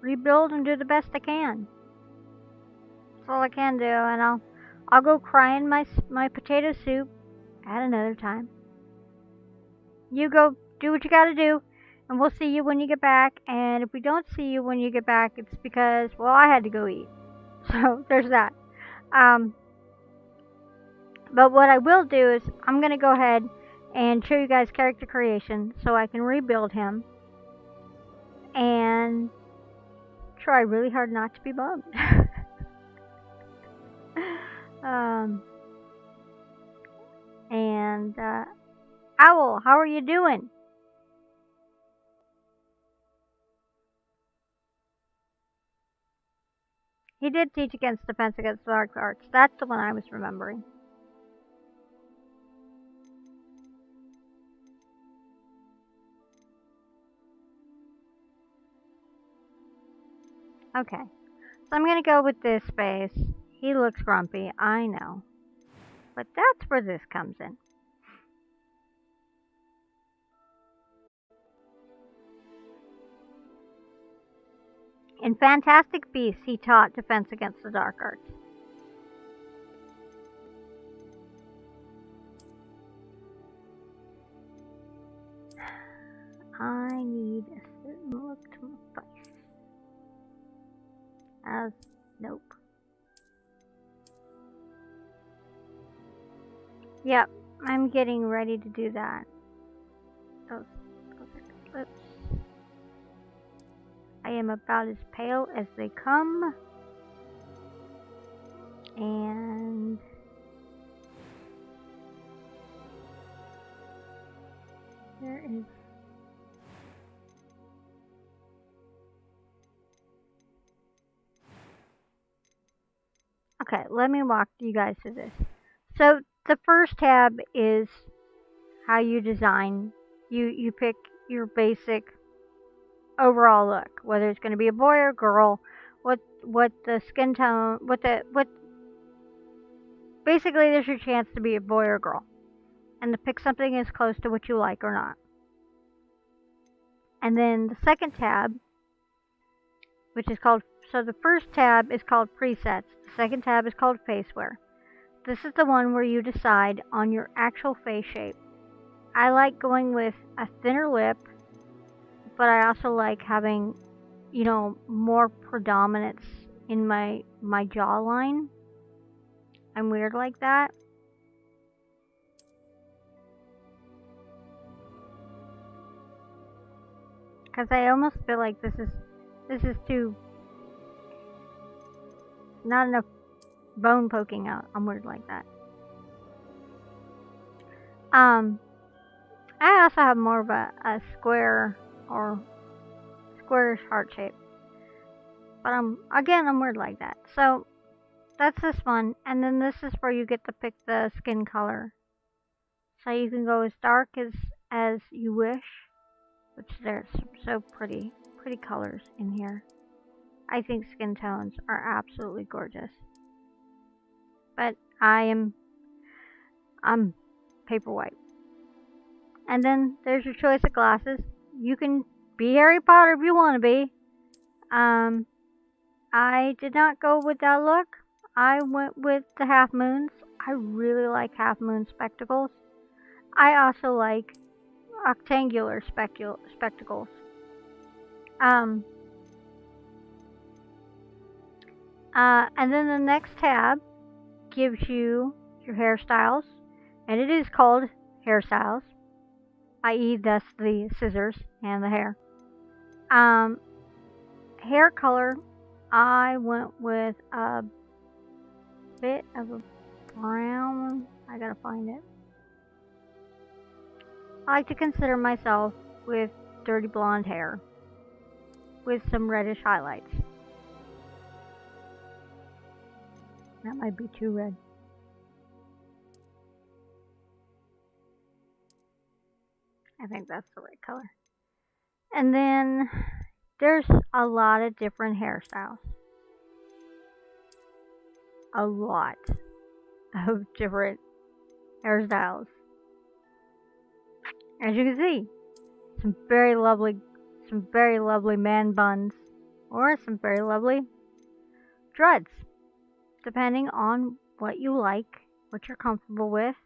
rebuild and do the best I can. That's all I can do, and I'll go cry in my potato soup at another time. You go do what you gotta do, and we'll see you when you get back. And if we don't see you when you get back, it's because, well, I had to go eat. So there's that. But what I will do is I'm gonna go ahead and show you guys character creation so I can rebuild him and try really hard not to be bummed. Owl, how are you doing? He did teach against Defense Against the Dark Arts. That's the one I was remembering. Okay, so I'm gonna go with this face. He looks grumpy, I know. But that's where this comes in. In Fantastic Beasts, he taught Defense Against the Dark Arts. I need a certain look to my face. Nope. Yep, I'm getting ready to do that. Those are the lips. I am about as pale as they come. And there is okay, let me walk you guys through this. So the first tab is how you design. You pick your basic overall look, whether it's going to be a boy or girl, what the skin tone, what basically there's your chance to be a boy or girl, and to pick something as close to what you like or not. And then the second tab, which is called, so the first tab is called presets. The second tab is called faceware. This is the one where you decide on your actual face shape. I like going with a thinner lip, but I also like having, you know, more predominance in my jawline. I'm weird like that. Because I almost feel like this is too, not enough bone poking out. I'm weird like that. I also have more of a square or squarish heart shape. But I'm weird like that. So that's this one. And then this is where you get to pick the skin color. So you can go as dark as you wish. Which there's so pretty colors in here. I think skin tones are absolutely gorgeous. But I'm paper white. And then there's your choice of glasses. You can be Harry Potter if you want to be. I did not go with that look. I went with the half moons. I really like half moon spectacles. I also like octangular spectacles. And then the next tab gives you your hairstyles, and it is called hairstyles, i.e. thus the scissors and the hair. Hair color, I went with a bit of a brown. I gotta find it. I like to consider myself with dirty blonde hair with some reddish highlights. That might be too red. I think that's the right color. And then there's a lot of different hairstyles. A lot of different hairstyles. As you can see, some very lovely man buns, or some very lovely dreads, depending on what you like, what you're comfortable with.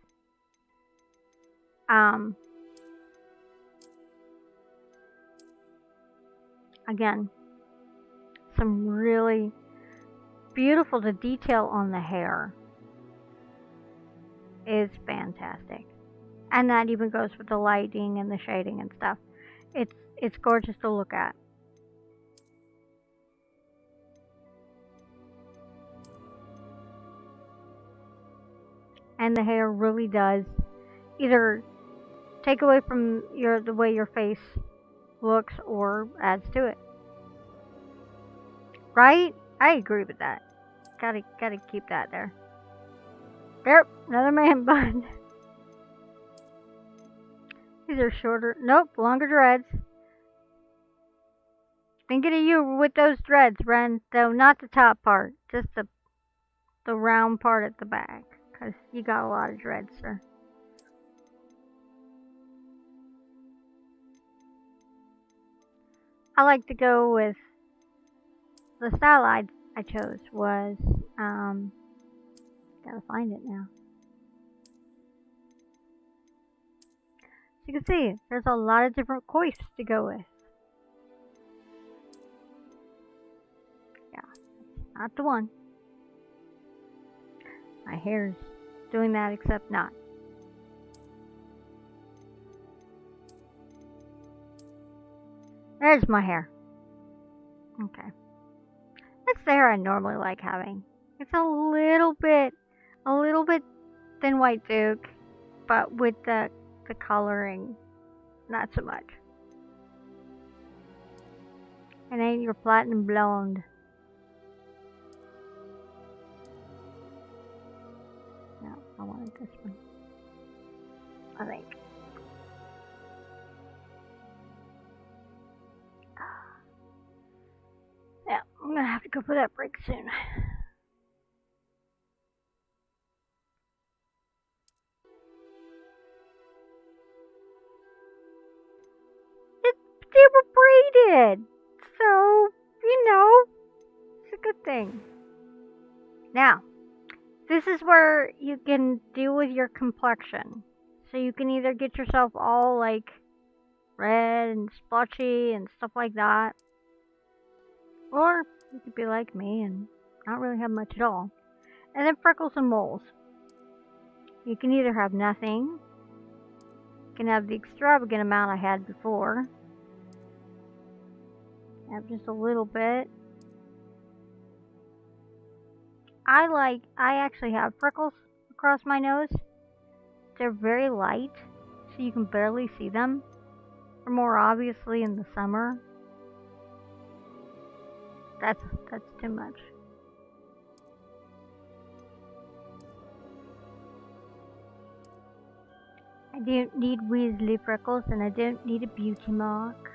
Again, some really beautiful. The detail on the hair is fantastic. And that even goes with the lighting and the shading and stuff. It's gorgeous to look at. And the hair really does either take away from the way your face looks or adds to it. Right? I agree with that. Gotta keep that there. There, another man bun. These are shorter. Nope, longer dreads. Thinking of you with those dreads, Ren. Though not the top part, just the round part at the back. Because you got a lot of dreads, sir. I like to go with the style I chose was gotta find it now. So you can see there's a lot of different coifs to go with. Yeah, not the one. My hair's doing that, except not. There's my hair. Okay. That's the hair I normally like having. It's a little bit thin white Duke, but with the coloring, not so much. It ain't your platinum blonde. No, I wanted this one. I think. Yeah, I'm gonna have to go for that break soon. They were braided, so you know, it's a good thing. Now, this is where you can deal with your complexion. So you can either get yourself all like red and splotchy and stuff like that, or you could be like me and not really have much at all. And then freckles and moles. You can either have nothing, you can have the extravagant amount I had before, have just a little bit. I actually have freckles across my nose. They're very light, so you can barely see them. Or more obviously in the summer. That's too much. I don't need Weasley freckles, and I don't need a beauty mark.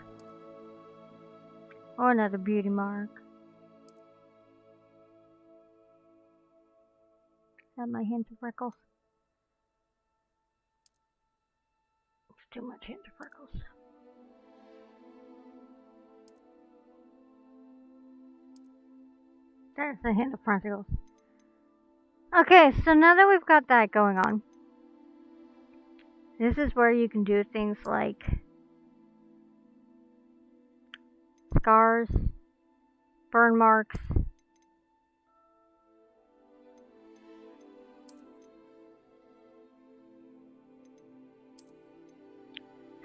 Or another beauty mark. Have my hint of freckles. It's too much hint of freckles. There's a hint of freckles. Okay, so now that we've got that going on, this is where you can do things like scars, burn marks,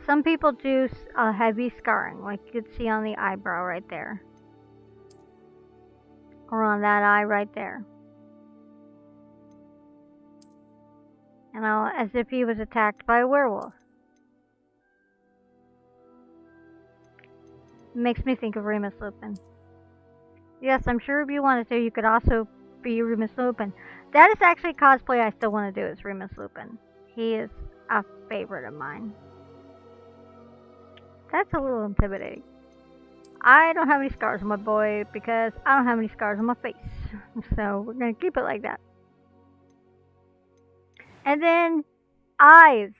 some people do a heavy scarring, like you could see on the eyebrow right there. Or on that eye right there. You know, as if he was attacked by a werewolf. It makes me think of Remus Lupin. Yes, I'm sure if you wanted to, you could also be Remus Lupin. That is actually cosplay I still want to do, is Remus Lupin. He is a favorite of mine. That's a little intimidating. I don't have any scars on my boy because I don't have any scars on my face. So we're going to keep it like that. And then eyes.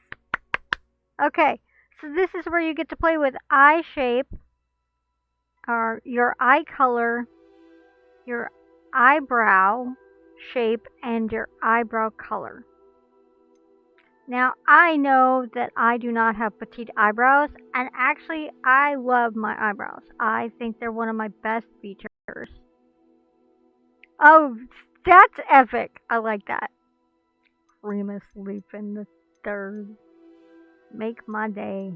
Okay, so this is where you get to play with eye shape, or your eye color, your eyebrow shape, and your eyebrow color. Now, I know that I do not have petite eyebrows, and actually, I love my eyebrows. I think they're one of my best features. Oh, that's epic. I like that. Remus Lupin the Third. Make my day.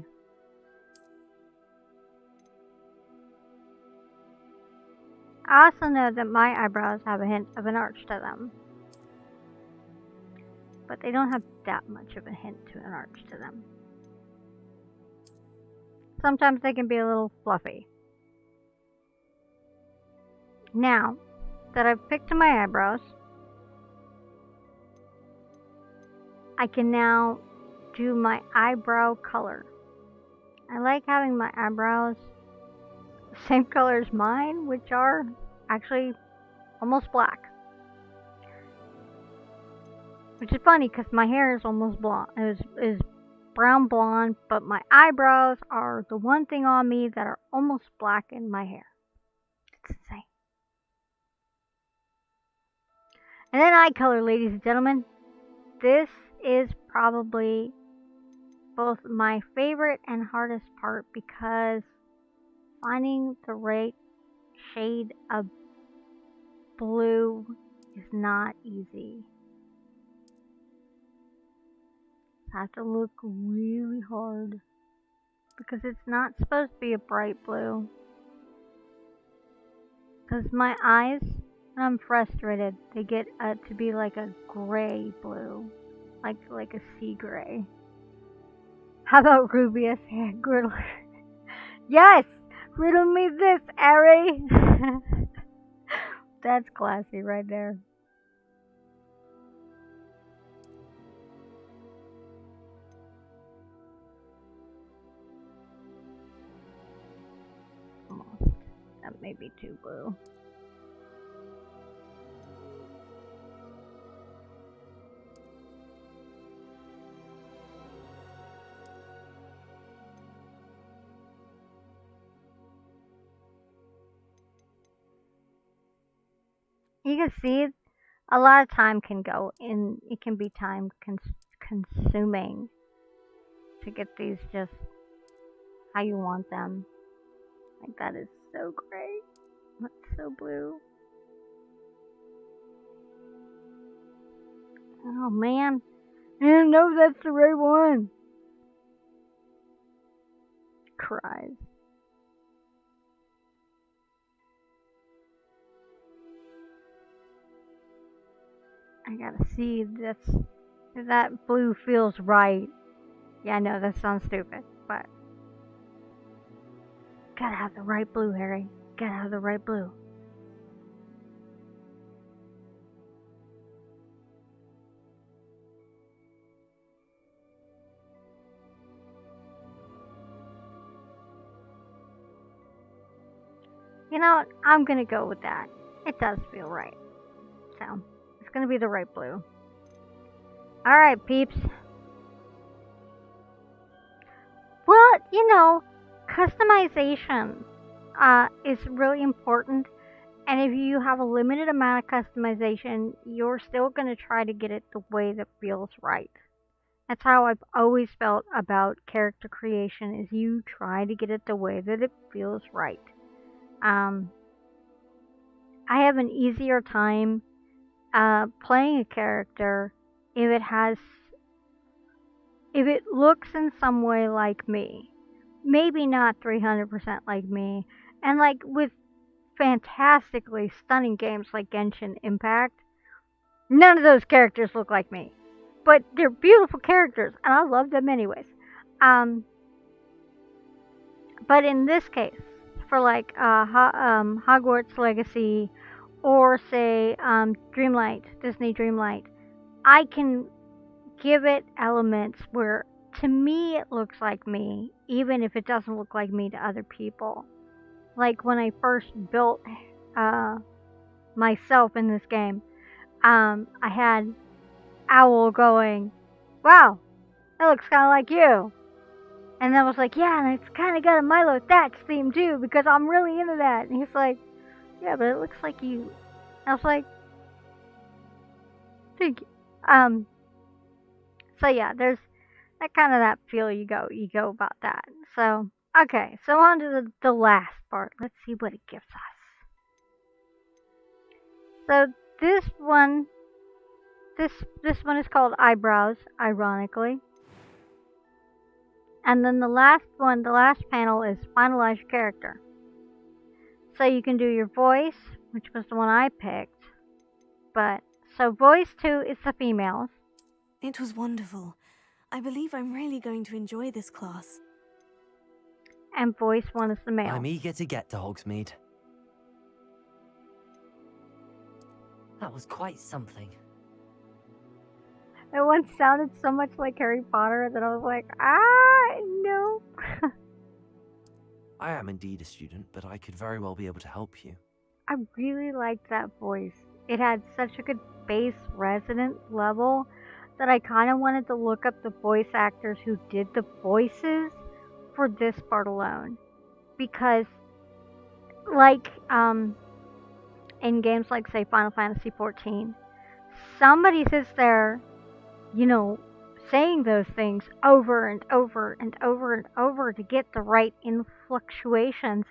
I also know that my eyebrows have a hint of an arch to them. But they don't have that much of a hint to an arch to them. Sometimes they can be a little fluffy. Now that I've picked my eyebrows, I can now do my eyebrow color. I like having my eyebrows the same color as mine, which are actually almost black. Which is funny because my hair is almost blonde. It is brown blonde, but my eyebrows are the one thing on me that are almost black in my hair. It's insane. And then eye color, ladies and gentlemen. This is probably both my favorite and hardest part because finding the right shade of blue is not easy. I have to look really hard. because it's not supposed to be a bright blue. Because my eyes, when I'm frustrated, they get to be like a gray blue, like a sea gray. How about Rubius? Griddle. Yes! Riddle me this, Ari! That's classy right there. Almost. That may be too blue. You can see a lot of time can go in. It can be time consuming to get these just how you want them. Like, that is so great. That's so blue. Oh man, I don't know if that's the right one. Cries. I gotta see if that blue feels right. Yeah, I know that sounds stupid, but gotta have the right blue, Harry. Gotta have the right blue. You know what? I'm gonna go with that. It does feel right. So, it's gonna be the right blue. Alright, peeps. Well, you know, customization is really important. And if you have a limited amount of customization, you're still going to try to get it the way that feels right. That's how I've always felt about character creation, is you try to get it the way that it feels right. I have an easier time playing a character if it looks in some way like me. Maybe not 300% like me. And like with fantastically stunning games like Genshin Impact, none of those characters look like me. But they're beautiful characters, and I love them anyways. But in this case, for like Hogwarts Legacy, or say Dreamlight, Disney Dreamlight, I can give it elements where to me it looks like me, even if it doesn't look like me to other people. Like when I first built myself in this game, I had Owl going, "Wow, that looks kind of like you." And I was like, "Yeah, and it's kind of got a Milo Thatch theme too, because I'm really into that." And he's like, "Yeah, but it looks like you." I was like, "Thank you." So yeah, there's that kind of that feel you go about that. So okay, so on to the last part. Let's see what it gives us. So this one is called Eyebrows, ironically. And then the last panel is Finalize Your Character. So you can do your voice, which was the one I picked. But so voice 2 is the females. It was wonderful. I believe I'm really going to enjoy this class. And voice 1 is the male. I'm eager to get to Hogsmeade. That was quite something. That one sounded so much like Harry Potter that I was like, no. I am indeed a student, but I could very well be able to help you. I really liked that voice. It had such a good bass resonance level that I kind of wanted to look up the voice actors who did the voices for this part alone. Because, like, in games like, say, Final Fantasy XIV, somebody sits there, you know, saying those things over and over and over and over to get the right inflectuations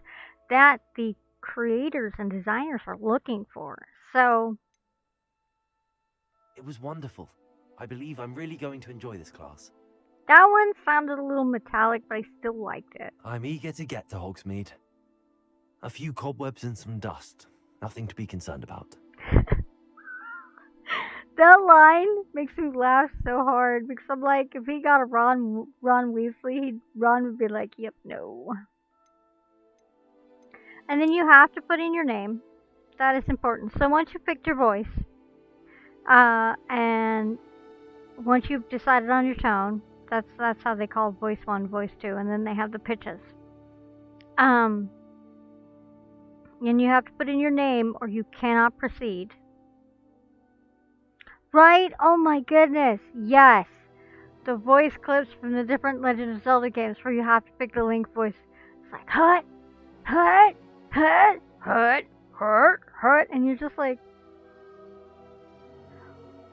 that the creators and designers are looking for. So it was wonderful. I believe I'm really going to enjoy this class. That one sounded a little metallic, but I still liked it. I'm eager to get to Hogsmeade. A few cobwebs and some dust. Nothing to be concerned about. That line makes me laugh so hard because I'm like, if he got a Ron Weasley, Ron would be like, yep, no. And then you have to put in your name. That is important. So once you've picked your voice, and once you've decided on your tone, that's how they call voice 1, voice 2, and then they have the pitches. And you have to put in your name or you cannot proceed. Right? Oh my goodness. Yes. The voice clips from the different Legend of Zelda games where you have to pick the Link voice. It's like, hut, hut, hut, hut, hut, hut. And you're just like,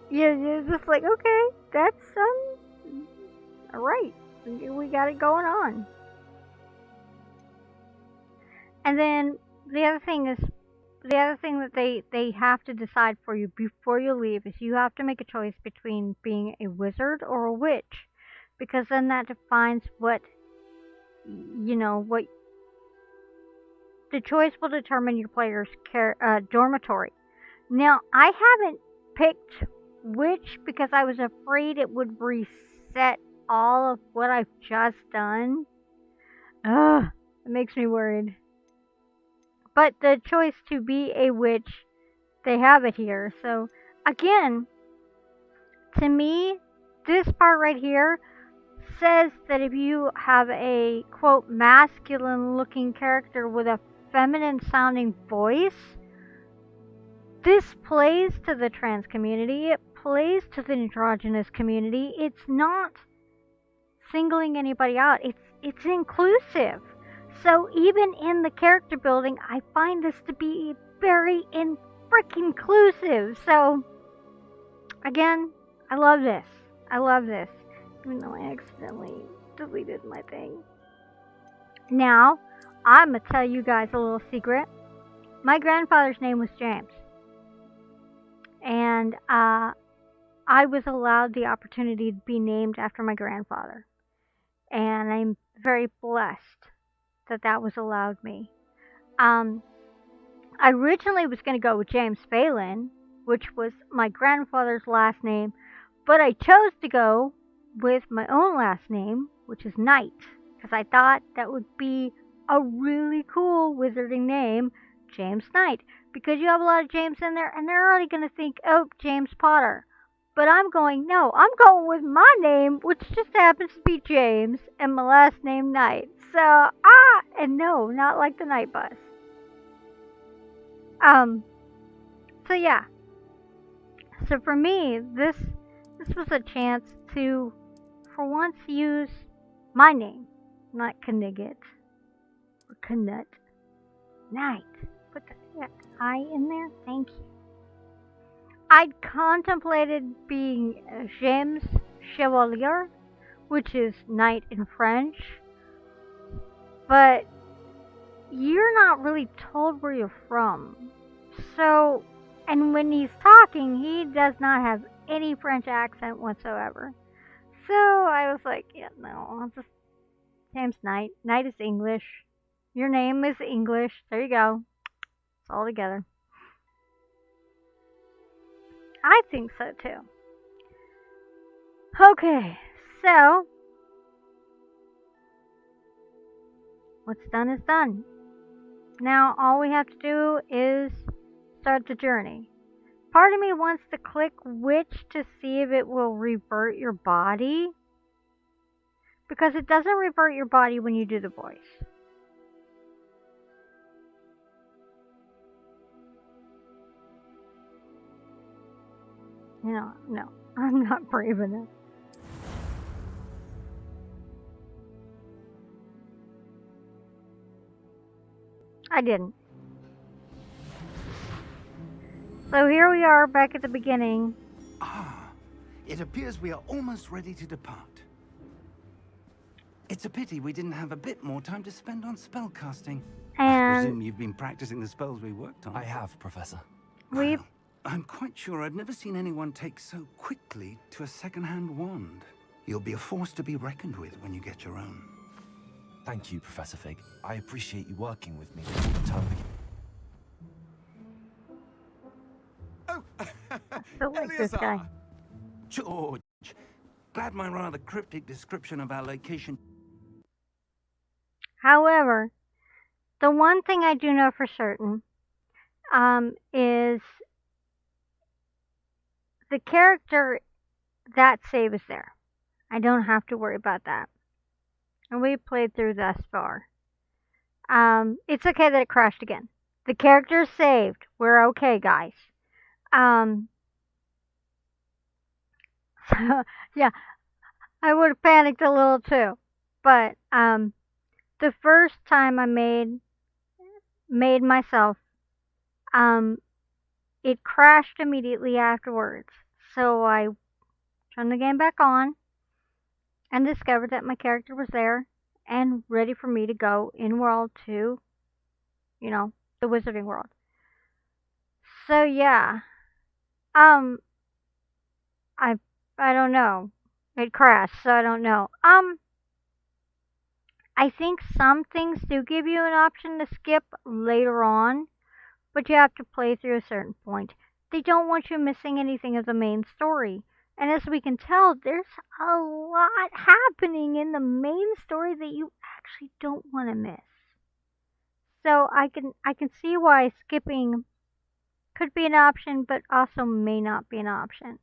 you're just like, okay, that's, alright. We got it going on. And then the other thing that they have to decide for you before you leave is you have to make a choice between being a wizard or a witch, because then that defines what the choice will determine your player's dormitory. Now, I haven't picked witch because I was afraid it would reset all of what I've just done. Ugh, it makes me worried. But the choice to be a witch, they have it here. So, again, to me, this part right here says that if you have a, quote, masculine-looking character with a feminine-sounding voice, this plays to the trans community. It plays to the androgynous community. It's not singling anybody out. It's inclusive. So even in the character building, I find this to be very freaking inclusive. So, again, I love this. I love this. Even though I accidentally deleted my thing. Now, I'm going to tell you guys a little secret. My grandfather's name was James. And I was allowed the opportunity to be named after my grandfather. And I'm very blessed that was allowed me. I originally was going to go with James Phelan, which was my grandfather's last name, but I chose to go with my own last name, which is Knight, because I thought that would be a really cool wizarding name, James Knight, because you have a lot of James in there, and they're already going to think, oh, James Potter. But I'm going with my name, which just happens to be James, and my last name Knight. So, and no, not like the Night Bus. So yeah. So for me, this was a chance to, for once, use my name, not Knigget or Knut. Knight. Put the I in there. Thank you. I'd contemplated being James Chevalier, which is knight in French, but you're not really told where you're from. So, and when he's talking, he does not have any French accent whatsoever. So I was like, yeah, no, I'll just James Knight. Knight is English. Your name is English. There you go. It's all together. I think so too. Okay, so what's done is done. Now all we have to do is start the journey. Part of me wants to click witch to see if it will revert your body, because it doesn't revert your body when you do the voice. No, I'm not brave enough. I didn't. So here we are back at the beginning. It appears we are almost ready to depart. It's a pity we didn't have a bit more time to spend on spellcasting. I presume you've been practicing the spells we worked on. I have, Professor. I'm quite sure I've never seen anyone take so quickly to a second-hand wand. You'll be a force to be reckoned with when you get your own. Thank you, Professor Fig. I appreciate you working with me before the term begins. Oh, I feel like this guy. George, glad my rather cryptic description of our location. However, the one thing I do know for certain is the character, that save is there. I don't have to worry about that. And we played through thus far. It's okay that it crashed again. The character is saved. We're okay, guys. So, yeah, I would have panicked a little too. But the first time I made myself, it crashed immediately afterwards. So I turned the game back on and discovered that my character was there and ready for me to go in world to, you know, the Wizarding World. So yeah, I don't know. It crashed, so I don't know. I think some things do give you an option to skip later on, but you have to play through a certain point. They don't want you missing anything of the main story. And as we can tell, there's a lot happening in the main story that you actually don't want to miss. So I can see why skipping could be an option, but also may not be an option.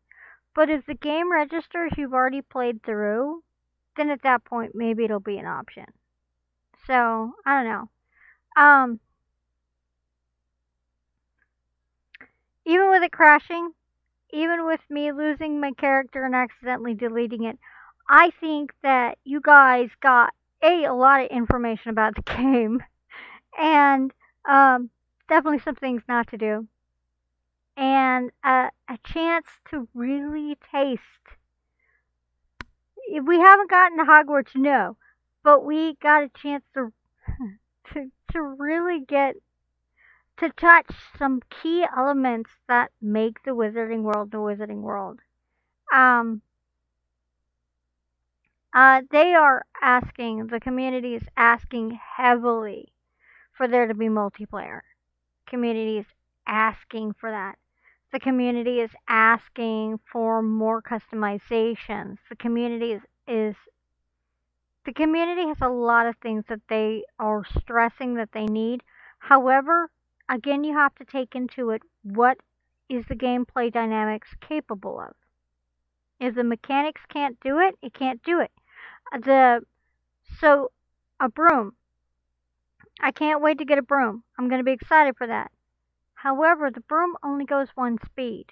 But if the game registers you've already played through, then at that point maybe it'll be an option. So I don't know. Even with it crashing, even with me losing my character and accidentally deleting it, I think that you guys got a lot of information about the game, and definitely some things not to do, and a chance to really taste. If we haven't gotten to Hogwarts, no, but we got a chance to really get to touch some key elements that make the Wizarding World the Wizarding World. They are asking, the community is asking heavily for there to be multiplayer. Community is asking for that. The community is asking for more customizations. The community the community has a lot of things that they are stressing that they need. However, again, you have to take into it what is the gameplay dynamics capable of. If the mechanics can't do it, it can't do it. So a broom. I can't wait to get a broom. I'm going to be excited for that. However, the broom only goes one speed.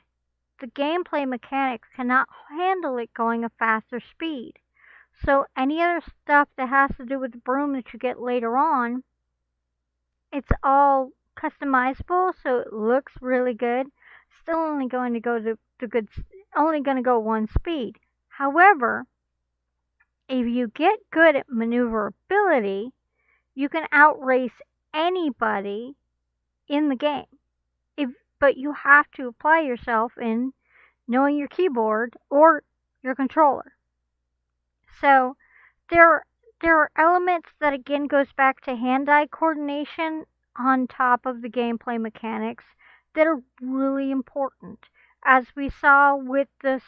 The gameplay mechanics cannot handle it going a faster speed. So any other stuff that has to do with the broom that you get later on, it's all customizable, so it looks really good. Still only going to go only going to go one speed. However, if you get good at maneuverability, you can outrace anybody in the game. But you have to apply yourself in knowing your keyboard or your controller. So there are elements that again goes back to hand-eye coordination on top of the gameplay mechanics that are really important. As we saw with the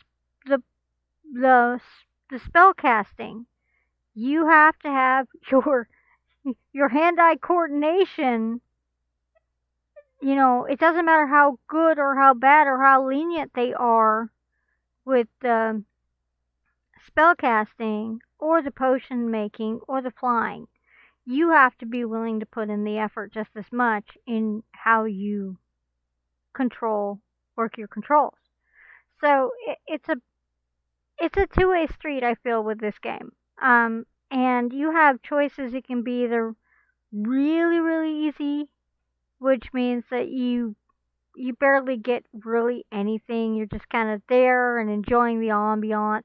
spell casting, you have to have your hand-eye coordination. You know, it doesn't matter how good or how bad or how lenient they are with the spell casting or the potion making or the flying. You have to be willing to put in the effort just as much in how you work your controls. So it's a two-way street, I feel, with this game. And you have choices. It can be either really, really easy, which means that you barely get really anything. You're just kind of there and enjoying the ambiance.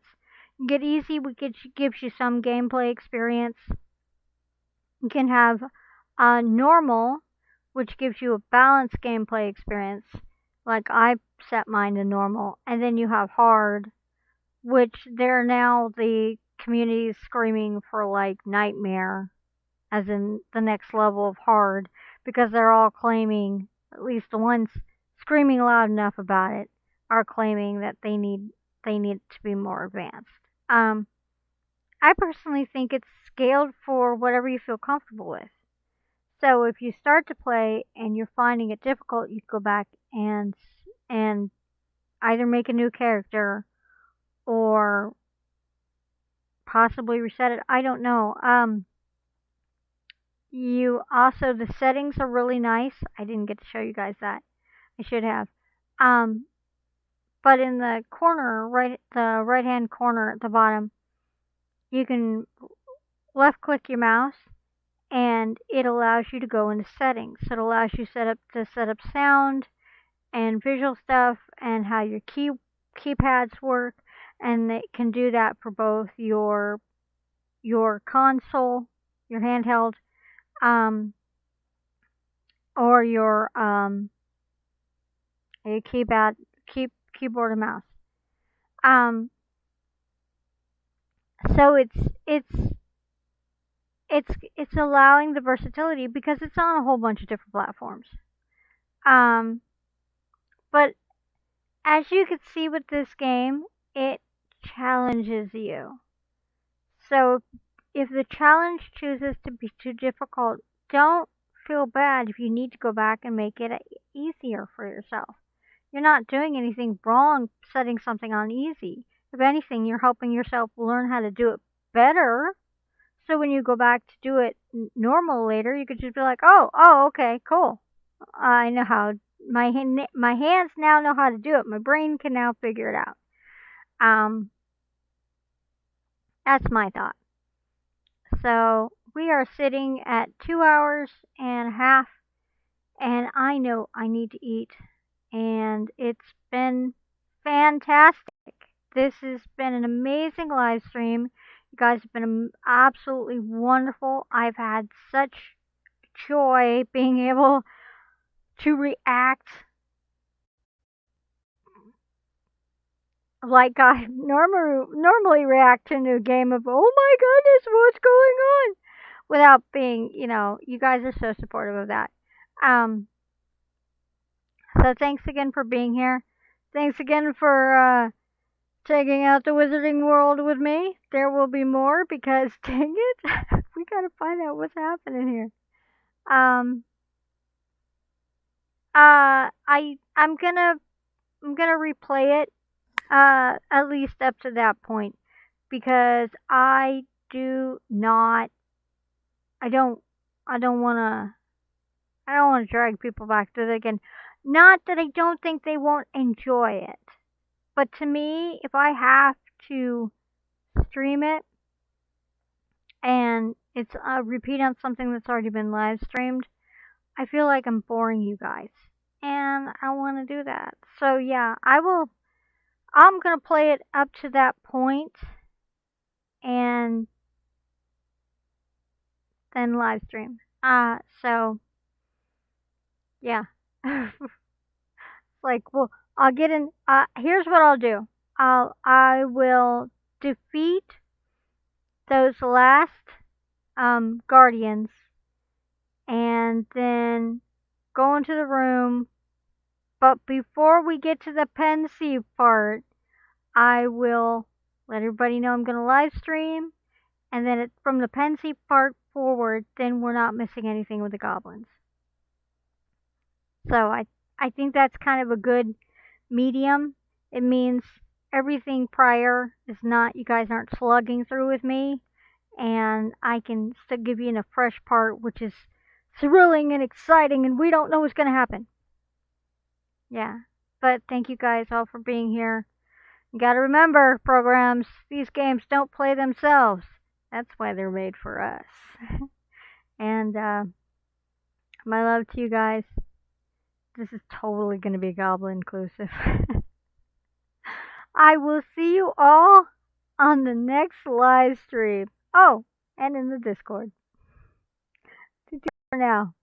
You get easy, which gives you some gameplay experience. You can have normal, which gives you a balanced gameplay experience. Like I set mine to normal. And then you have hard, which they're now the community is screaming for like Nightmare, as in the next level of hard, because they're all claiming, at least the ones screaming loud enough about it, are claiming that they need to be more advanced. I personally think it's scaled for whatever you feel comfortable with. So if you start to play and you're finding it difficult, you go back and either make a new character or possibly reset it. I don't know. You also, the settings are really nice. I didn't get to show you guys that. I should have. But in the corner, the right hand corner at the bottom, you can left click your mouse and it allows you to go into settings. So it allows you to set up sound and visual stuff and how your keypads work, and it can do that for both your console, your handheld, or your keyboard and mouse. So it's allowing the versatility because it's on a whole bunch of different platforms. But as you can see with this game, it challenges you. So if the challenge chooses to be too difficult, don't feel bad if you need to go back and make it easier for yourself. You're not doing anything wrong setting something on easy. If anything, you're helping yourself learn how to do it better. So when you go back to do it normal later, you could just be like, oh, okay, cool. I know how. My hands now know how to do it. My brain can now figure it out. That's my thought. So we are sitting at 2 hours and a half, and I know I need to eat. And it's been fantastic. This has been an amazing live stream. You guys have been absolutely wonderful. I've had such joy being able to react like I normally react to a new game of, oh my goodness, what's going on? Without being, you guys are so supportive of that. So thanks again for being here. Thanks again for checking out the Wizarding World with me. There will be more because, dang it, we gotta find out what's happening here. I'm gonna replay it at least up to that point because I don't wanna drag people back to it again. Not that I don't think they won't enjoy it, but to me, if I have to stream it and it's a repeat on something that's already been live streamed, I feel like I'm boring you guys, and I don't want to do that. So yeah, I'm gonna play it up to that point, and then live stream. So yeah. Like, well, I'll get in. Here's what I'll do. I will defeat those last guardians, and then go into the room. But before we get to the Pensieve part, I will let everybody know I'm gonna live stream, and then from the Pensieve part forward, then we're not missing anything with the goblins. So I think that's kind of a good medium. It means everything prior is not, you guys aren't slugging through with me, and I can still give you a fresh part, which is thrilling and exciting, and we don't know what's going to happen. Yeah, but thank you guys all for being here. You gotta remember, programs, these games don't play themselves. That's why they're made for us. And my love to you guys. This is totally going to be goblin inclusive. I will see you all on the next live stream. Oh, and in the Discord. For now.